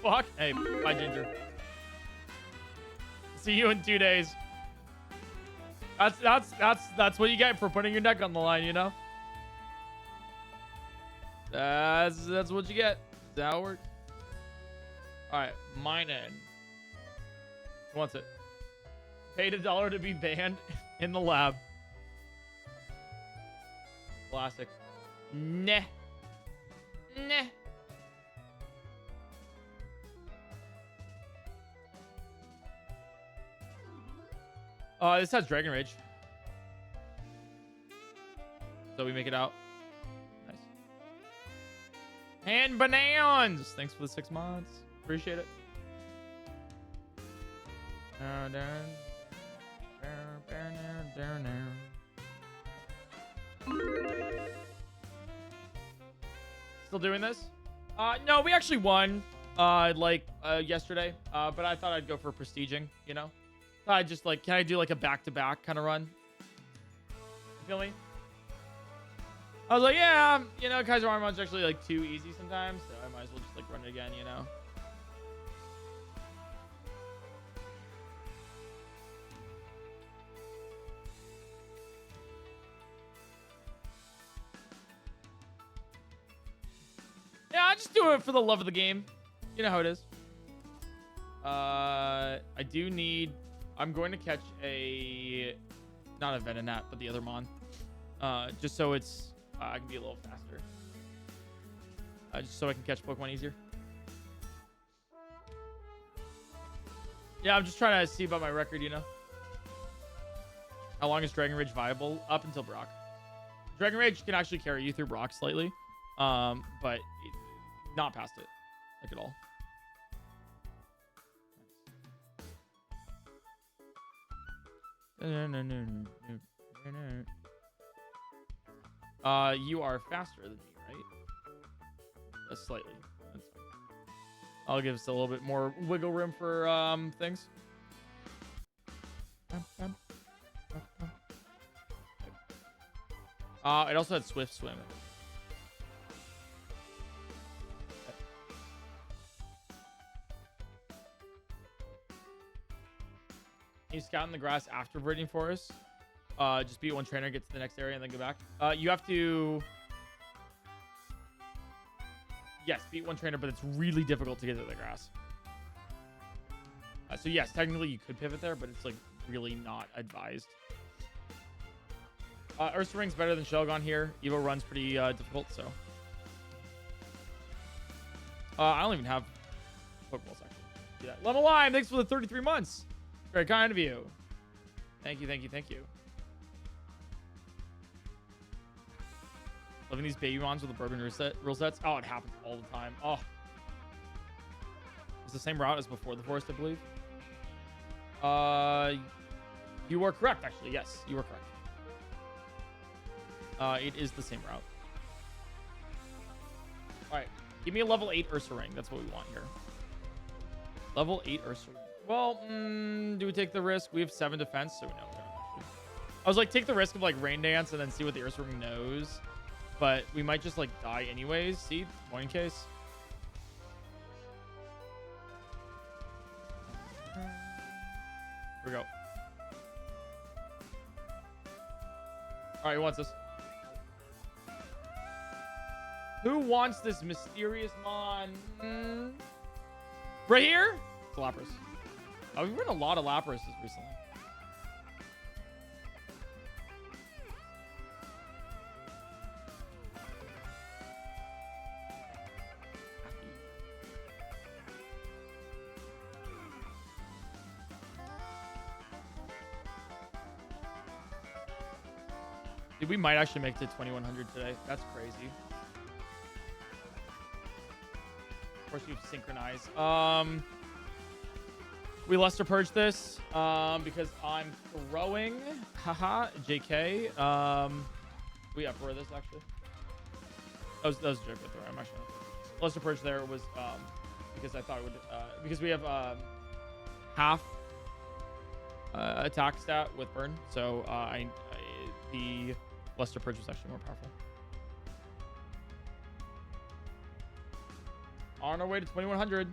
Fuck. Hey, bye, Ginger. See you in 2 days. That's what you get for putting your neck on the line, you know? That's what you get. That's how it works. Alright, mine in. Who wants it? Paid $1 to be banned in the lab. Classic. Nah. This has Dragon Rage. So we make it out. Nice. And bananas! Thanks for the 6 months. Appreciate it. Still doing this? No, we actually won yesterday. But I thought I'd go for prestiging, you know? I just like, can I do like a back-to-back kind of run? You feel me? I was like, yeah, you know, Kaizo Ironmon's actually like too easy sometimes, so I might as well just like run it again, you know? Just do it for the love of the game. You know how it is. I do need... I'm going to catch a... Not a Venonat, but the other Mon. Just so it's... I can be a little faster. Just so I can catch Pokemon easier. Yeah, I'm just trying to see about my record, you know? How long is Dragon Rage viable? Up until Brock. Dragon Rage can actually carry you through Brock slightly. But not past it. Like at all. You are faster than me, right? Slightly. That's fine. I'll give us a little bit more wiggle room for things. It also had Swift Swim. You scout in the grass after Viridian Forest. Just beat one trainer, get to the next area, and then go back. You have to... Yes, beat one trainer, but it's really difficult to get to the grass. So yes, technically you could pivot there, but it's like really not advised. Ursa Ring's better than Shelgon here. Evo Run's pretty difficult, so... I don't even have Pokeballs, actually. Do that. Level Lime, thanks for the 33 months. Very kind of you. Thank you, thank you, thank you. Loving these baby mons with the broken rule sets. Oh, it happens all the time. Oh. It's the same route as before the forest, I believe. You are correct, actually. Yes, you are correct. It is the same route. All right. Give me a level 8 Ursa Ring. That's what we want here. Level 8 Ursa Ring. Well, do we take the risk? We have 7 defense, so no, we don't actually. I was like, take the risk of like Rain Dance and then see what the Ursa Ring knows. But we might just like die anyways. See, point case. Here we go. All right, who wants this? Who wants this mysterious Mon? Right here? It's Lapras. Oh, we've run a lot of Laprases recently. Dude, we might actually make it to 2100 today. That's crazy. Of course, you've synchronized. We Luster Purge this because I'm throwing. Haha, JK. We Uproar this actually. That was a joke with throw. I'm actually Luster Purge there was because I thought it would because we have half attack stat with burn, so the Luster Purge was actually more powerful. On our way to 2100.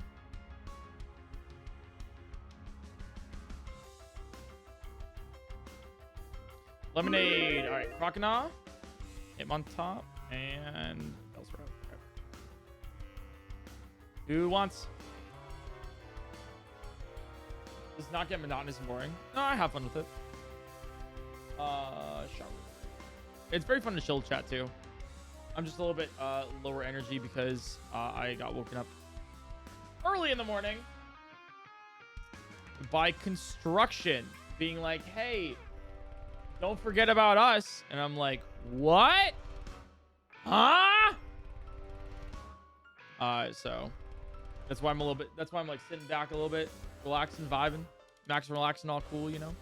Lemonade. All right, Croconaw. Hitmon top and Bellsprout. Okay. Who wants? Does not get monotonous and boring. No, I have fun with it. Shower. It's very fun to chill chat too. I'm just a little bit lower energy because I got woken up early in the morning by construction being like, hey, don't forget about us. And I'm like, what? Huh? So that's why I'm a little bit, that's why I'm like sitting back a little bit, relaxing, vibing, Max relaxing, all cool, you know?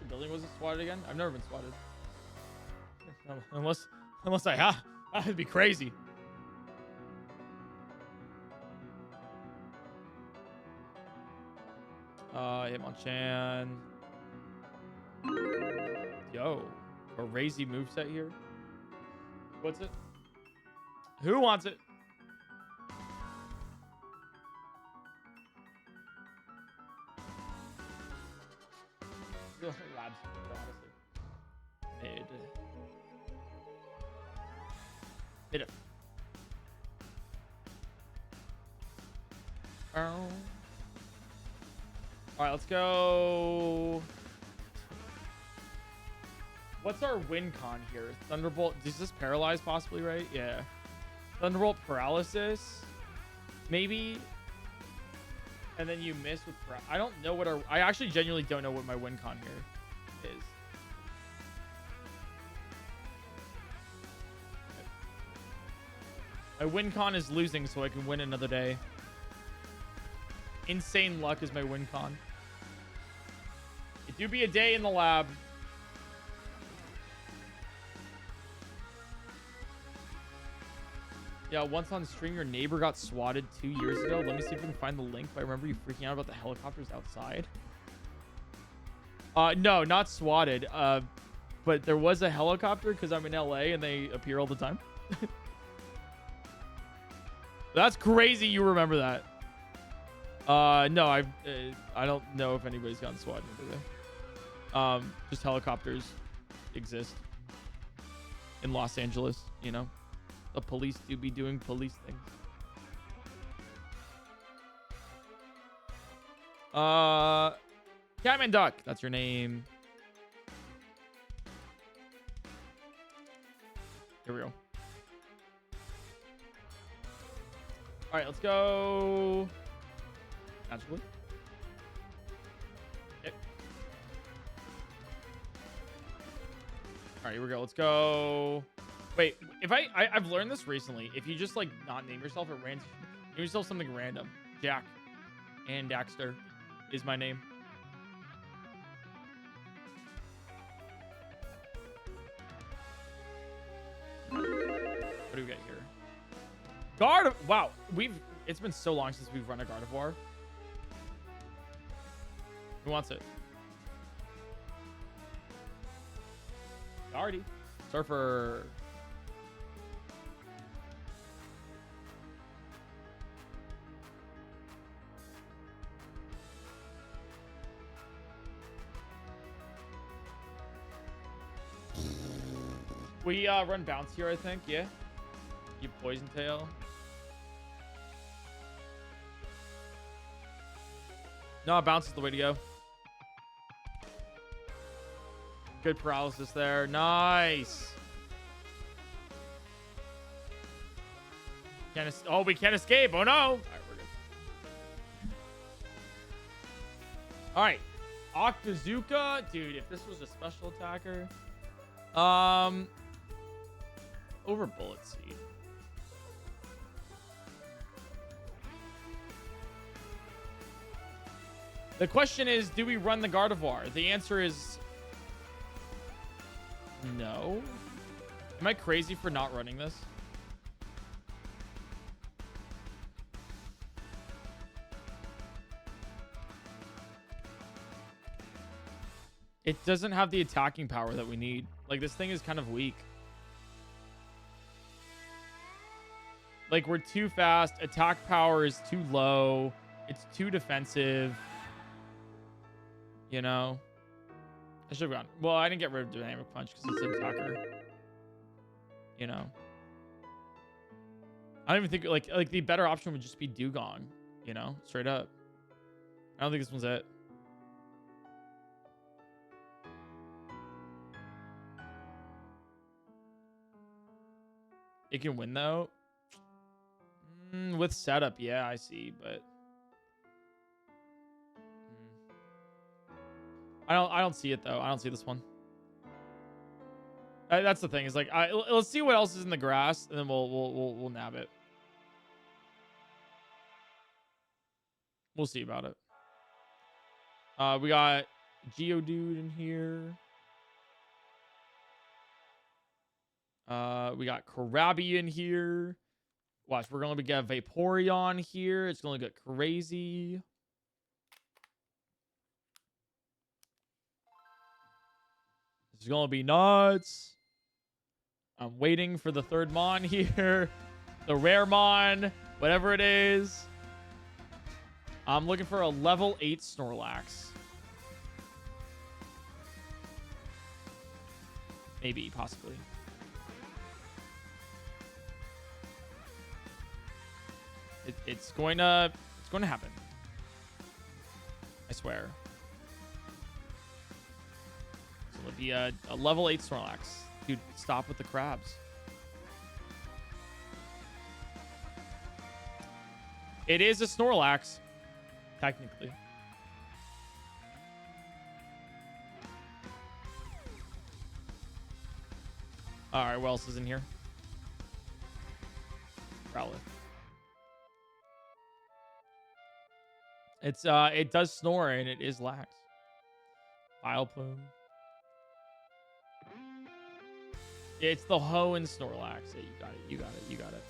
Building wasn't swatted again? I've never been swatted. Unless I have. That'd be crazy. Hitmonchan. Yo. A Razy moveset here. What's it? Who wants it? Lab Honestly. Mid. All right, let's go. What's our win con here? Thunderbolt. Is this paralyzed possibly, right? Yeah. Thunderbolt paralysis. Maybe. And then you miss with... I don't know what our... I actually genuinely don't know what my win con here is. My win con is losing so I can win another day. Insane luck is my win con. It do be a day in the lab. Yeah, once on stream, your neighbor got swatted 2 years ago. Let me see if we can find the link. But I remember you freaking out about the helicopters outside. No, not swatted. But there was a helicopter because I'm in LA and they appear all the time. That's crazy. You remember that? No, I don't know if anybody's gotten swatted over there. Just helicopters exist in Los Angeles, you know. The police do be doing police things. Catman Duck, that's your name. Here we go. All right, let's go. Magically. Yep. All right, here we go. Let's go. Wait, if I've learned this recently. If you just like not name yourself at random, name yourself something random. Jack and Daxter is my name. What do we got here? Guard. Wow, it's been so long since we've run a Gardevoir. Who wants it? Guardy. Surfer. We run bounce here, I think. Yeah. You poison tail. No, bounce is the way to go. Good paralysis there. Nice. Oh, we can't escape. Oh no. All right, we're good. All right. Octazooka. Dude, if this was a special attacker. Over Bullet Seed. The question is, do we run the Gardevoir? The answer is no. Am I crazy for not running this? It doesn't have the attacking power that we need. Like, this thing is kind of weak. Like, we're too fast. Attack power is too low. It's too defensive. You know? I should have gone. Well, I didn't get rid of Dynamic Punch because it's an attacker. You know? I don't even think, like the better option would just be Dugong. You know? Straight up. I don't think this one's it. It can win, though. With setup, yeah, I see, but I don't see it though. I don't see this one. That's the thing. Is like, let's see what else is in the grass, and then we'll nab it. We'll see about it. We got Geodude in here. We got Krabby in here. Watch, we're gonna get Vaporeon here. It's gonna get crazy. This is gonna be nuts. I'm waiting for the third Mon here. The rare Mon, whatever it is. I'm looking for a level 8 Snorlax. Maybe, possibly. It's going to happen. I swear. So it'll be a level 8 Snorlax. Dude, stop with the crabs. It is a Snorlax, technically. All right, what else is in here? Growlithe. It's it does snore and it is lax. Vileplume. It's the Hoenn Snorlax. Yeah, you got it. You got it. You got it.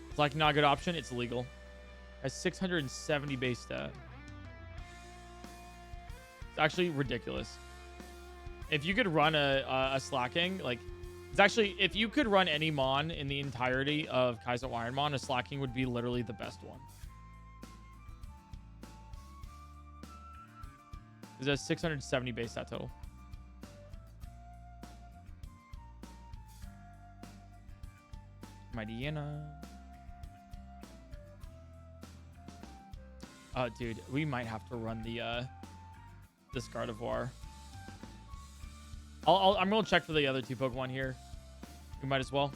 It's like not a good option. It's illegal. Has 670 base stat. It's actually ridiculous. If you could run a Slacking, like, it's actually, if you could run any Mon in the entirety of Kaizo Ironmon, a Slacking would be literally the best one. It has 670 base stat total. Mightyena. Oh, dude, we might have to run the this Gardevoir. I'm gonna check for the other two Pokemon here. We might as well.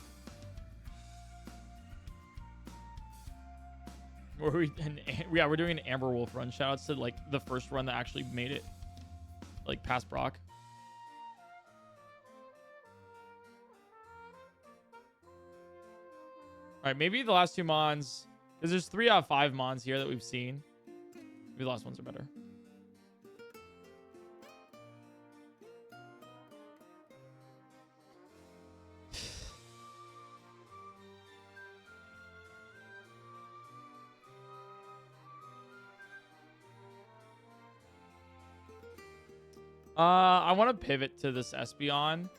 Yeah, we're doing an Amber Wolf run. Shoutouts to like the first run that actually made it, like past Brock. All right, maybe the last two Mons, because there's 3 out of 5 Mons here that we've seen. Maybe the last ones are better. I want to pivot to this Espeon,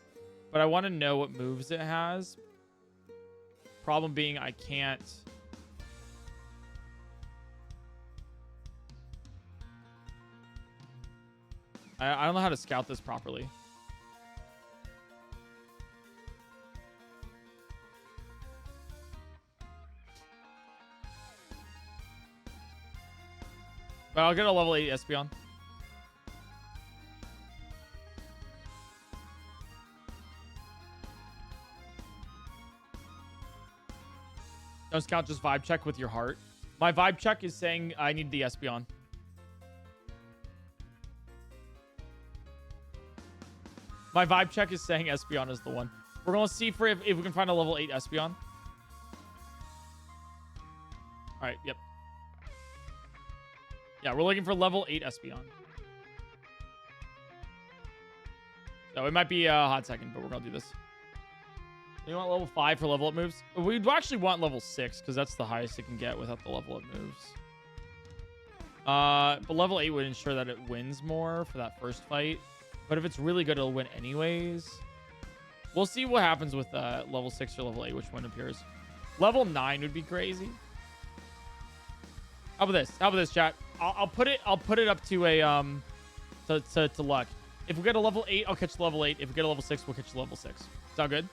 but I want to know what moves it has. Problem being, I can't. I don't know how to scout this properly. But I'll get a level 8 Espeon. Don't scout, just vibe check with your heart. My vibe check is saying I need the Espeon. My vibe check is saying Espeon is the one. We're going to see for if we can find a level 8 Espeon. All right, yep. Yeah, we're looking for level 8 Espeon. So it might be a hot second, but we're going to do this. You want level 5 for level up moves? We'd actually want level 6 because that's the highest it can get without the level up moves. But level 8 would ensure that it wins more for that first fight. But if it's really good, it'll win anyways. We'll see what happens with level 6 or level 8, which one appears. Level 9 would be crazy. How about this? How about this, chat? I'll put it up to a to luck. If we get a level 8, I'll catch the level 8. If we get a level 6, we'll catch the level 6. Sound good?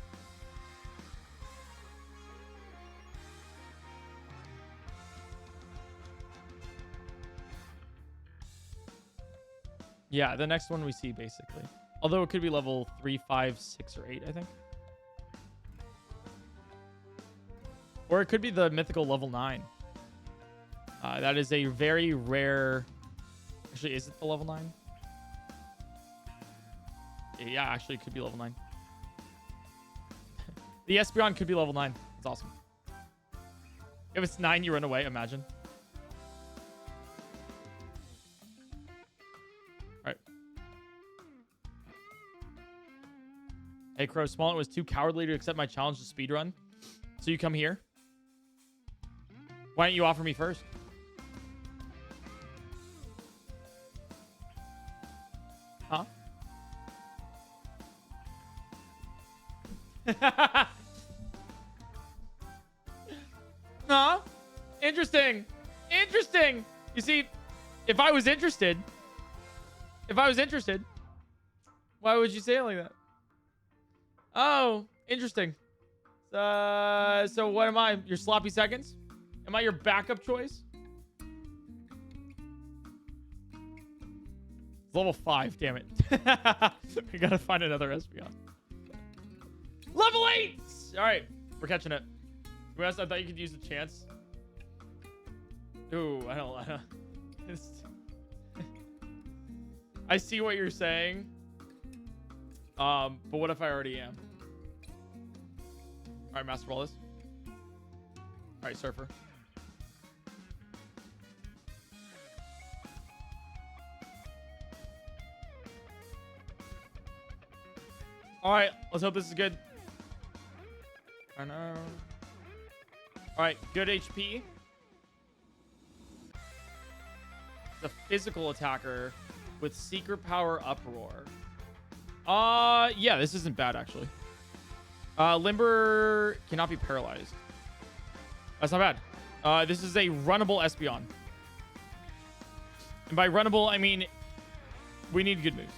Yeah, the next one we see, basically. Although it could be level 3, 5, 6, or 8, I think. Or it could be the mythical level 9. That is a very rare... Actually, is it the level 9? Yeah, actually, it could be level 9. The Espeon could be level 9. It's awesome. If it's 9, you run away, imagine. Hey, Crow, Smollett was too cowardly to accept my challenge to speedrun. So you come here? Why don't you offer me first? Huh? Huh? Interesting. Interesting. You see, if I was interested, If I was interested, why would you say it like that? Oh, interesting. So what am I? Your sloppy seconds? Am I your backup choice? It's level 5, damn it. We gotta find another Espeon. Level 8! Alright, we're catching it. To be honest, I thought you could use the chance. Ooh, I don't. I see what you're saying. But what if I already am? Alright, Master Ball this. Alright, Surfer. Alright, let's hope this is good. I know. Alright, good HP. The physical attacker with Secret Power Uproar. Yeah, this isn't bad actually. Limber cannot be paralyzed. That's not bad. This is a runnable Espeon. And by runnable, I mean we need good moves.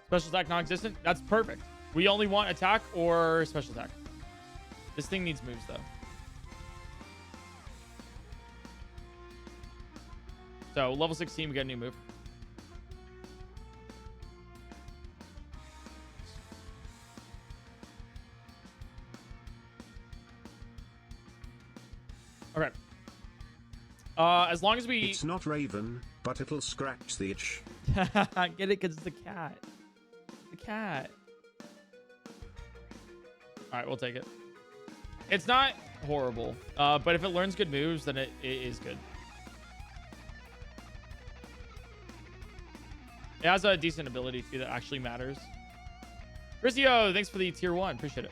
Special attack non-existent. That's perfect. We only want attack or special attack. This thing needs moves though. So level 16, we get a new move. Okay. As long as we... It's not Raven, but it'll scratch the itch. Get it because it's the cat. The cat. All right, we'll take it. It's not horrible, but if it learns good moves, then it is good. It has a decent ability too that actually matters. Rizio, thanks for the tier 1. Appreciate it.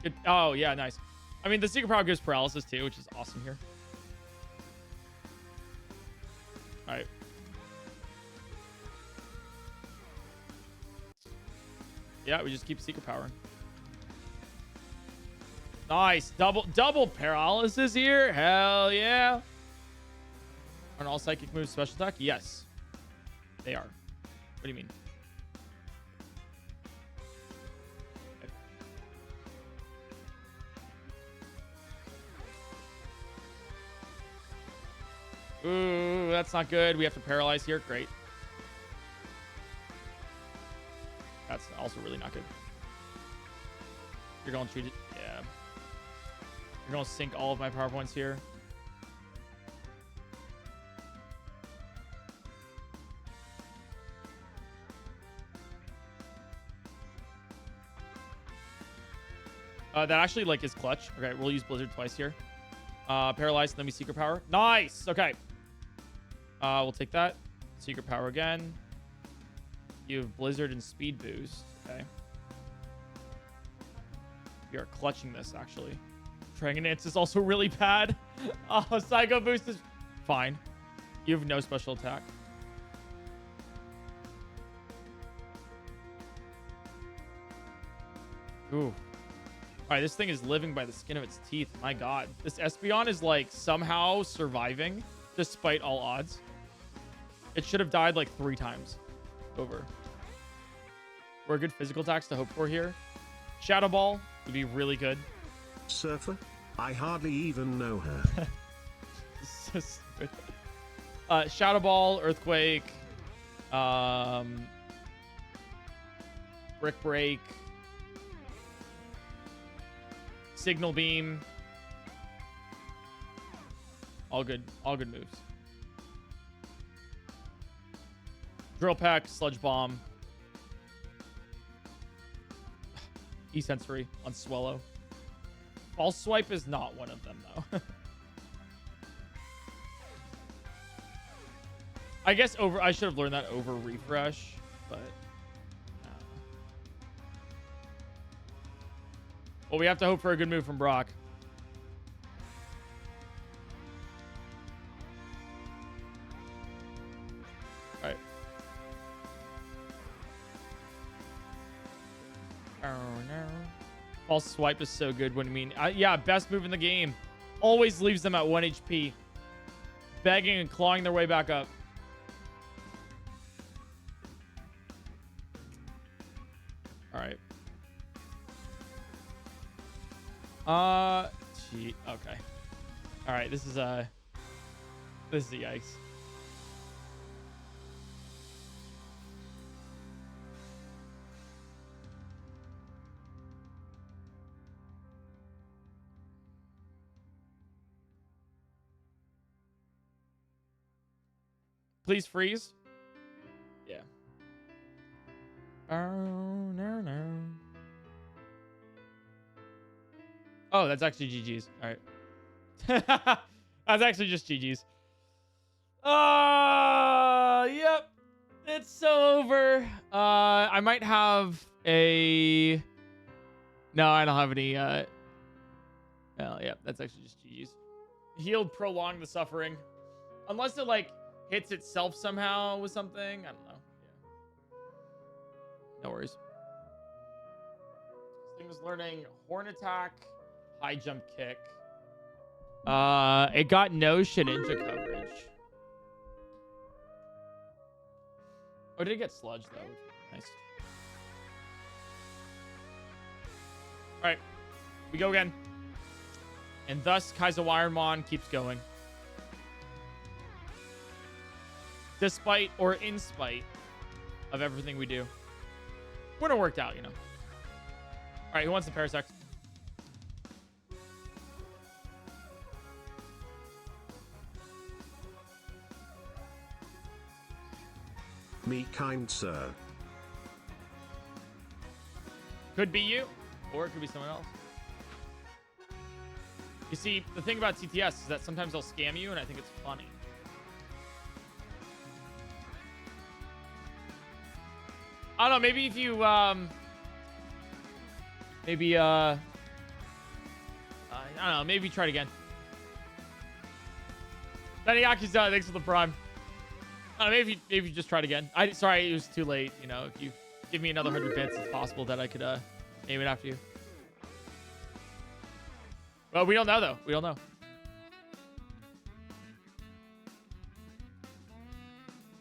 Good. Oh, yeah, nice. I mean, the Secret Power gives paralysis too, which is awesome here. All right. Yeah, we just keep Secret Powering. Nice. Double paralysis here. Hell yeah. Are all psychic moves special attack? Yes. They are. What do you mean? Okay. Ooh, that's not good. We have to paralyze here. Great. That's also really not good. You're going to treat it. Yeah. You're going to sink all of my power points here. That actually like is clutch. Okay, we'll use Blizzard twice here. Paralyzed, let me Secret Power. Nice. Okay. We'll take that. Secret Power again. You have Blizzard and Speed Boost. Okay. We are clutching this actually. Dragon Dance is also really bad. Oh, Psycho Boost is fine. You have no special attack. Ooh. All right, this thing is living by the skin of its teeth. My God. This Espeon is like somehow surviving despite all odds. It should have died like 3 times over. We're good physical attacks to hope for here. Shadow Ball would be really good. Surfer? I hardly even know her. So stupid. Shadow Ball, Earthquake, Brick Break, Signal Beam. All good moves. Drill Peck, Sludge Bomb. E-Sensory on Swallow. False Swipe is not one of them, though. I guess I should have learned that over Refresh, but... Well, we have to hope for a good move from Brock. All right. Oh, no. False swipe is so good. What do you mean? Yeah, best move in the game. Always leaves them at 1 HP. Begging and clawing their way back up. All right. Gee, okay. All right, this is a yikes. Please freeze. Yeah. Oh, no, no. Oh, that's actually GG's. All right. That's actually just GG's. Yep. It's so over. I might have a... No, I don't have any... Well, yeah, that's actually just GG's. Healed, prolong the suffering. Unless it, like, hits itself somehow with something. I don't know. Yeah. No worries. This thing was learning horn attack, high jump kick. It got no Shedinja coverage. Oh, did it get sludge though? Nice. All right, we go again. And thus, Kaizo Ironmon keeps going. Despite or in spite of everything we do. Wouldn't have worked out, you know. All right, who wants the Parasect? Me, kind sir. Could be you, or it could be someone else. You see, the thing about TTS is that sometimes they'll scam you, and I think it's funny. I don't know, maybe if you, I don't know, maybe try it again. Taniyaki's done, thanks for the prime. I don't know, maybe you just try it again. Sorry, it was too late, you know, if you give me another 100 bits, it's possible that I could, aim it after you. Well, we don't know, though. We don't know.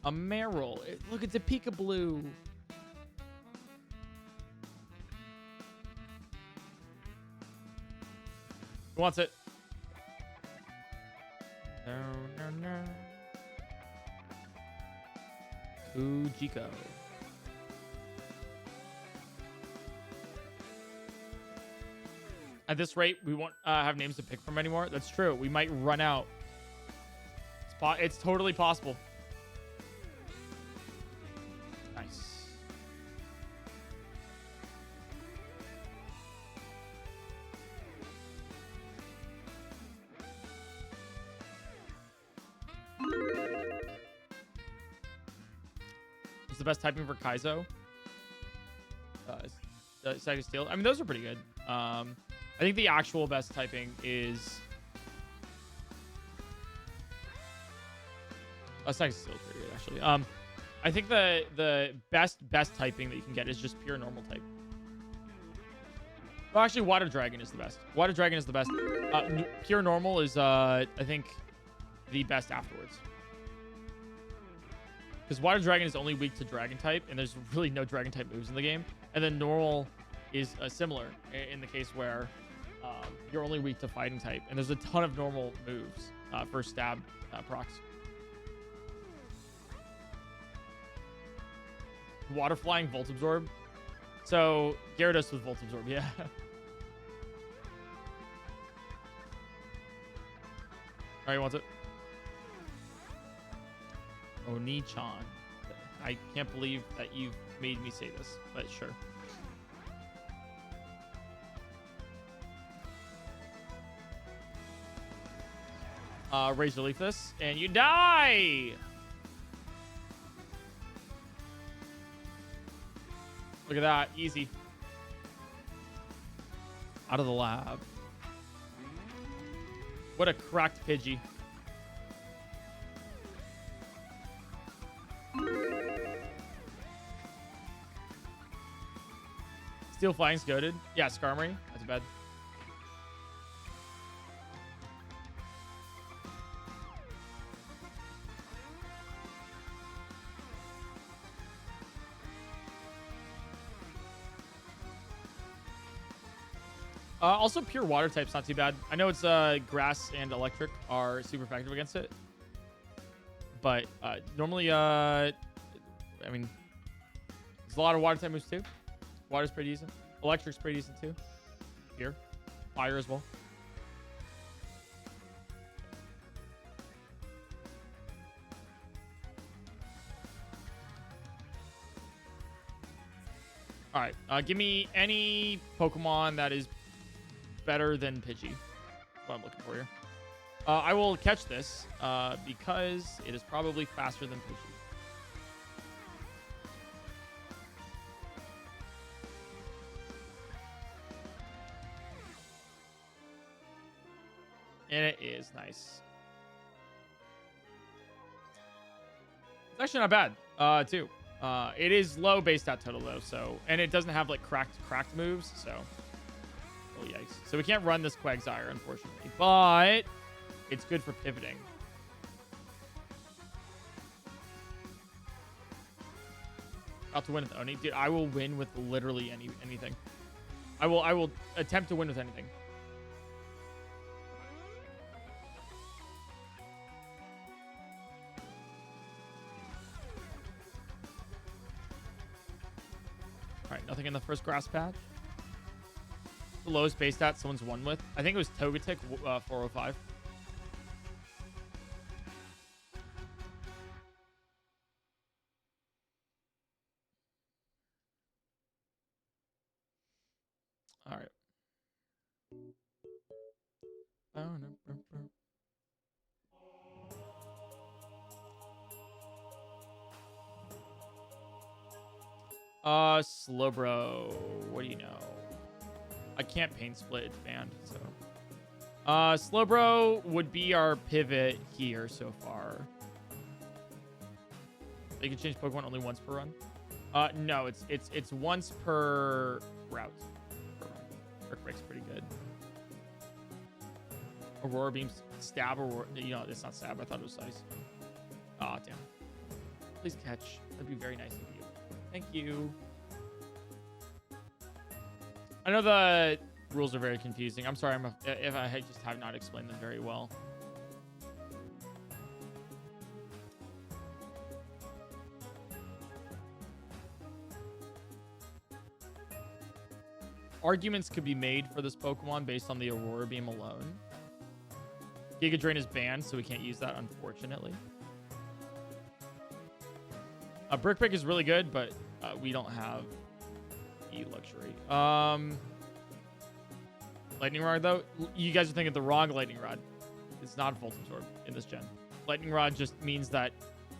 A Meryl. Look, it's a Peekaboo. Who wants it? No, no, no. Ujiko. At this rate, we won't have names to pick from anymore. That's true. We might run out. It's totally possible. Nice. What's the best typing for Kaizo? Psychic Steel. I mean, those are pretty good. I think the actual best typing is... Psychic Steel is pretty good, actually. I think the best typing that you can get is just pure normal type. Well, actually, Water Dragon is the best. Water Dragon is the best. Pure normal is, I think, the best afterwards. Because Water Dragon is only weak to Dragon type, and there's really no Dragon type moves in the game. And then normal is similar in the case where you're only weak to fighting type, and there's a ton of normal moves for stab procs. Water flying, Volt Absorb. So Gyarados with Volt Absorb, yeah. Alright, who wants it? Oni-chan. I can't believe that you've made me say this, but sure. Razor Leaf this, and you die! Look at that. Easy. Out of the lab. What a cracked Pidgey. Steel Flying's goated. Yeah, Skarmory. That's bad. Also, pure water type's not too bad. I know it's grass and electric are super effective against it. But normally, I mean, there's a lot of water type moves too. Water's pretty decent. Electric's pretty decent too. Here. Fire as well. Alright, give me any Pokemon that is better than Pidgey. That's what I'm looking for here. I will catch this because it is probably faster than Pidgey. And it is nice. It's actually not bad, too. It is low base stat total though, so, and it doesn't have like cracked moves, so oh yikes. So we can't run this Quagsire, unfortunately, but it's good for pivoting. About to win with Oni, dude. I will win with literally anything. I will attempt to win with anything. Alright, nothing in the first grass patch. The lowest base stat someone's won with. I think it was Togetic, 405. Alright. Slowbro. What do you know? I can't paint split. It's banned. So, Slowbro would be our pivot here so far. They can change Pokemon only once per run. No, it's once per route. Brick Break's pretty good. Aurora Beam's stab, or you know, it's not stab. I thought it was size. Aw, damn. Please catch. That'd be very nice of you. Thank you. I know the rules are very confusing. I'm sorry if I just have not explained them very well. Arguments could be made for this Pokemon based on the Aurora Beam alone. Giga Drain is banned, so we can't use that, unfortunately. Brick Break is really good, but we don't have the luxury. Lightning Rod, though, you guys are thinking the wrong Lightning Rod. It's not Volt Absorb in this gen. Lightning Rod just means that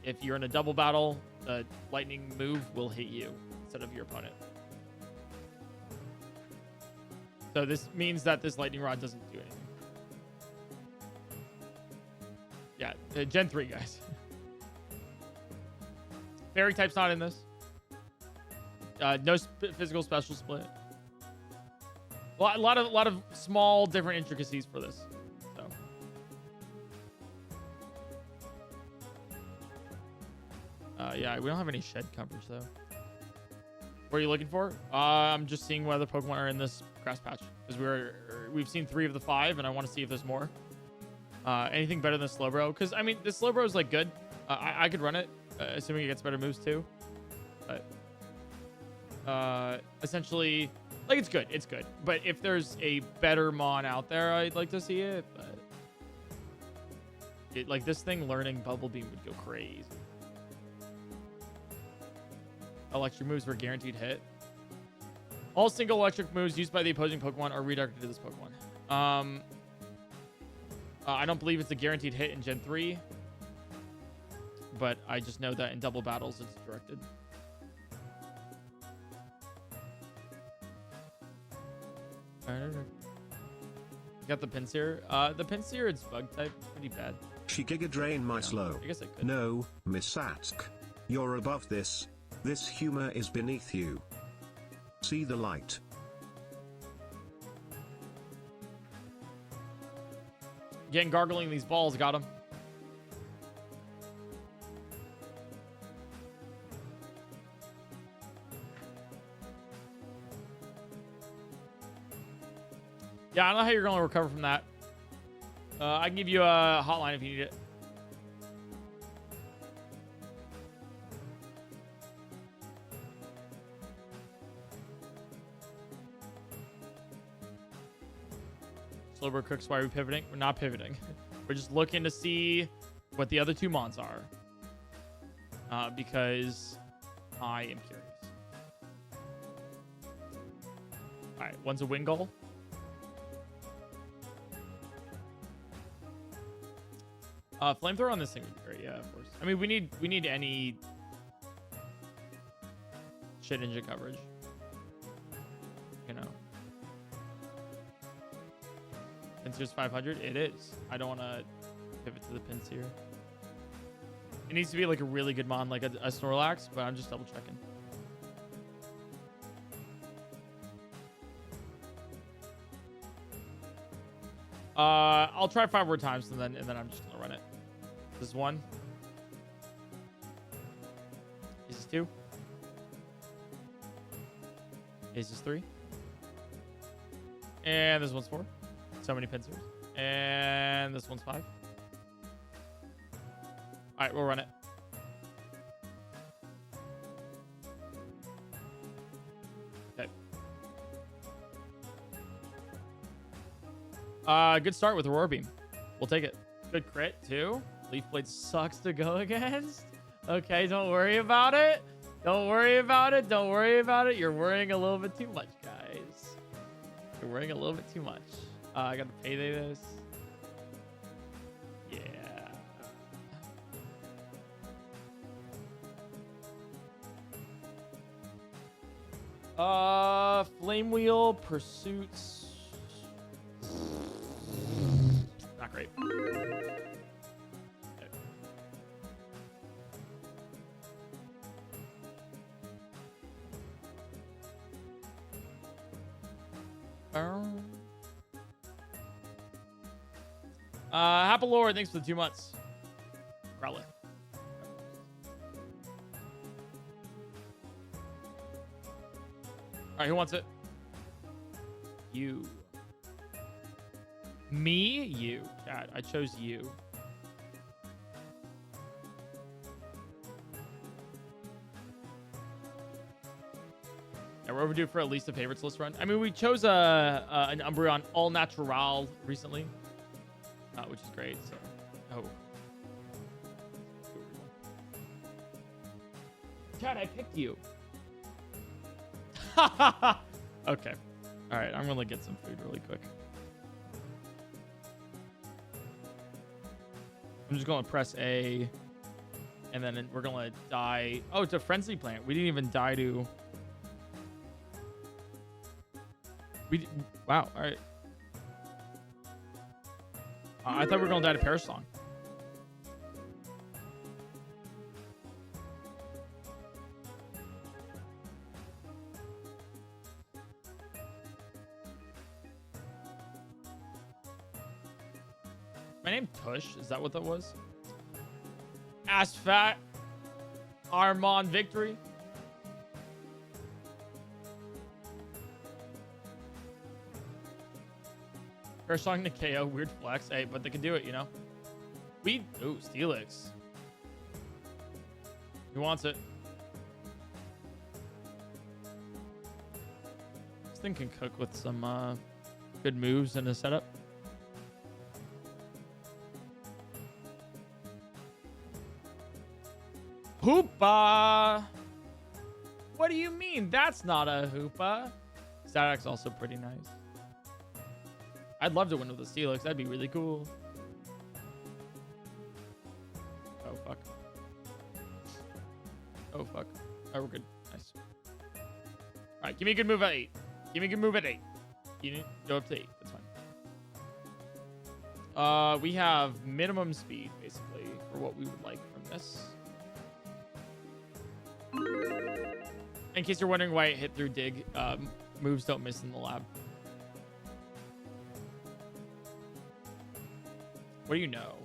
if you're in a double battle, the lightning move will hit you instead of your opponent. So this means that this Lightning Rod doesn't do anything. Yeah, Gen 3, guys. Fairy type's not in this. No physical special split. A lot of small different intricacies for this. So. Yeah, we don't have any shed coverage though. What are you looking for? I'm just seeing whether Pokemon are in this grass patch because we've seen 3 of the 5, and I want to see if there's more. Anything better than Slowbro? Because I mean, this Slowbro is like good. I could run it. Assuming it gets better moves too. But essentially, like, it's good. But if there's a better Mon out there, I'd like to see it. But like this thing learning Bubble Beam would go crazy. Electric moves were guaranteed hit. All single electric moves used by the opposing Pokemon are redirected to this Pokemon. I don't believe it's a guaranteed hit in Gen 3. But I just know that in double battles, it's directed. Got the Pinsir. The Pinsir, it's bug type. It's pretty bad. She Giga Drain my slow. I guess I could. No, Miss Atsk. You're above this. This humor is beneath you. See the light. Getting gargling these balls got him. Yeah, I don't know how you're going to recover from that. I can give you a hotline if you need it. Slowbro Cooks, why are we pivoting? We're not pivoting. We're just looking to see what the other two mons are. Because I am curious. Alright, one's a win goal. Flamethrower on this thing would be great, yeah, of course. I mean, we need any shit ninja coverage. You know. Pincers 500? It is. I don't want to pivot to the pins here. It needs to be like a really good mon, like a Snorlax, but I'm just double checking. I'll try 5 more times and then I'm just gonna run it. This is 1. This is 2. This is 3. And this one's 4. So many pincers. And this one's 5. Alright, we'll run it. Okay. Good start with Aurora Beam. We'll take it. Good crit, too. Leaf Blade sucks to go against. Okay, don't worry about it. Don't worry about it. Don't worry about it. You're worrying a little bit too much, guys. You're worrying a little bit too much. I gotta payday this. Yeah. Flame Wheel, Pursuits. Not great. Happy Lord, thanks for the 2 months. Probably. Alright, who wants it? You. Me? You. Chat, I chose you. Yeah, we're overdue for at least a favorites list run. I mean, we chose an Umbreon all natural recently, which is great. So, oh, Chad, I picked you. Okay, all right. I'm gonna get some food really quick. I'm just gonna press A, and then we're gonna die. Oh, it's a frenzy plant. We didn't even die to. Wow. All right. I thought we were gonna die to Parasong. My name Tush. Is that what that was? Ass fat. Ironmon victory. Parasong to KO, weird flex. Hey, but they can do it, you know. Ooh, Steelix. Who wants it? This thing can cook with some good moves in the setup. Hoopa! What do you mean? That's not a Hoopa. Static's also pretty nice. I'd love to win with a Steelix. That'd be really cool. Oh, fuck. Oh, fuck. Oh, we're good. Nice. All right, give me a good move at 8. Give me a good move at 8. You need to go up to 8. That's fine. We have minimum speed, basically, for what we would like from this. In case you're wondering why it hit through dig, moves don't miss in the lab. What do you know?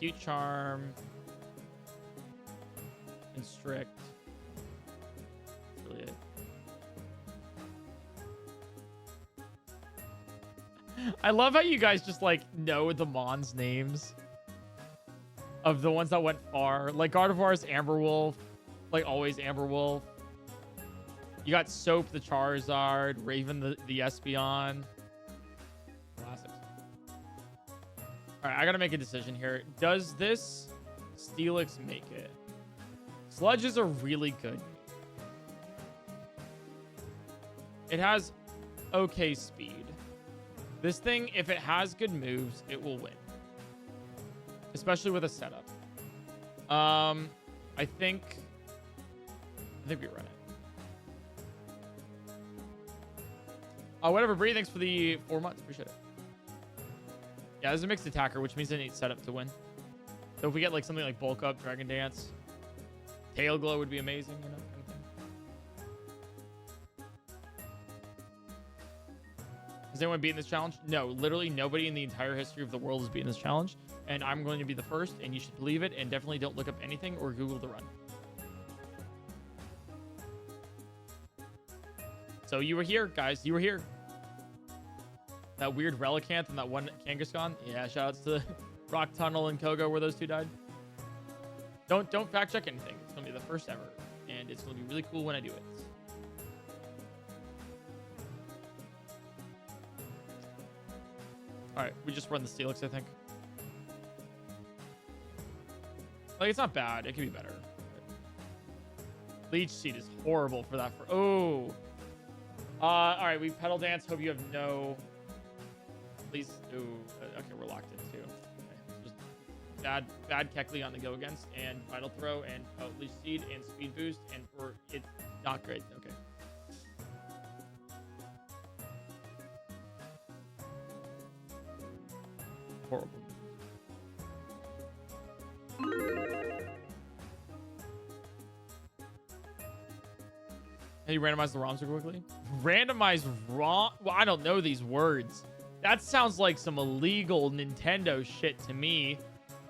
Cute charm. Constrict. That's really it. I love how you guys just like know the Mons names of the ones that went far. Like Gardevoir's Amber Wolf, like always Amber Wolf. You got Soap the Charizard, Raven the Espeon. Classics. All right, I gotta make a decision here. Does this Steelix make it? Sludges are really good. It has okay speed. This thing, if it has good moves, it will win. Especially with a setup. I think we run it. Whatever, Bree, thanks for the 4 months. Appreciate it. Yeah, this is a mixed attacker, which means I need setup to win. So if we get like something like Bulk Up, Dragon Dance, Tail Glow would be amazing, you know, kind of thing. Has anyone beaten this challenge? No, literally nobody in the entire history of the world has beaten this challenge. And I'm going to be the first, and you should believe it. And definitely don't look up anything or Google the run. So you were here, guys. You were here. That weird Relicanth and that one Kangaskhan. Yeah, shoutouts to Rock Tunnel and Kogo where those two died. Don't fact check anything. It's gonna be the first ever, and it's gonna be really cool when I do it. All right, we just run the Steelix, I think. Like, it's not bad. It could be better. Leech Seed is horrible for that. All right, we Pedal Dance. Hope you have no. Please. Ooh. Okay, we're locked in too. Okay. Just bad Kecleon on the go against, and Vital Throw, and Leech Seed, and Speed Boost, and for it's not great. Okay. Horrible. Hey, you randomize the ROMs real quickly? Randomize ROM? Well, I don't know these words. That sounds like some illegal Nintendo shit to me.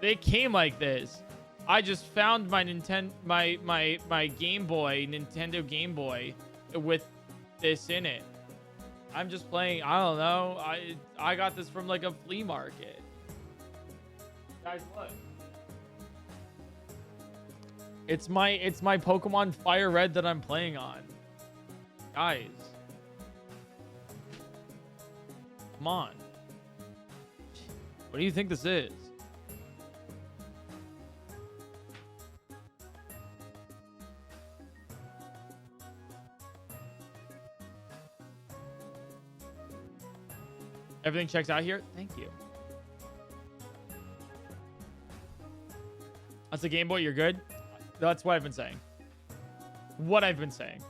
They came like this. I just found my my Game Boy, Nintendo Game Boy, with this in it. I'm just playing. I don't know. I got this from like a flea market. Guys, look. It's my Pokemon Fire Red that I'm playing on. Guys. Come on. What do you think this is? Everything checks out here? Thank you. That's a Game Boy, you're good? That's what I've been saying. What I've been saying.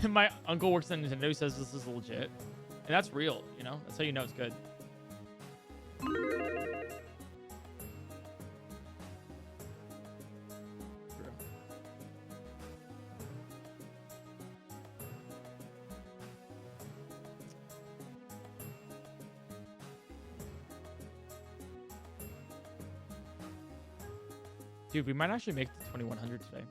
My uncle works at Nintendo, says this is legit. And that's real, you know? That's how you know it's good. Dude, we might actually make the 2100 today.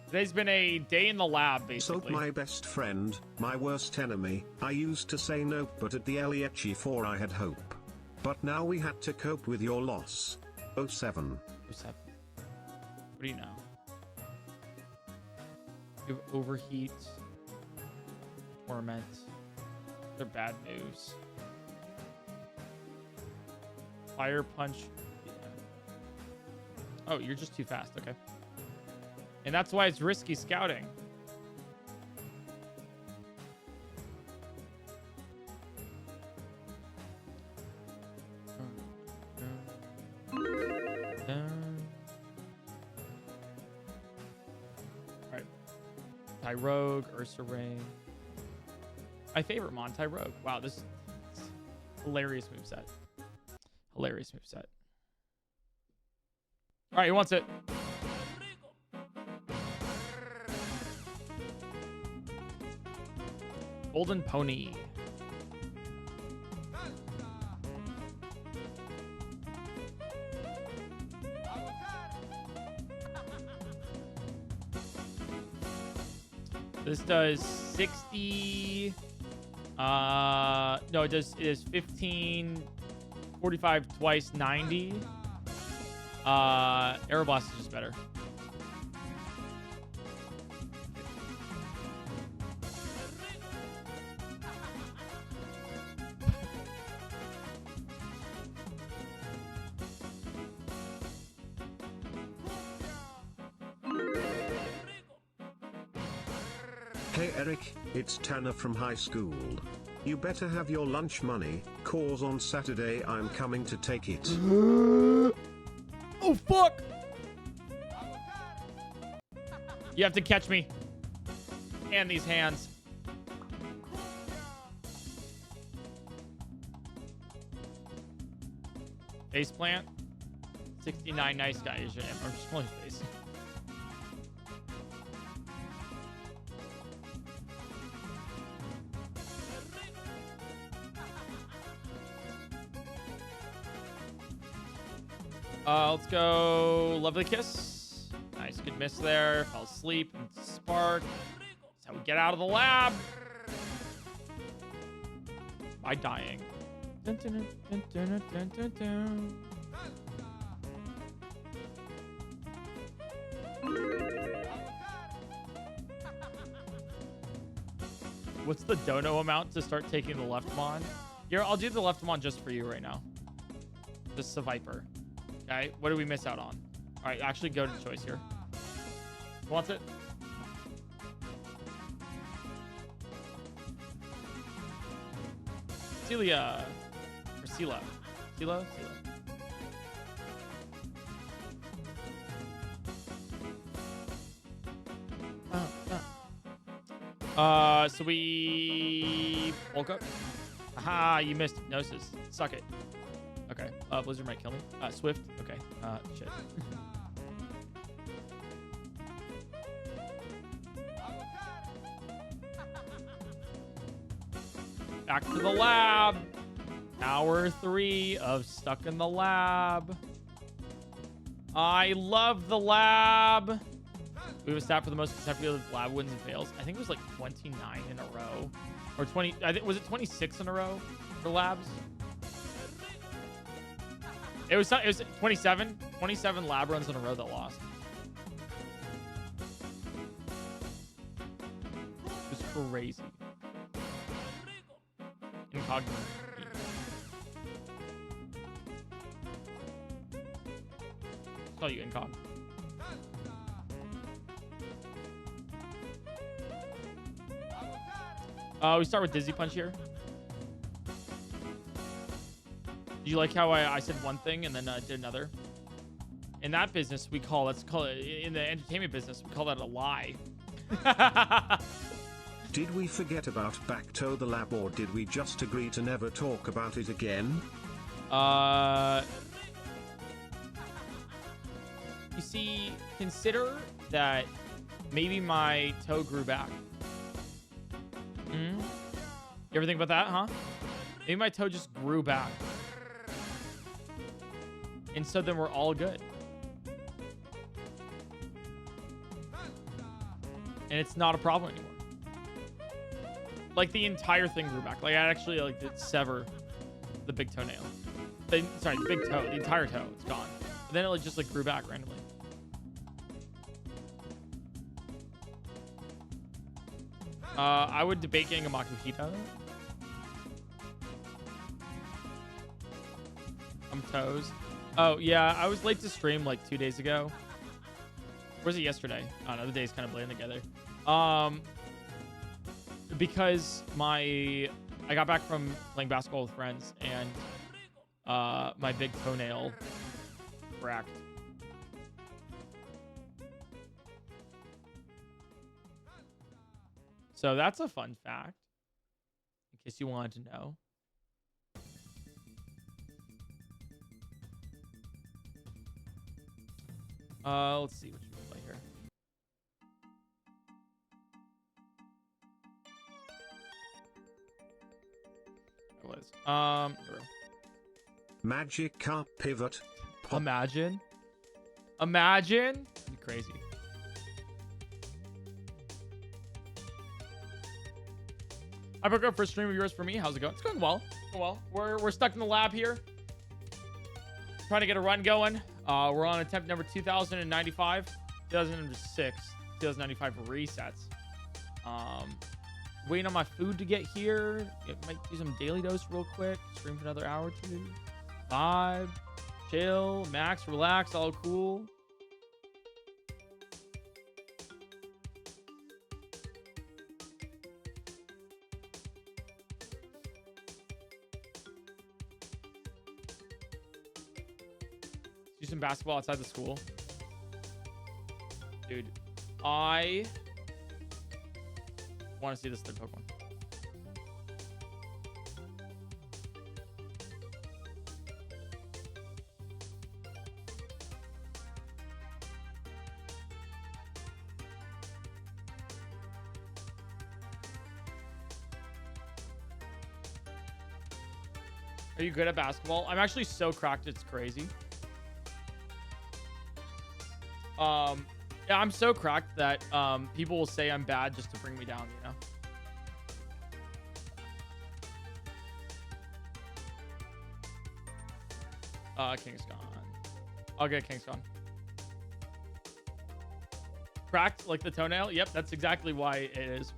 Today's been a day in the lab, basically. Soap, my best friend, my worst enemy. I used to say no, but at the LEHE4 I had hope. But now we had to cope with your loss. 07. 07. What do you know? You have Overheat. Torment. They're bad moves. Fire Punch. Yeah. Oh, you're just too fast. Okay. And that's why it's risky scouting. Tyrogue, Ursaring. My favorite Mon, Tyrogue. Wow, this is hilarious moveset. Hilarious moveset. All right, he wants it. Golden Pony. This does 60. No, it is 15, 45 twice, 90. Aeroblast is just better. Hey Eric, it's Tanner from high school. You better have your lunch money, cause on Saturday I'm coming to take it. Oh, fuck! You have to catch me. And these hands. Face plant. 69 nice guy. I'm just pulling face. Let's go Lovely Kiss. Nice, good miss there. Fell asleep and Spark. That's how we get out of the lab. By dying. Dun, dun, dun, dun, dun, dun, dun, dun. What's the dono amount to start taking the left mon? Here, I'll do the left mon just for you right now. Just a Viper. Okay, what do we miss out on? All right, actually go to choice here. Who wants it? Celia. Or Celo. Celo? Celo. So we... Bulk up. Aha, you missed Hypnosis. Suck it. Okay. Blizzard might kill me. Swift. Okay. Shit. Back to the lab. Hour 3 of stuck in the lab. I love the lab. We have a stat for the most consecutive lab wins and fails. I think it was like 29 in a row. Or 20. I think, was it 26 in a row for labs? It was 27 lab runs in a row that lost. It was crazy. Incognito. I'll call you incog. We start with Dizzy Punch here. Do you like how I said one thing and then did another? In that business, let's call it, in the entertainment business, we call that a lie. Did we forget about Backtoe the lab, or did we just agree to never talk about it again? You see, consider that maybe my toe grew back. You ever think about that, huh? Maybe my toe just grew back. And so then we're all good. And it's not a problem anymore. Like the entire thing grew back. Like I actually did sever the big toenail. Sorry, the big toe. The entire toe. It's gone. But then it just grew back randomly. I would debate getting a Makuhita. I'm toes. Oh, yeah. I was late to stream 2 days ago. Or was it yesterday? I don't know. The days kind of blend together. Because I got back from playing basketball with friends and my big toenail cracked. So that's a fun fact, in case you wanted to know. Let's see what you can play here. Here it is. Here we go. Magic car pivot. Imagine. That'd be crazy. I broke up for a stream of yours for me. How's it going? It's going well. Well, we're stuck in the lab here, trying to get a run going. We're on attempt number 2095, 2006, 2095 resets. Waiting on my food to get here. It might do some daily dose real quick. Stream for another hour or two. Vibe, chill, max, relax, all cool. Do some basketball outside the school. Dude, I want to see this third Pokemon. Are you good at basketball? I'm actually so cracked, it's crazy. Yeah, I'm so cracked that people will say I'm bad just to bring me down, you know? King's gone. I'll get King's gone. Cracked like the toenail? Yep, that's exactly why it is.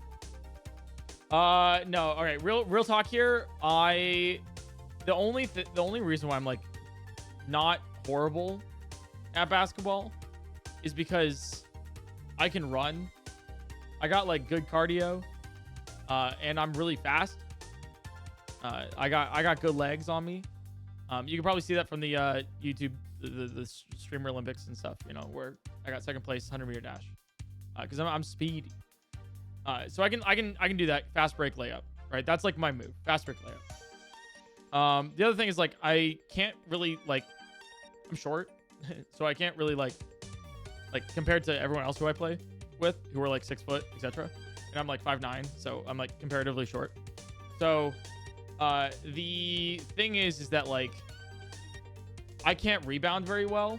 No, all right, real talk here. The only reason why I'm like not horrible at basketball is because I can run. I got like good cardio, and I'm really fast. I got good legs on me. You can probably see that from the YouTube, the streamer Olympics and stuff. You know, where I got second place 100-meter dash, because I'm speedy. So I can do that fast break layup. Right, that's like my move, fast break layup. The other thing is like I can't really like, I'm short, so I can't really like compared to everyone else who I play with who are like 6 foot, etc. And I'm like 5'9", so I'm like comparatively short. So the thing is that like I can't rebound very well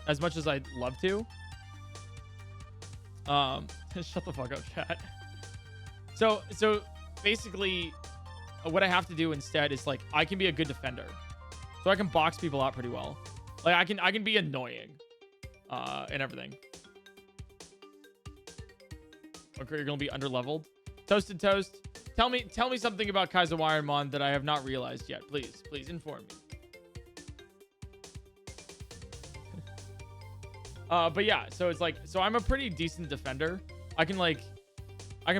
as much as I'd love to. Shut the fuck up, chat. So basically what I have to do instead is like I can be a good defender. So I can box people out pretty well. Like I can be annoying and everything. Okay, you're gonna be underleveled. Toasted Toast. Tell me something about Kaizo Ironmon that I have not realized yet. Please inform me. But yeah, so it's like, so I'm a pretty decent defender. I can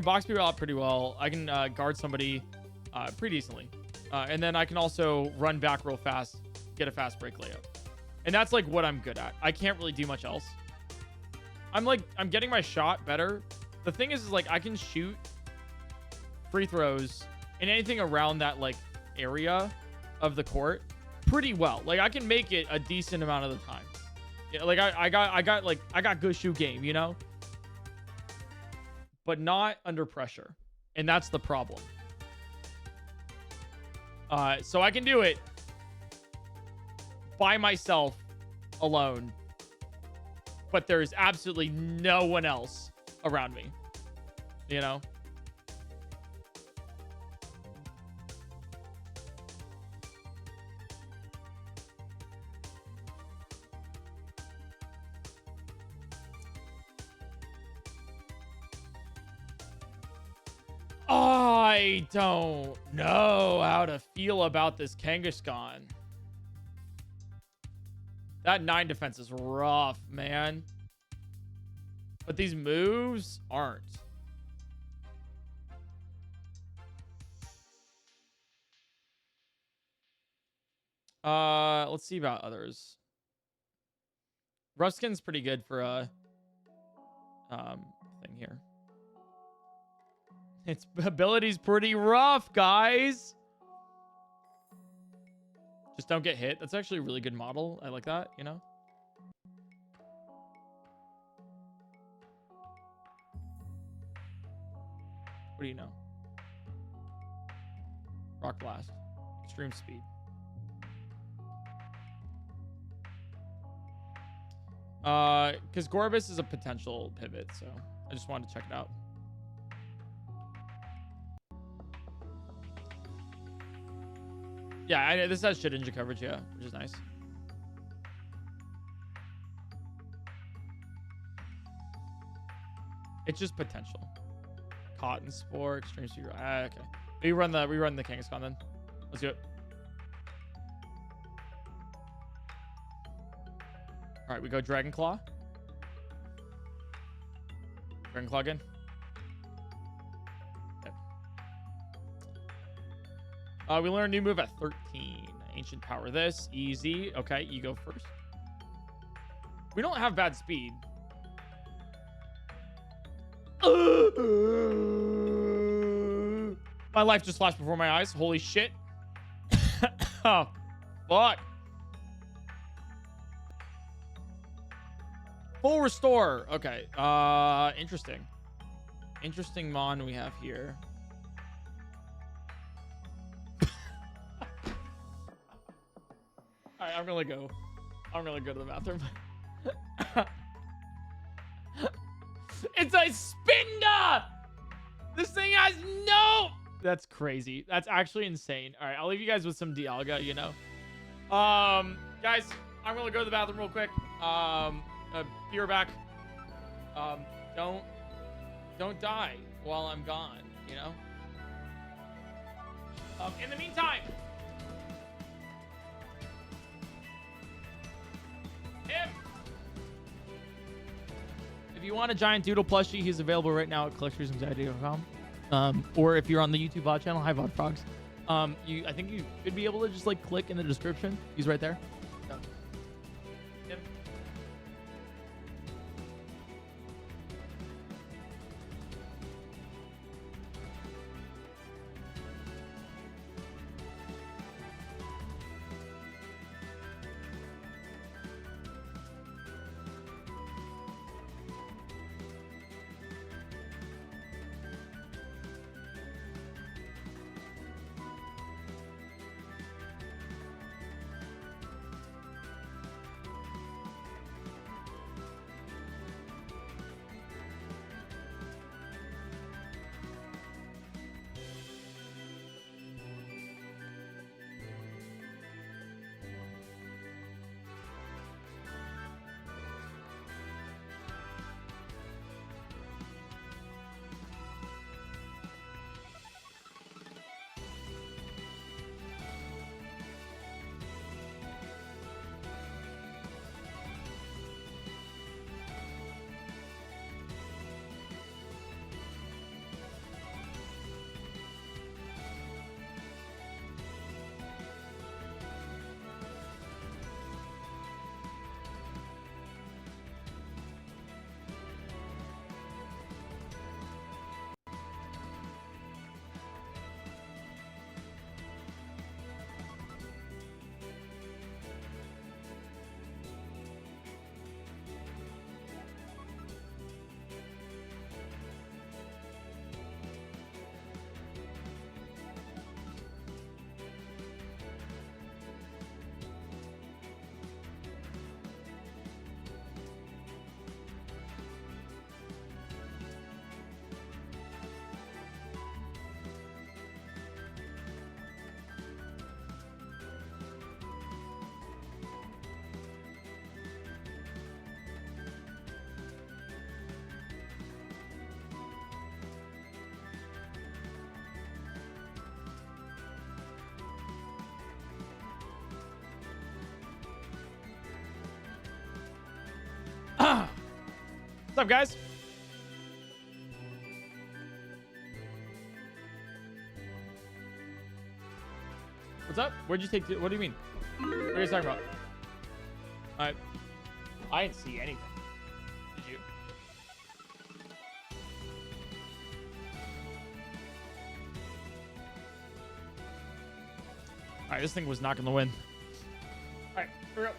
box people out pretty well. I can guard somebody pretty decently. And then I can also run back real fast, get a fast break layup. And that's like what I'm good at. I can't really do much else. I'm getting my shot better. The thing is like I can shoot free throws and anything around that like area of the court pretty well. Like I can make it a decent amount of the time. Yeah, like I got good shoot game, you know? But not under pressure. And that's the problem. So I can do it by myself alone, but there's absolutely no one else around me, you know? I don't know how to feel about this Kangaskhan. That 9 defense is rough, man. But these moves aren't. Let's see about others. Ruskin's pretty good for a thing here. Its ability's pretty rough, guys. Just don't get hit. That's actually a really good model. I like that, you know? What do you know? Rock Blast. Extreme speed. Because Gorbis is a potential pivot, so I just wanted to check it out. Yeah, this has shit ninja coverage, yeah, which is nice. It's just potential. Cotton Spore, Extreme Speed. Okay. We run the Kangaskhan then. Let's do it. All right, we go Dragon Claw. Dragon Claw again. We learn a new move at 13. Ancient Power this. Easy. Okay, you go first. We don't have bad speed. My life just flashed before my eyes. Holy shit. Oh, fuck. Full restore. Okay. Interesting. Interesting mon we have here. All right, I'm gonna go to the bathroom. It's a Spinda! This thing has no... That's crazy. That's actually insane. All right, I'll leave you guys with some Dialga, you know. Guys, I'm gonna go to the bathroom real quick. Be right back. Don't die while I'm gone, you know. In the meantime, if you want a giant doodle plushie, he's available right now at collectorsanxiety.com. Or if you're on the YouTube VOD channel, hi VOD Frogs. I think you should be able to just like click in the description. He's right there. What's up, guys? What's up? Where'd you take? What do you mean? What are you guys talking about? I didn't see anything. Did you? All right, this thing was not going to win. All right, here we go.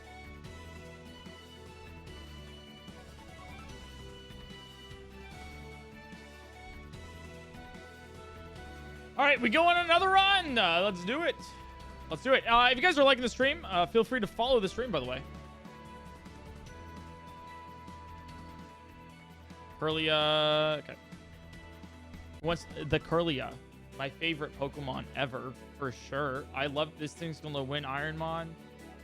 All right, we go on another run. Let's do it. Let's do it. If you guys are liking the stream, feel free to follow the stream, by the way. Curlia. Okay. What's the Curlia? My favorite Pokemon ever, for sure. I love this thing's going to win Ironmon.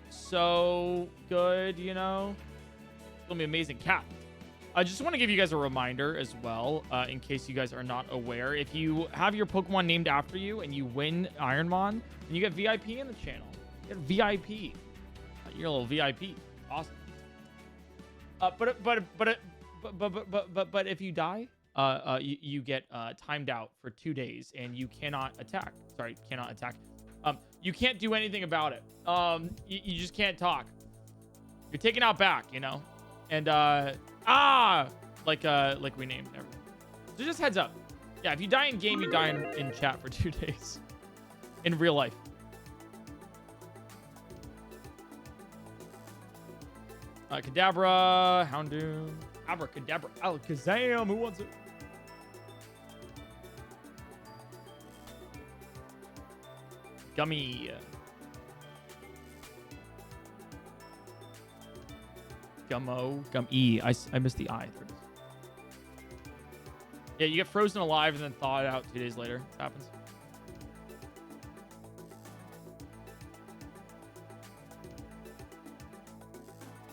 So good, you know? It's going to be amazing. Cat. I just want to give you guys a reminder as well, in case you guys are not aware. If you have your Pokemon named after you and you win Ironmon, then you get VIP in the channel. You get VIP. You're a little VIP. Awesome. But if you die, you get timed out for 2 days and you cannot attack. Sorry, cannot attack. You can't do anything about it. You just can't talk. You're taken out back, you know? And like we named everyone. So just heads up. Yeah, if you die in game, you die in chat for 2 days. In real life. Kadabra, Houndoom, Abracadabra, Alakazam. Who wants it? Gummy. Gummo. Gum-E. I missed the I. There it is. Yeah, you get frozen alive and then thawed out 2 days later. It happens.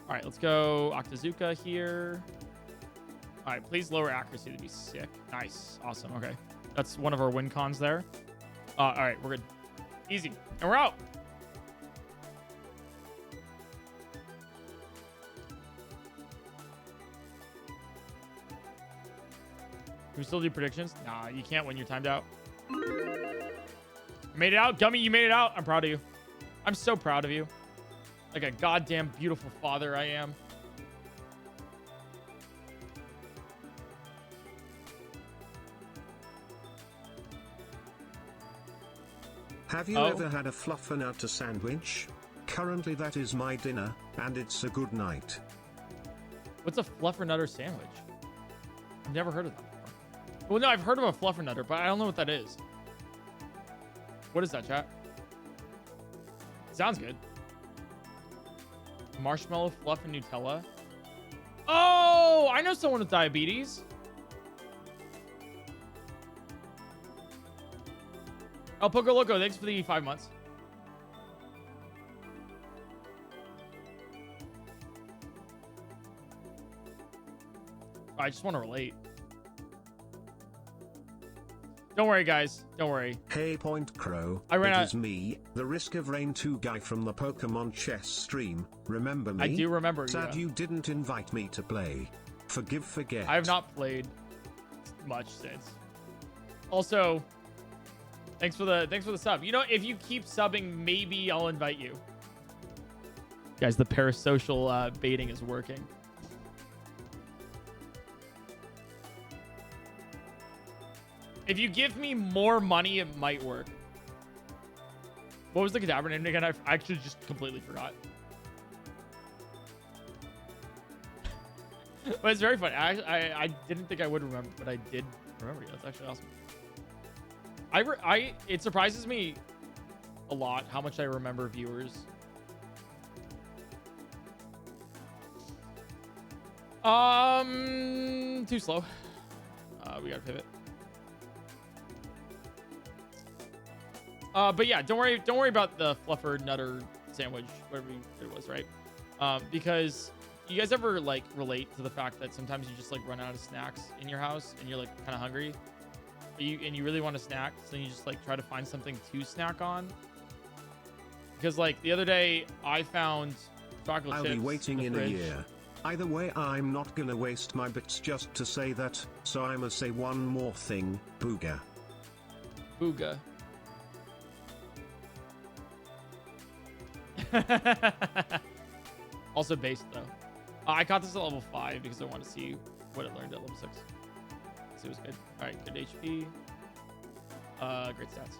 All right, let's go Octazooka here. All right, please lower accuracy to be sick. Nice. Awesome. Okay. That's one of our win cons there. All right, we're good. Easy. And we're out. Can we still do predictions? Nah, you can't when you're timed out. You made it out. Gummy, you made it out. I'm proud of you. I'm so proud of you. Like a goddamn beautiful father I am. Have you ever had a fluffernutter sandwich? Currently that is my dinner, and it's a good night. What's a fluffernutter sandwich? I've never heard of that before. Well, no, I've heard of a fluffernutter, but I don't know what that is. What is that, chat? Sounds good. Marshmallow, fluff, and Nutella. Oh, I know someone with diabetes. El Poco Loco, thanks for the 5 months. I just want to relate. Don't worry, guys. Don't worry. Hey, PointCrow. It is me, the Risk of Rain 2 guy from the Pokemon chess stream. Remember me? I do remember. Sad you didn't invite me to play. Forget. I have not played much since. Also, thanks for the sub. You know, if you keep subbing, maybe I'll invite you. Guys, the parasocial baiting is working. If you give me more money, it might work. What was the cadaver name again? I actually just completely forgot. But it's very funny. I didn't think I would remember, but I did remember you. That's actually awesome. It surprises me a lot how much I remember viewers. Too slow. We gotta pivot. But yeah, don't worry about the fluffer nutter sandwich, whatever it was, right? Because you guys ever like relate to the fact that sometimes you just like run out of snacks in your house and you're like kind of hungry, and you really want a snack, so then you just like try to find something to snack on. Because like the other day I found chocolate chips. I'll be waiting in a year. Either way, I'm not gonna waste my bits just to say that, so I must say one more thing. Booga. Booga. Also based though. I caught this at level 5 because I wanted to see what it learned at level 6. So it was good. All right, good HP. Great stats.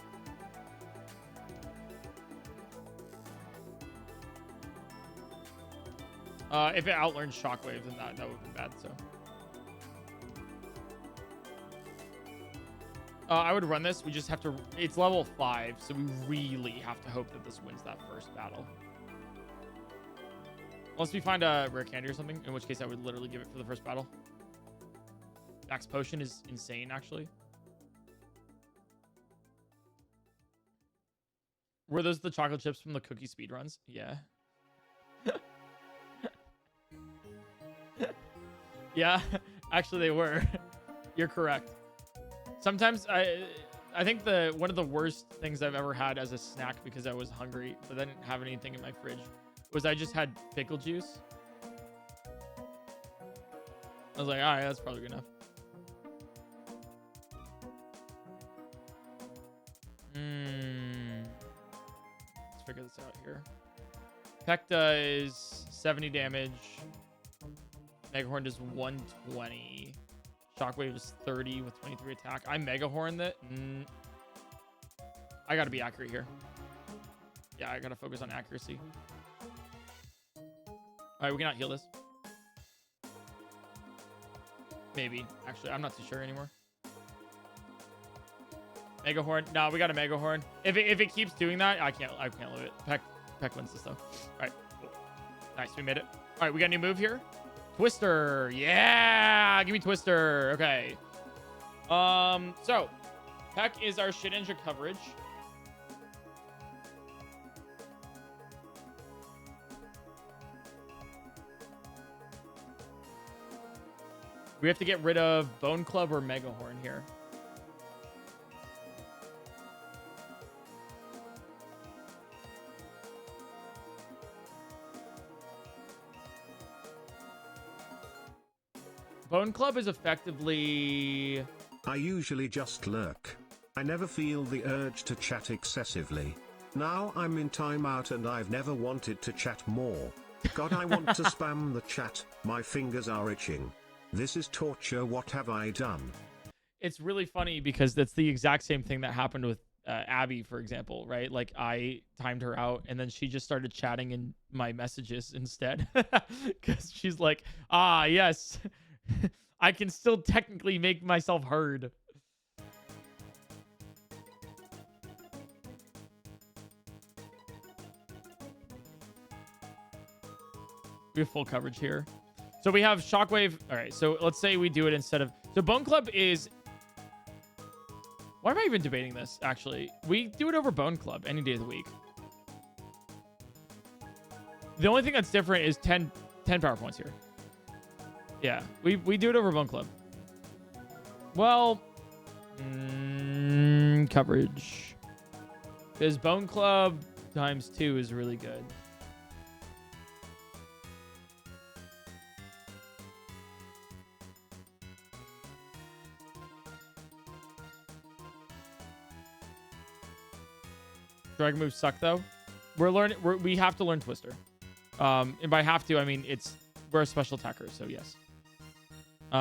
If it outlearns Shockwave, then that would be bad. So I would run this. We just have to. It's level 5, so we really have to hope that this wins that first battle. Unless we find a rare candy or something, in which case I would literally give it for the first battle. Max Potion is insane, actually. Were those the chocolate chips from the cookie speedruns? Yeah. Yeah, actually they were. You're correct. Sometimes I think one of the worst things I've ever had as a snack because I was hungry, but I didn't have anything in my fridge, was I just had pickle juice. I was like, all right, that's probably good enough. Let's figure this out here. Peck does 70 damage. Megahorn does 120. Shockwave is 30 with 23 attack. I Megahorn that. I gotta be accurate here. Yeah, I gotta focus on accuracy. All right, we cannot heal this. Maybe. Actually, I'm not too sure anymore. Megahorn. No, we got a Megahorn. If it keeps doing that, I can't live it. Peck wins this though. All right. Cool. Nice, we made it. All right, we got a new move here. Twister. Yeah, give me Twister. Okay. So Peck is our shit ninja coverage. We have to get rid of Bone Club or Megahorn here. Bone Club is effectively... I usually just lurk. I never feel the urge to chat excessively. Now I'm in timeout and I've never wanted to chat more. God, I want to spam the chat. My fingers are itching. This is torture. What have I done? It's really funny because that's the exact same thing that happened with Abby, for example, right? Like I timed her out and then she just started chatting in my messages instead because she's like, ah, yes, I can still technically make myself heard. We have full coverage here. So we have Shockwave. All right, so let's say we do it instead of... So Bone Club is... Why am I even debating this, actually? We do it over Bone Club any day of the week. The only thing that's different is 10 power points here. Yeah, we do it over Bone Club. Well... coverage. Because Bone Club times 2 is really good. Dragon moves suck though. We have to learn Twister. And by have to, I mean we're a special attacker, so yes.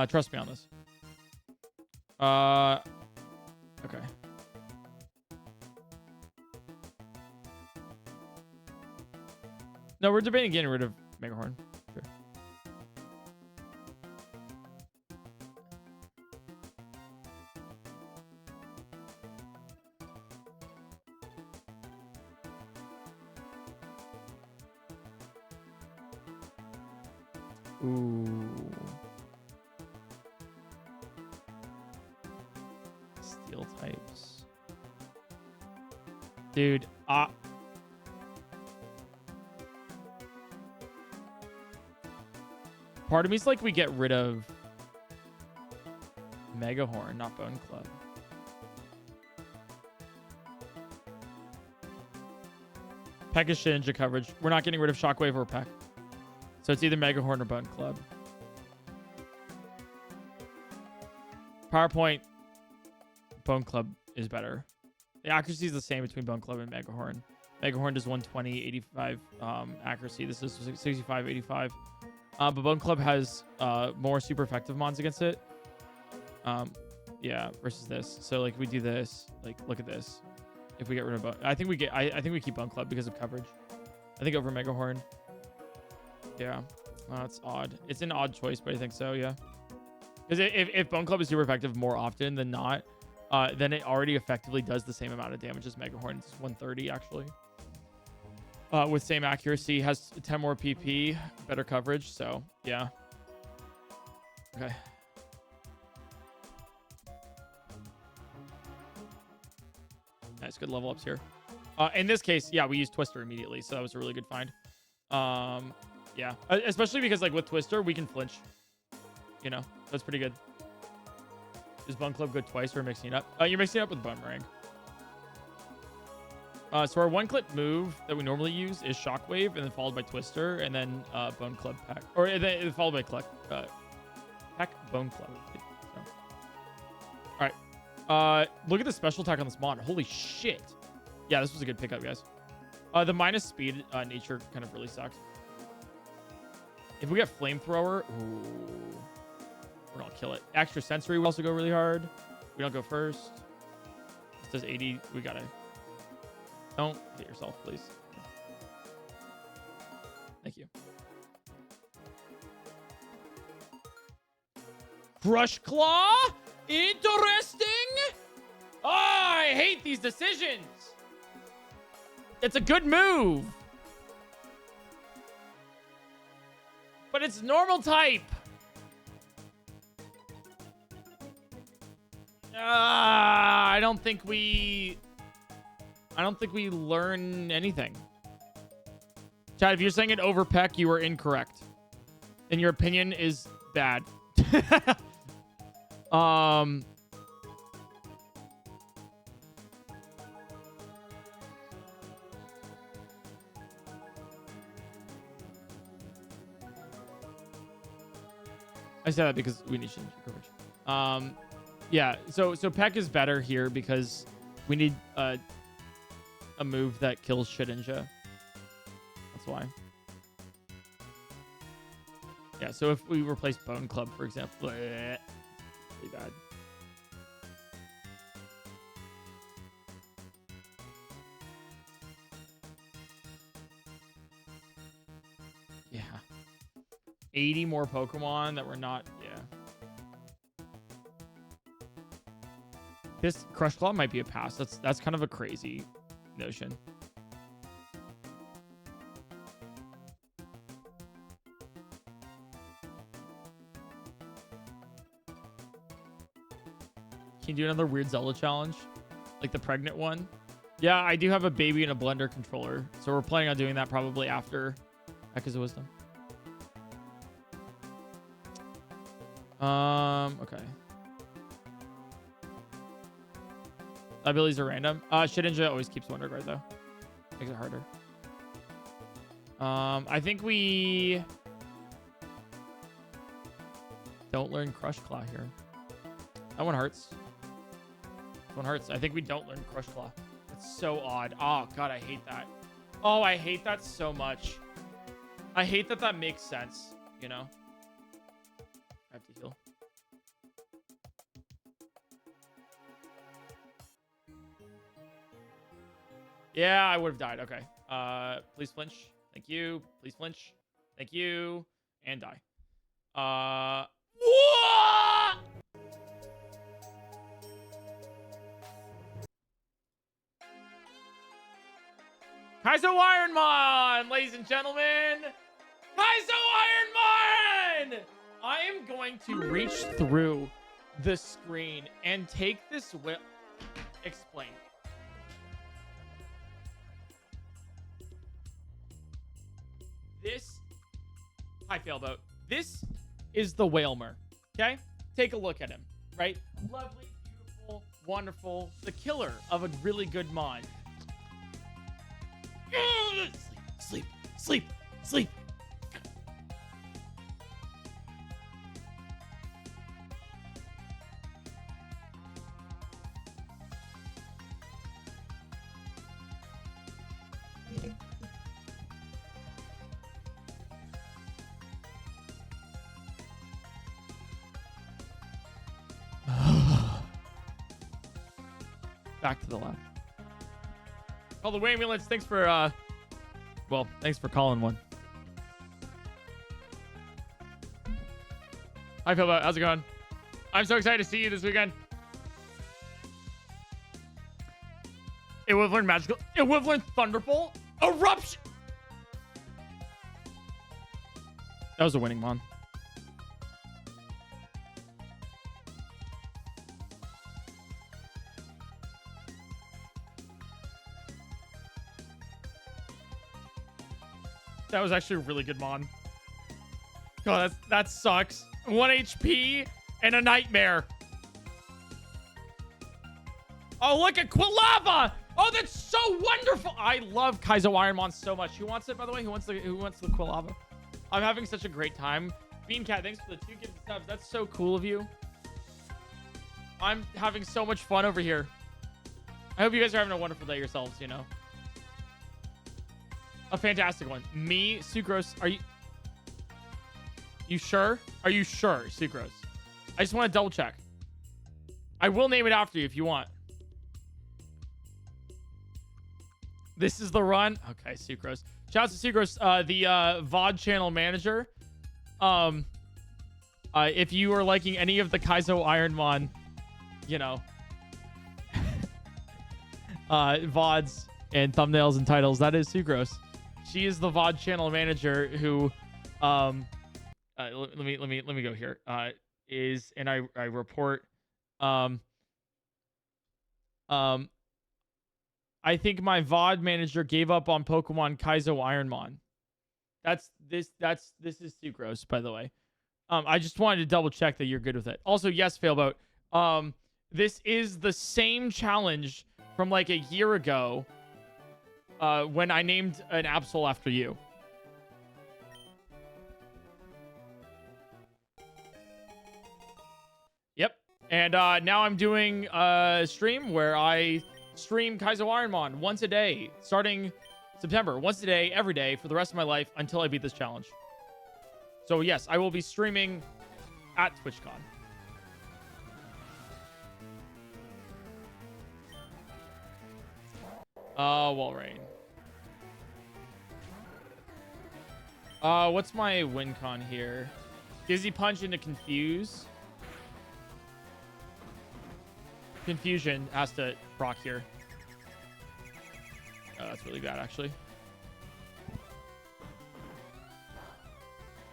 Trust me on this. Okay. No, we're debating getting rid of Megahorn. Sure. Ooh. Steel types. Dude, part of me's like we get rid of Megahorn, not Bone Club. Peck is shit ninja coverage. We're not getting rid of Shockwave or Peck. So it's either Megahorn or Bone Club. PowerPoint, Bone Club is better. The accuracy is the same between Bone Club and Megahorn. Megahorn does 120, 85 accuracy. This is 65, 85. But Bone Club has more super effective mons against it. Yeah, versus this. So like we do this. Like look at this. If we get rid of Bone, I think we keep Bone Club because of coverage. I think over Megahorn. Yeah. Oh, that's odd. It's an odd choice, but I think so, yeah. Because if Bone Club is super effective more often than not, then it already effectively does the same amount of damage as Mega Horn. It's 130, actually. With same accuracy, has 10 more PP, better coverage, so, yeah. Okay. Nice, good level ups here. In this case, yeah, we used Twister immediately, so that was a really good find. Yeah, especially because like with Twister, we can flinch. You know, that's pretty good. Is Bone Club good twice or mixing it up? You're mixing it up with Boomerang. So our one-clip move that we normally use is Shockwave, and then followed by Twister, and then Bone Club Peck, or then followed by Peck Bone Club. So. All right. Look at the special attack on this mod. Holy shit. Yeah, this was a good pickup, guys. The minus speed nature kind of really sucks. If we get flamethrower, ooh, we're gonna kill it. Extra sensory will also go really hard. We don't go first. This does 80. We gotta. Don't hit yourself, please. Thank you. Crush Claw? Interesting. Oh, I hate these decisions. It's a good move. But it's normal type. I don't think we learn anything. Chad, if you're saying it over Peck, you are incorrect. And your opinion is bad. I said that because we need coverage. Yeah, so Peck is better here because we need a move that kills Shedinja. That's why. Yeah, so if we replace Bone Club, for example, really bad. Yeah. 80 more Pokemon that we're not, yeah. This Crush Claw might be a pass. That's kind of a crazy notion. Can you do another weird Zelda challenge? Like the pregnant one? Yeah, I do have a baby in a blender controller. So we're planning on doing that probably after Echoes of Wisdom. Okay. Abilities are random. Shedinja always keeps Wonder Guard though. Makes it harder. I think we don't learn Crush Claw here. That one hurts. That one hurts. I think we don't learn Crush Claw. It's so odd. Oh god, I hate that. Oh, I hate that so much. I hate that that makes sense, you know? I have to heal. Yeah, I would have died. Okay. Please flinch. Thank you. Please flinch. Thank you. And die. What? Kaizo Ironmon, ladies and gentlemen. Kaizo Ironmon! I am going to reach through the screen and take this whip. Explain. This, hi Failboat. This is the Whalmer, okay? Take a look at him, right? Lovely, beautiful, wonderful, the killer of a really good mod. Sleep, sleep, sleep, sleep. Back to the lab. Call the ambulance. Thanks for, well, thanks for calling one. Hi, Philbo. How's it going? I'm so excited to see you this weekend. Equivalent magical. Equivalent thunderbolt. Eruption. That was a winning mon. That was actually a really good mon. God, that sucks. 1 HP and a nightmare. Oh, look at Quilava. Oh, that's so wonderful. I love Kaizo Ironmon so much. Who wants it, by the way? Who wants the Quilava? I'm having such a great time. Beancat, thanks for the 2 gifted subs. That's so cool of you. I'm having so much fun over here. I hope you guys are having a wonderful day yourselves, you know. A fantastic one. Me, Sucrose, are you sure? Are you sure, Sucrose? I just want to double check. I will name it after you if you want. This is the run. Okay, Sucrose. Shout out to Sucrose, the VOD channel manager. If you are liking any of the Kaizo Ironmon, you know, VODs and thumbnails and titles, that is Sucrose. She is the VOD channel manager who, let me go here. And I report, I think my VOD manager gave up on Pokemon Kaizo Ironmon. This is Sucrose, by the way. I just wanted to double check that you're good with it. Also, yes, Failboat. This is the same challenge from like a year ago, when I named an Absol after you. Yep. And now I'm doing a stream where I stream Kaizo Ironmon once a day, starting September. Once a day, every day, for the rest of my life until I beat this challenge. So yes, I will be streaming at TwitchCon. Walrein. What's my win con here? Dizzy Punch into Confuse. Confusion has to proc here. Oh, that's really bad, actually.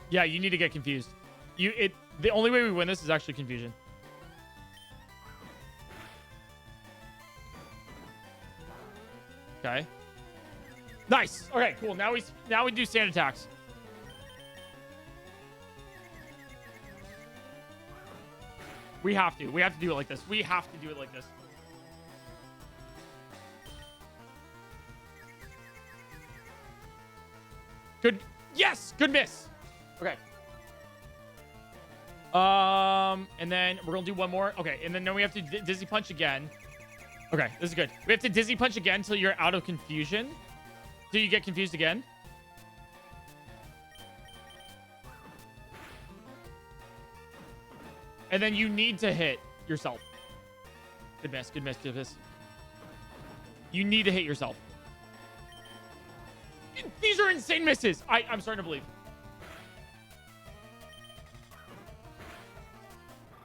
Yeah, you need to get confused. The only way we win this is actually confusion. Okay. Nice. Okay, cool. Now we do sand attacks. We have to. We have to do it like this. We have to do it like this. Good. Yes. Good miss. Okay. And then we're gonna do one more. Okay, and then we have to Dizzy Punch again. Okay, this is good. We have to Dizzy Punch again until you're out of confusion. Do you get confused again? And then you need to hit yourself. Good miss, good miss, good miss. You need to hit yourself. These are insane misses. I'm starting to believe.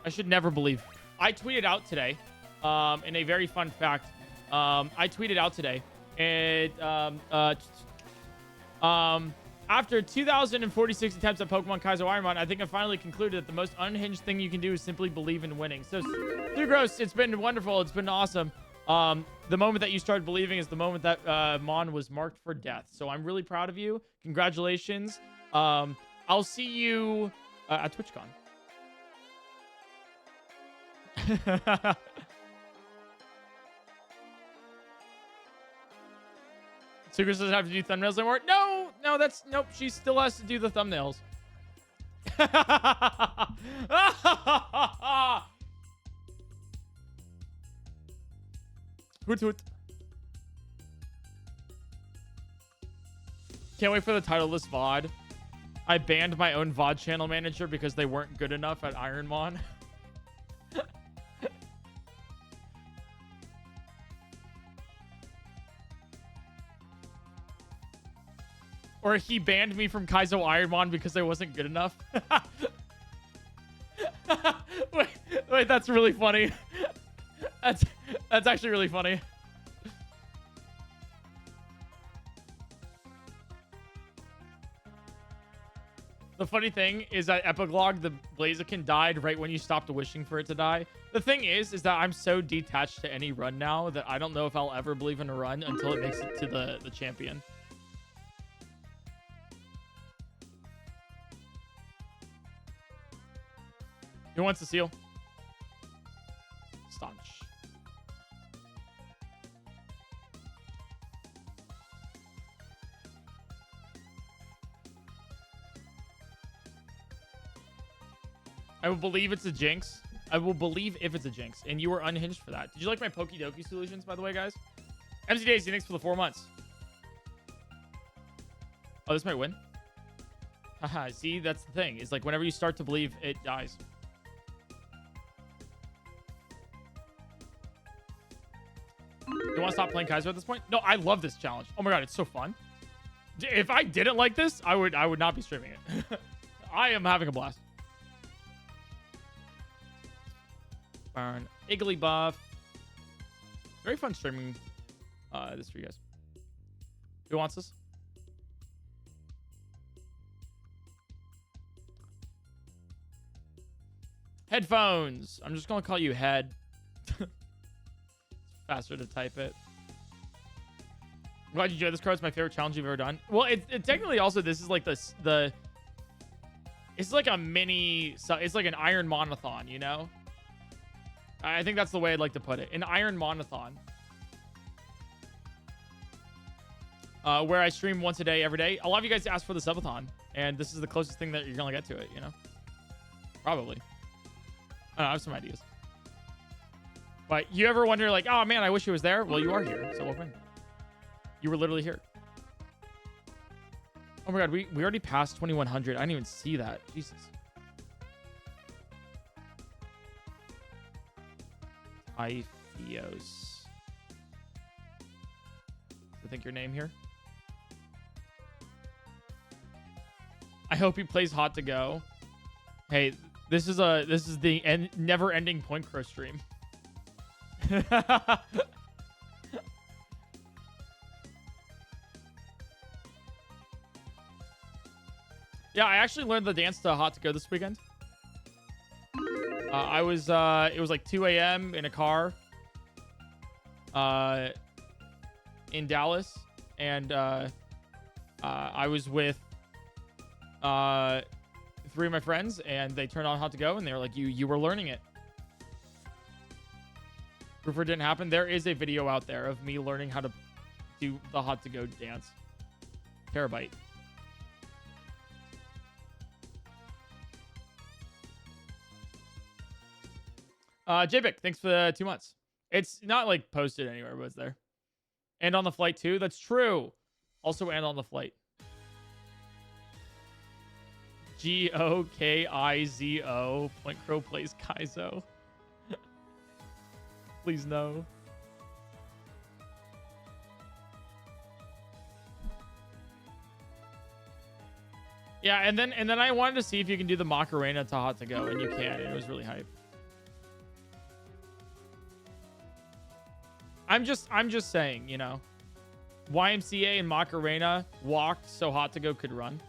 I should never believe. I tweeted out today, and a very fun fact. I tweeted out today, and after 2,046 attempts at Pokemon Kaizo Ironmon, I think I finally concluded that the most unhinged thing you can do is simply believe in winning. So, Gross, it's been wonderful. It's been awesome. The moment that you started believing is the moment that Mon was marked for death. So I'm really proud of you. Congratulations. I'll see you at TwitchCon. Sucrose doesn't have to do thumbnails anymore. No, nope. She still has to do the thumbnails. Hoot hoot. Can't wait for the title of this VOD. I banned my own VOD channel manager because they weren't good enough at Ironmon. Or he banned me from Kaizo Ironmon because I wasn't good enough. Wait, that's really funny. That's actually really funny. The funny thing is that Epiglog, the Blaziken, died right when you stopped wishing for it to die. The thing is that I'm so detached to any run now that I don't know if I'll ever believe in a run until it makes it to the champion. Who wants to seal? Staunch. I will believe it's a jinx. I will believe if it's a jinx. And you were unhinged for that. Did you like my Pokidoki solutions, by the way, guys? MC Daisy, thanks for the 4 months. Oh, this might win. Haha, see, that's the thing. It's like whenever you start to believe, it dies. You want to stop playing Kaizo at this point? No, I love this challenge. Oh my god, it's so fun. If I didn't like this, I would not be streaming it. I am having a blast. Burn. Iggly buff. Very fun streaming this for you guys. Who wants this? Headphones. I'm just going to call you Head. It's faster to type it. I'm glad you enjoyed this card. It's my favorite challenge you've ever done. Well, it technically also, this is like it's like a mini, it's like an Ironmon-a-thon, you know? I think that's the way I'd like to put it. An Ironmon-a-thon. Where I stream once a day, every day. A lot of you guys ask for the subathon, and this is the closest thing that you're going to get to it, you know? Probably. I don't know, I have some ideas. But you ever wonder, like, oh, man, I wish he was there? Well, you are here, so welcome. You were literally here. Oh, my God, we already passed 2100. I didn't even see that. Jesus. Ifios. I think your name here. I hope he plays Hot to Go. Hey, this is the never-ending PointCrow stream. Yeah, I actually learned the dance to Hot to Go this weekend. It was like 2 a.m. in a car in Dallas, and I was with 3 of my friends, and they turned on Hot to Go, and they were like, you were learning it. Proof it didn't happen. There is a video out there of me learning how to do the Hot to Go dance. Terabyte. JBic, thanks for the 2 months. It's not like posted anywhere, but it's there. And on the flight too. That's true. Also, and on the flight. Gokizo. PointCrow plays Kaizo. Please no. Yeah, and then I wanted to see if you can do the Macarena to Hot to Go, and you can. And it was really hype. I'm just saying, you know, YMCA and Macarena walked so Hot to Go could run.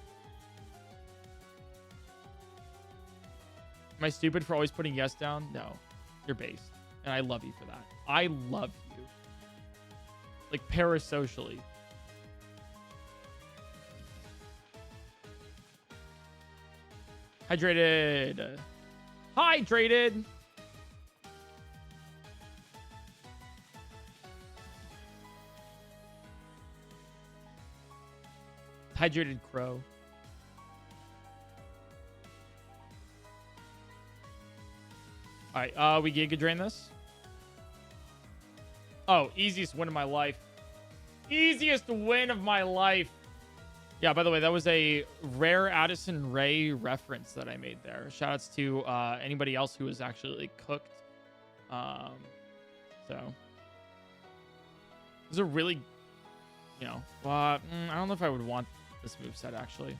Am I stupid for always putting yes down? No, you're based, and I love you for that. I love you, like parasocially. Hydrated. Hydrated. Hydrated crow. All right, we Giga Drain this. Oh, easiest win of my life. Easiest win of my life. Yeah, by the way, that was a rare Addison Rae reference that I made there. Shoutouts to anybody else who was actually cooked. So this is a really, you know, I don't know if I would want this moveset actually.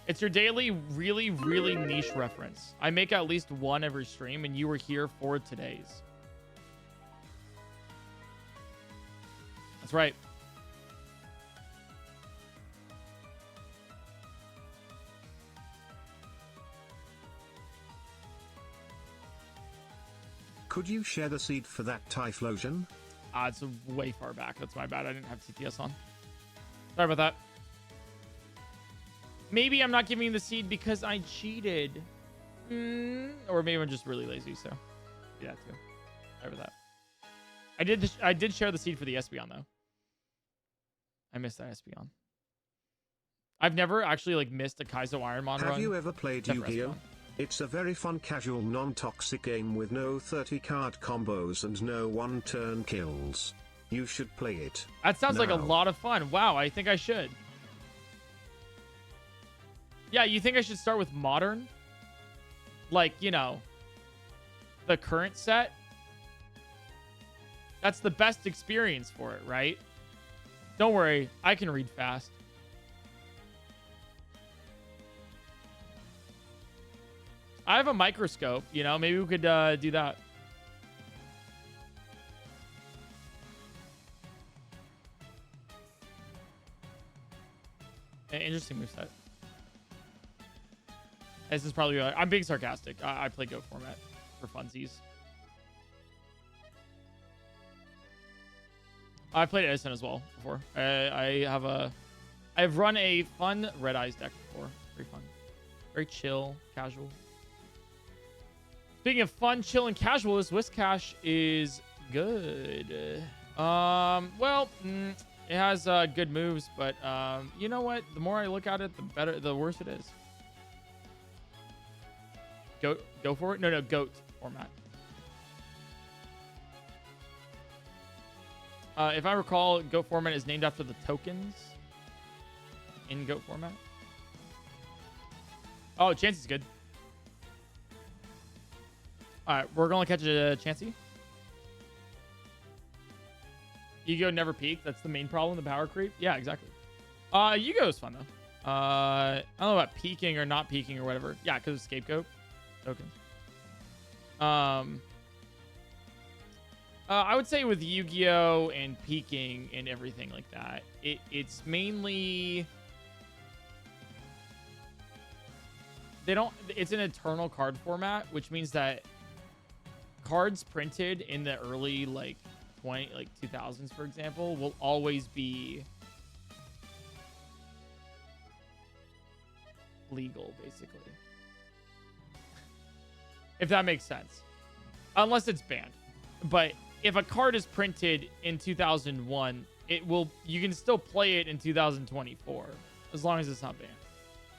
It's your daily, really, really niche reference. I make at least one every stream, and you were here for today's. That's right. Could you share the seed for that Typhlosion? It's way far back. That's my bad. I didn't have CTS on. Sorry about that. Maybe I'm not giving you the seed because I cheated. Or maybe I'm just really lazy, so yeah, too. Sorry about that. I did share the seed for the Espeon, though. I missed that Espeon. I've never actually like missed a Kaizo Ironmon run. Have you ever played Yu-Gi-Oh? It's a very fun casual non-toxic game with no 30 card combos and no one-turn kills. You should play it. That sounds like a lot of fun. Wow, I think I should. Yeah, you think I should start with modern? Like, you know, the current set? That's the best experience for it, right? Don't worry, I can read fast. I have a microscope, you know, maybe we could do that. Interesting moveset. This is probably, I'm being sarcastic. I play Go format for funsies. I played Edison as well before. I've run a fun Red Eyes deck before. Very fun. Very chill, casual. Speaking of fun, chill, and casual, this Whiscash is good. Well, it has good moves, but you know what? The more I look at it, the worse it is. Go for it? No, goat format. If I recall, goat format is named after the tokens in goat format. Oh, Chansey's good. All right, we're going to catch a Chansey. Yu-Gi-Oh! Never peaked. That's the main problem, the power creep. Yeah, exactly. Yu-Gi-Oh! Is fun, though. I don't know about peaking or not peaking or whatever. Yeah, because of scapegoat tokens. I would say with Yu-Gi-Oh! And peaking and everything like that, it's mainly... It's an eternal card format, which means that cards printed in the early, like, 2000s, for example, will always be legal, basically. If that makes sense. Unless it's banned. But if a card is printed in 2001, you can still play it in 2024, as long as it's not banned.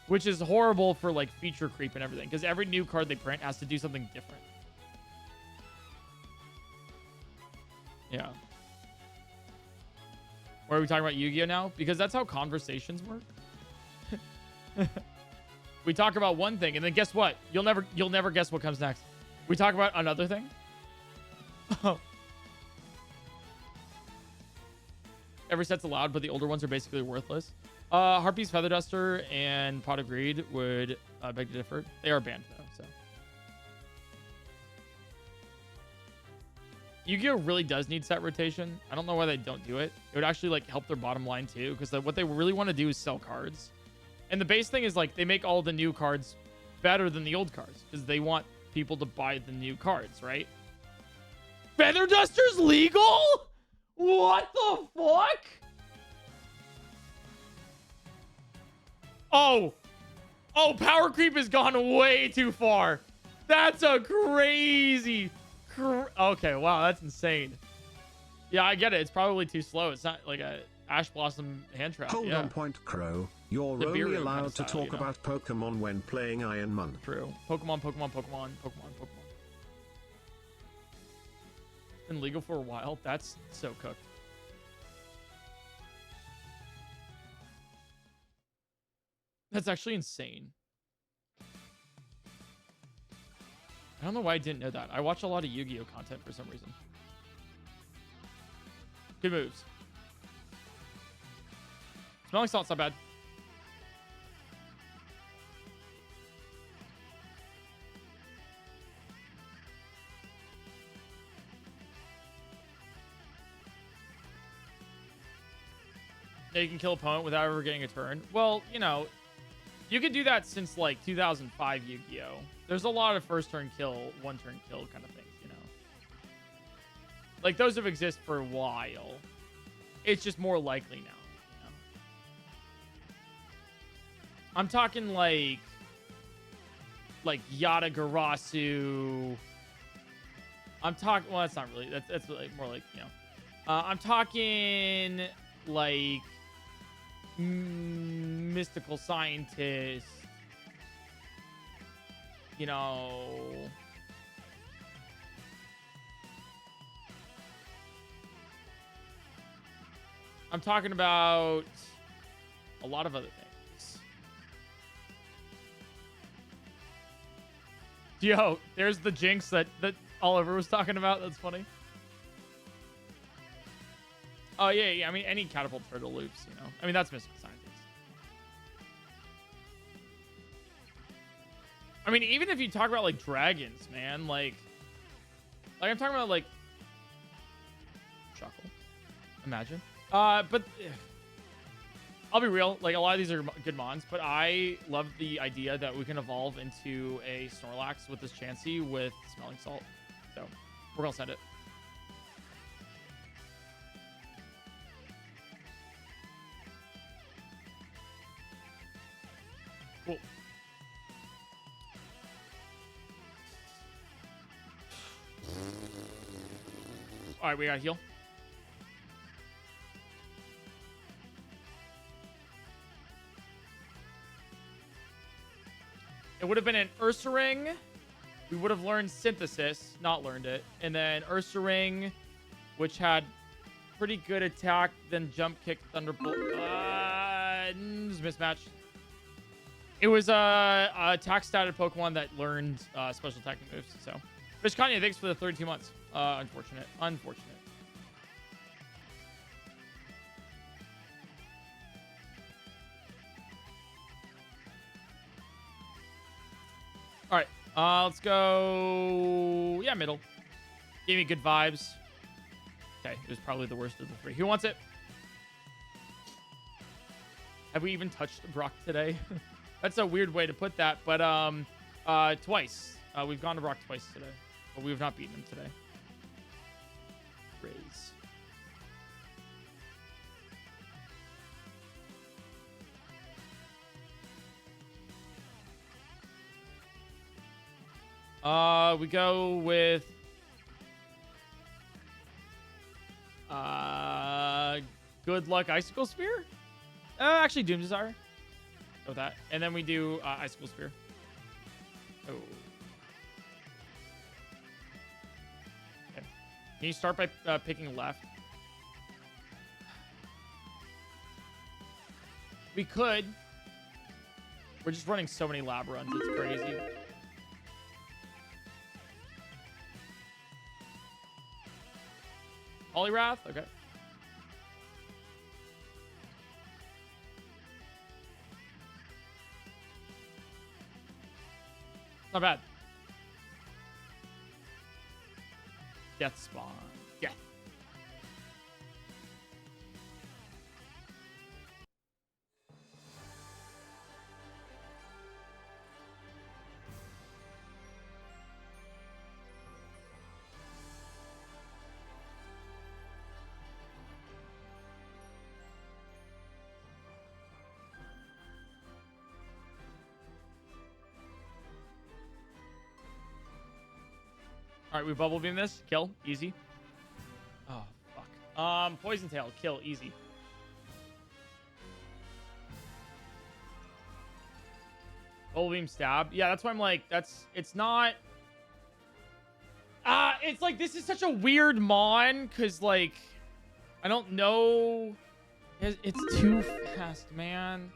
Which is horrible for, like, feature creep and everything, because every new card they print has to do something different. Yeah. Why are we talking about Yu-Gi-Oh! Now? Because that's how conversations work. We talk about one thing, and then guess what? You'll never guess what comes next. We talk about another thing. Oh. Every set's allowed, but the older ones are basically worthless. Harpy's Feather Duster and Pot of Greed would beg to differ. They are banned, though, so. Yu-Gi-Oh! Really does need set rotation. I don't know why they don't do it. It would actually, like, help their bottom line, too, because what they really want to do is sell cards. And the base thing is, like, they make all the new cards better than the old cards, because they want people to buy the new cards, right? Feather Duster's legal? What the fuck? Oh, power creep has gone way too far. That's a crazy. Okay, wow, that's insane. Yeah, I get it. It's probably too slow. It's not like a Ash Blossom hand trap. Hold on, PointCrow. You're only allowed to talk about Pokemon when playing Ironmon. True. Pokemon. Been legal for a while. That's so cooked. That's actually insane. I don't know why I didn't know that. I watch a lot of Yu-Gi-Oh! Content for some reason. Good moves. Smelling salt's not bad. that you can kill opponent without ever getting a turn. Well, you know, you could do that since like 2005 Yu-Gi-Oh. There's a lot of first turn kill, one turn kill kind of things, you know. Like those have existed for a while. It's just more likely now, you know. I'm talking like Yatagarasu. I'm talking, well, that's not really, that's like more like, you know. I'm talking like mystical scientist, you know. I'm talking about a lot of other things. Yo, there's the jinx that Oliver was talking about. That's funny. Oh, yeah. I mean, any catapult turtle loops, you know. I mean, that's mystical scientist. I mean, even if you talk about, like, dragons, man, like I'm talking about, like, Shuckle. Imagine. But I'll be real. Like, a lot of these are good mons, but I love the idea that we can evolve into a Snorlax with this Chansey with Smelling Salt. So, we're going to send it. Cool. All right, we got to heal. It would have been an Ursaring. We would have learned Synthesis, not learned it. And then Ursaring, which had pretty good attack, then Jump Kick, Thunderbolt. Mismatch. It was a attack statted Pokemon that learned special attacking moves. So, Kanye, thanks for the 32 months. Unfortunate. All right. Let's go. Yeah, middle. Gave me good vibes. Okay, it was probably the worst of the three. Who wants it? Have we even touched Brock today? That's a weird way to put that, but twice. We've gone to Brock twice today, but we have not beaten him today. Raise. We go with Good Luck Icicle Spear. Actually, Doom Desire. Go with that, and then we do Icicle Spear. Oh. Okay. Can you start by picking left? We could. We're just running so many lab runs. It's crazy. Poliwrath? Okay. Not bad. Death Spawn. Yeah. All right, we bubble beam this. Kill. Easy. Oh, fuck. Poison Tail. Kill. Easy. Bubble beam stab. Yeah, that's why I'm like, it's not... it's like, this is such a weird mon, because, like, I don't know... It's too fast, man.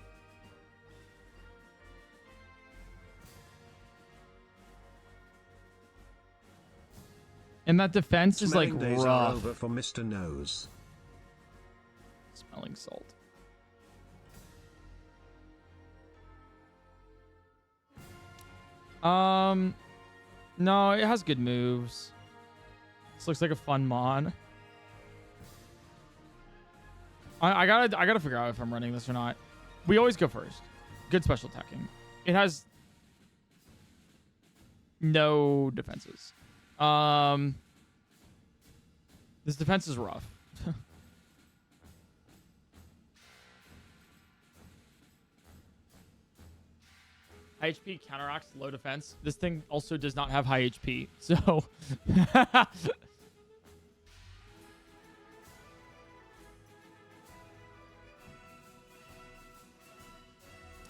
And that defense is like days rough. Are over for Mr. Nose. Smelling Salt. No, it has good moves. This looks like a fun mon. I gotta figure out if I'm running this or not. We always go first. Good special attacking. It has no defenses. This defense is rough. High HP counteracts low defense. This thing also does not have high HP, so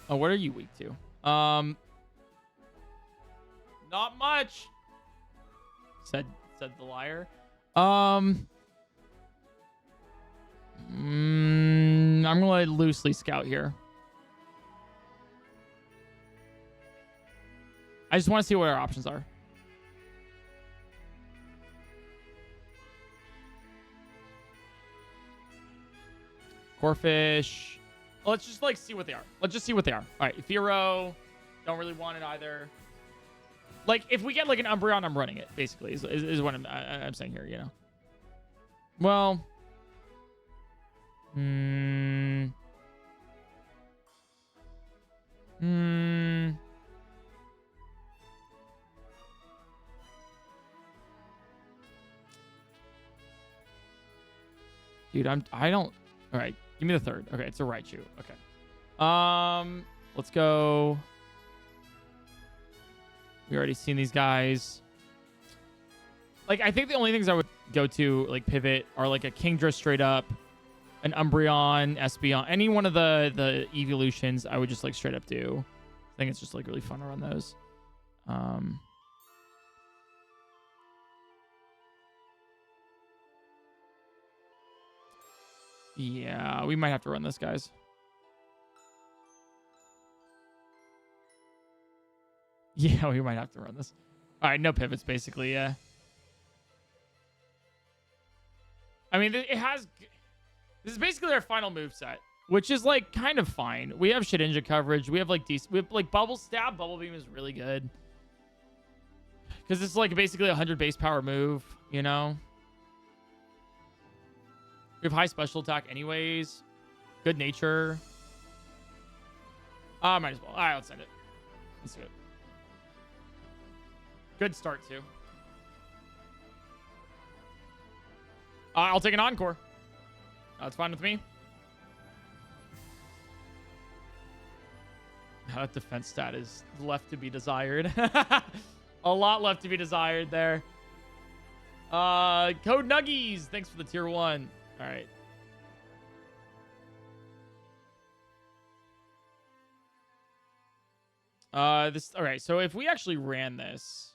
oh, what are you weak to? Not much. Said the liar. I'm gonna loosely scout here. I just want to see what our options are. Corfish. Let's just like see what they are. Let's just see what they are. All right, Firo. Don't really want it either. Like if we get like an Umbreon, I'm running it. Basically, is what I'm saying here. You know. Well. Dude, I don't. All right, give me the third. Okay, it's a Raichu. Okay. Let's go. We already seen these guys. Like, I think the only things I would go to, like, pivot are, like, a Kingdra straight up, an Umbreon, Espeon. Any one of the evolutions, I would just, like, straight up do. I think it's just, like, really fun to run those. Yeah, we might have to run this, guys. Yeah, we might have to run this. All right, no pivots, basically, yeah. I mean, it has... This is basically our final moveset, which is, like, kind of fine. We have Shedinja coverage. We have, like, decent... We have, like, Bubble Stab. Bubble Beam is really good. Because it's, like, basically a 100 base power move, you know? We have high special attack anyways. Good nature. Might as well. All right, let's send it. Let's do it. Good start, too. I'll take an Encore. That's fine with me. That defense stat is left to be desired. A lot left to be desired there. Code Nuggies. Thanks for the tier 1. All right. All right. So if we actually ran this,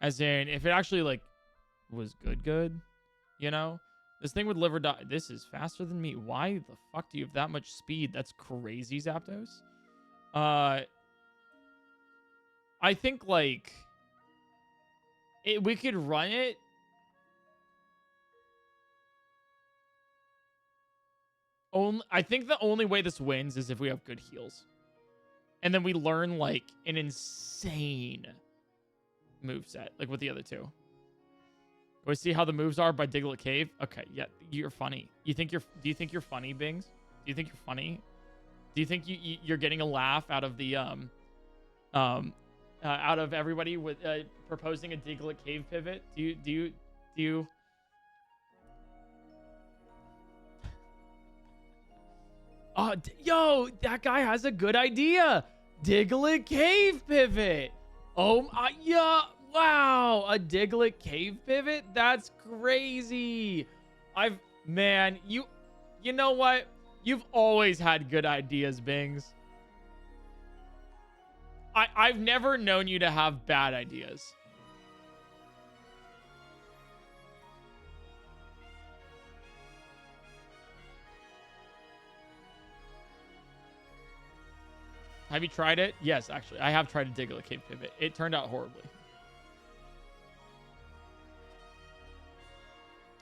as in if it actually like was good, you know, this thing would live or die. This is faster than me. Why the fuck do you have that much speed? That's crazy, Zapdos. I think like we could run it. I think the only way this wins is if we have good heals. And then we learn, like, an insane moveset, like with the other two. Do I see how the moves are by Diglett Cave? Okay, yeah, you're funny. Do you think you're funny, Bings? Do you think you're funny? Do you think you're getting a laugh out of the, out of everybody with, proposing a Diglett Cave pivot? Do you... Yo, that guy has a good idea. Diglett Cave pivot. Oh, yeah. Wow. A Diglett Cave pivot? That's crazy. Man, you know what? You've always had good ideas, Bings. I've never known you to have bad ideas. Have you tried it? Yes, actually. I have tried a Diglett Cave pivot. It turned out horribly.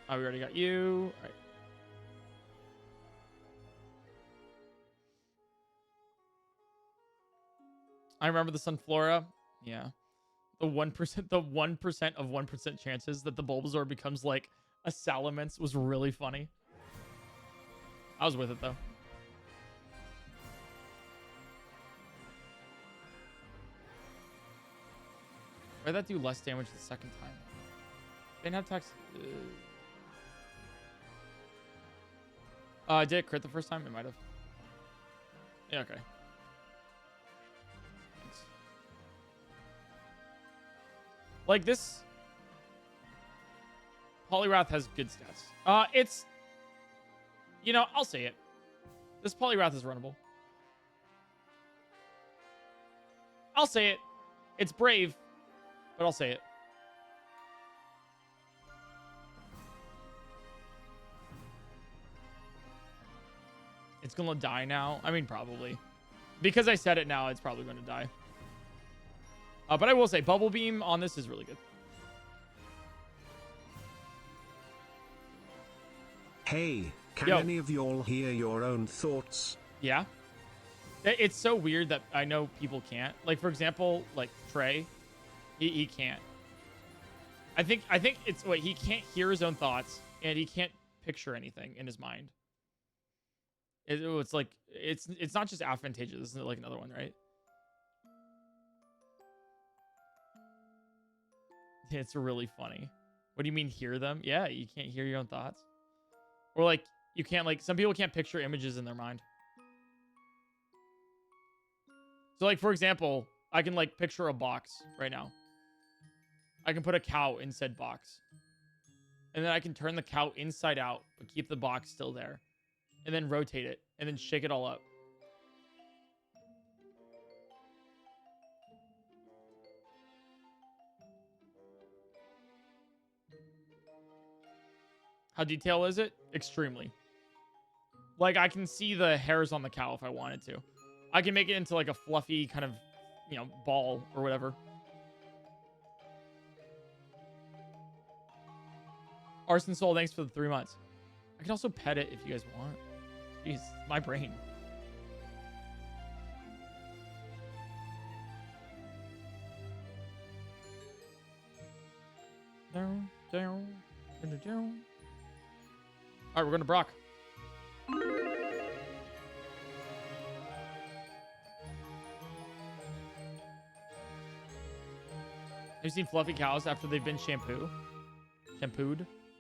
Oh, we already got you. All right. I remember the Sunflora. Yeah. The 1% of 1% chances that the Bulbasaur becomes like a Salamence was really funny. I was with it though. Why'd that do less damage the second time? Didn't have tax. Did it crit the first time? It might have. Yeah, okay. Thanks. Like this. Poliwrath has good stats. It's. You know, I'll say it. This Poliwrath is runnable. I'll say it. It's brave, but I'll say it. It's gonna die now. I mean, probably. Because I said it now, it's probably gonna die. But I will say, Bubble Beam on this is really good. Hey, can Yo. any of y'all hear your own thoughts? Yeah. It's so weird that I know people can't. Like, for example, like Trey, he can't. I think it's wait, he can't hear his own thoughts and he can't picture anything in his mind. It's like it's not just advantageous. This is like another one, right? It's really funny. What do you mean hear them? Yeah, you can't hear your own thoughts. Or like you can't like some people can't picture images in their mind. So like for example, I can like picture a box right now. I can put a cow in said box. And then I can turn the cow inside out, but keep the box still there. And then rotate it, and then shake it all up. How detailed is it? Extremely. Like, I can see the hairs on the cow if I wanted to. I can make it into, like, a fluffy kind of, you know, ball or whatever. Arson Soul, thanks for the 3 months. I can also pet it if you guys want. Jeez, my brain. Down, down, down, down. All right, we're going to Brock. Have you seen fluffy cows after they've been shampooed?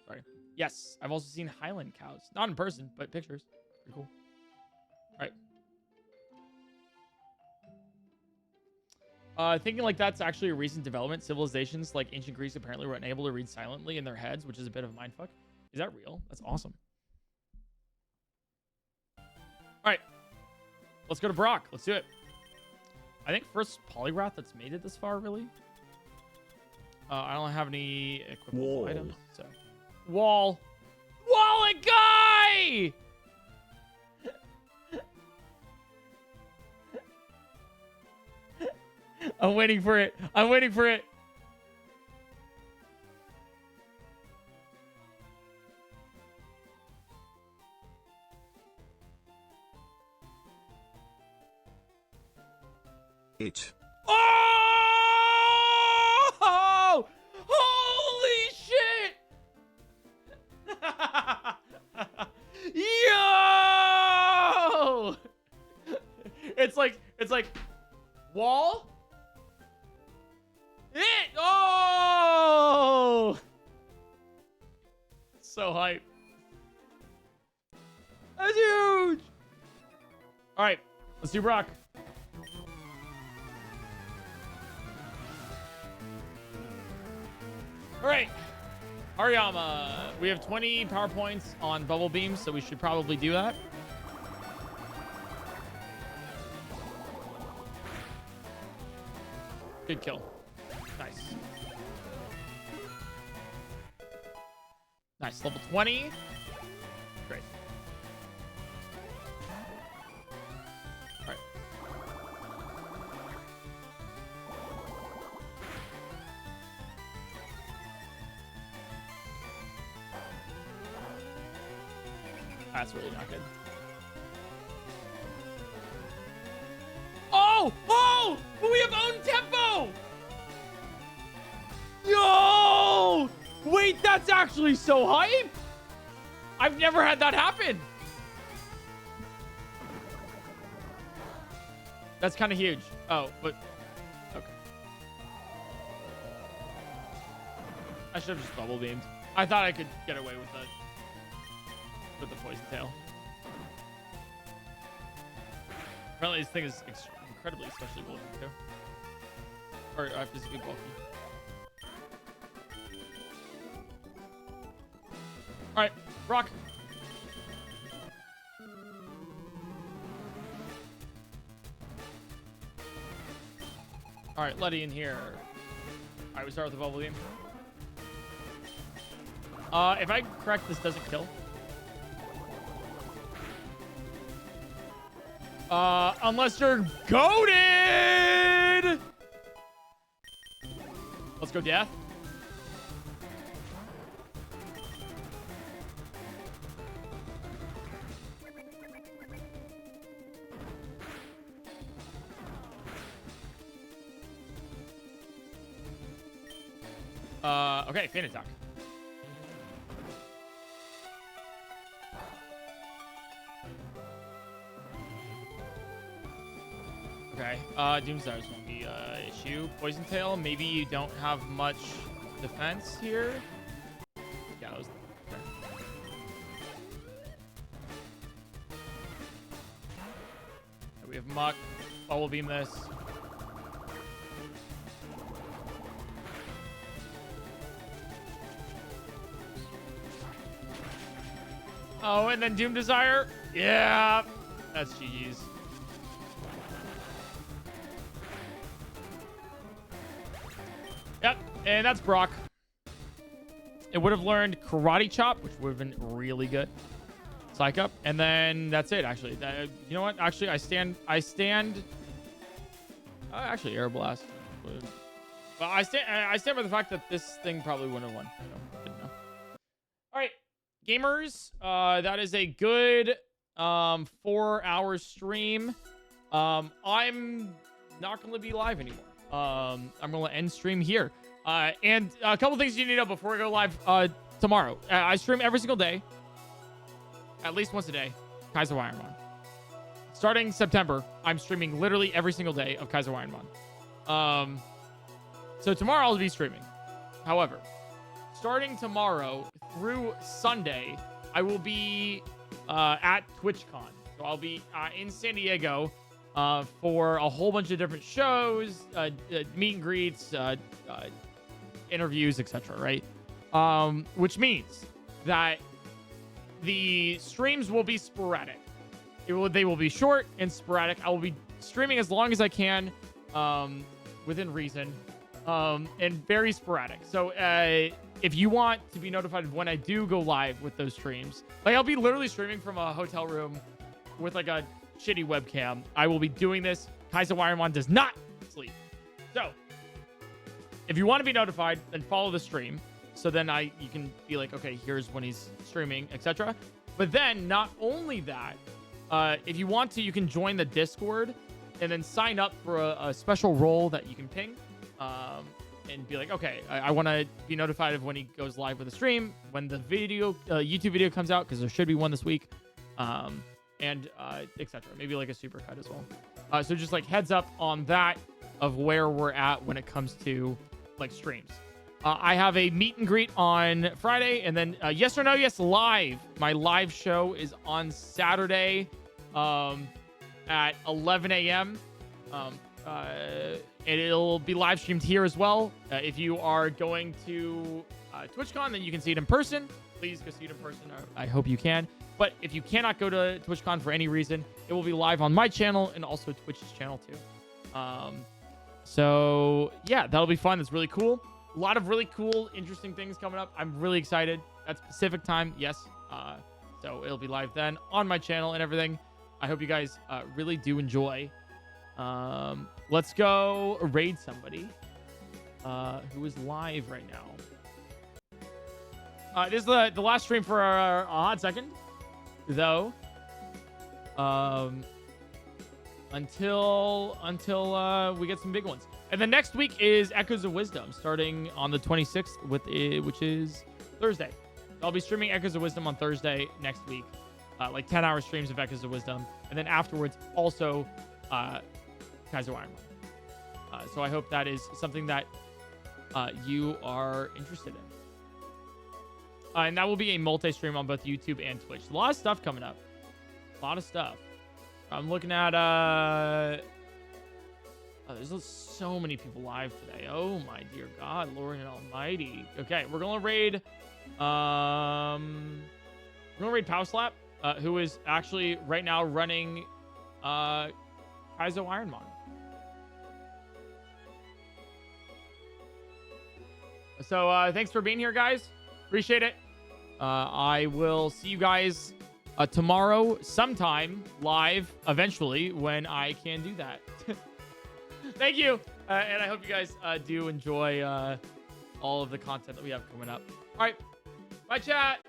Sorry. Yes, I've also seen Highland cows. Not in person, but pictures. Pretty cool. All right. Thinking like that's actually a recent development. Civilizations like ancient Greece apparently were unable to read silently in their heads, which is a bit of a mindfuck. Is that real? That's awesome. All right. Let's go to Brock. Let's do it. I think first Poliwrath that's made it this far, really. I don't have any equipable items, so. Wallet guy! I'm waiting for it. I'm waiting for it. It. Oh! Holy shit! Yo! It's like wall. It. Oh! So hype. That's huge. All right, let's do Brock. All right, Hariyama. We have 20 power points on Bubble Beam, so we should probably do that. Good kill. Nice. Nice. Level 20. Great. All right. That's really not good. Oh! Oh! But we have own tempo! Yo! Wait, that's actually so hype! I've never had that happen. That's kind of huge. Oh, but okay. I should have just bubble beamed. I thought I could get away with the poison tail. Apparently, this thing is incredibly specially bulky too, or physically bulky. All right, rock. All right, Letty in here. All right, we start with the bubble beam. If I'm correct, this doesn't kill. Unless you're goated. Let's go, death. Okay, faint attack. Okay, Doomsdayers won't be an issue. Poison Tail, maybe you don't have much defense here. Yeah, that was okay. We have Muck. Bubble Beam this. Oh, and then Doom Desire. Yeah, that's GG's. Yep, and that's Brock. It would have learned Karate Chop, which would have been really good. Psych Up, and then that's it. Actually, you know what? Actually, I stand. Actually, Air Blast. But I stand by the fact that this thing probably wouldn't have won. So, didn't know. All right, gamers. That is a good 4-hour stream. I'm not going to be live anymore. I'm going to end stream here. And a couple things you need to know before we go live tomorrow. I stream every single day. At least once a day. Kaizo Ironmon. Starting September, I'm streaming literally every single day of Kaizo Ironmon. So tomorrow I'll be streaming. However, starting tomorrow through Sunday, I will be at TwitchCon. So I'll be in San Diego for a whole bunch of different shows, meet and greets, interviews, etc. Right? Which means that the streams will be sporadic. They will be short and sporadic. I will be streaming as long as I can, within reason, and very sporadic. So if you want to be notified of when I do go live with those streams, like I'll be literally streaming from a hotel room with like a shitty webcam. I will be doing this. Kaizo Ironmon does not sleep. So if you want to be notified, then follow the stream. So then you can be like, okay, here's when he's streaming, etc. But then not only that, if you want to, you can join the Discord and then sign up for a special role that you can ping, and be like, okay, I want to be notified of when he goes live with a stream, when the video, YouTube video comes out, because there should be one this week, and etc. Maybe like a supercut as well. So just like heads up on that of where we're at when it comes to like streams. I have a meet and greet on Friday, and then Yes or No Yes Live. My live show is on Saturday at 11 a.m. And it'll be live streamed here as well. If you are going to TwitchCon, then you can see it in person. Please go see it in person. I hope you can. But if you cannot go to TwitchCon for any reason, it will be live on my channel and also Twitch's channel too. So yeah, that'll be fun. That's really cool. A lot of really cool, interesting things coming up. I'm really excited. At Pacific time, yes. So it'll be live then on my channel and everything. I hope you guys really do enjoy. Let's go raid somebody who is live right now. This is the last stream for a hot second, though. Until we get some big ones. And then next week is Echoes of Wisdom, starting on the 26th, which is Thursday. I'll be streaming Echoes of Wisdom on Thursday next week, like 10-hour streams of Echoes of Wisdom. And then afterwards, also Kaizo Ironmon. So I hope that is something that you are interested in. And that will be a multi-stream on both YouTube and Twitch. A lot of stuff coming up. A lot of stuff. I'm looking at there's so many people live today. Oh my dear God, Lord and Almighty. Okay, we're gonna raid Pow Slap, who is actually right now running Kaizo Ironmon. So thanks for being here, guys. Appreciate it. I will see you guys tomorrow sometime live eventually when I can do that. Thank you. And I hope you guys do enjoy all of the content that we have coming up. All right. Bye, chat.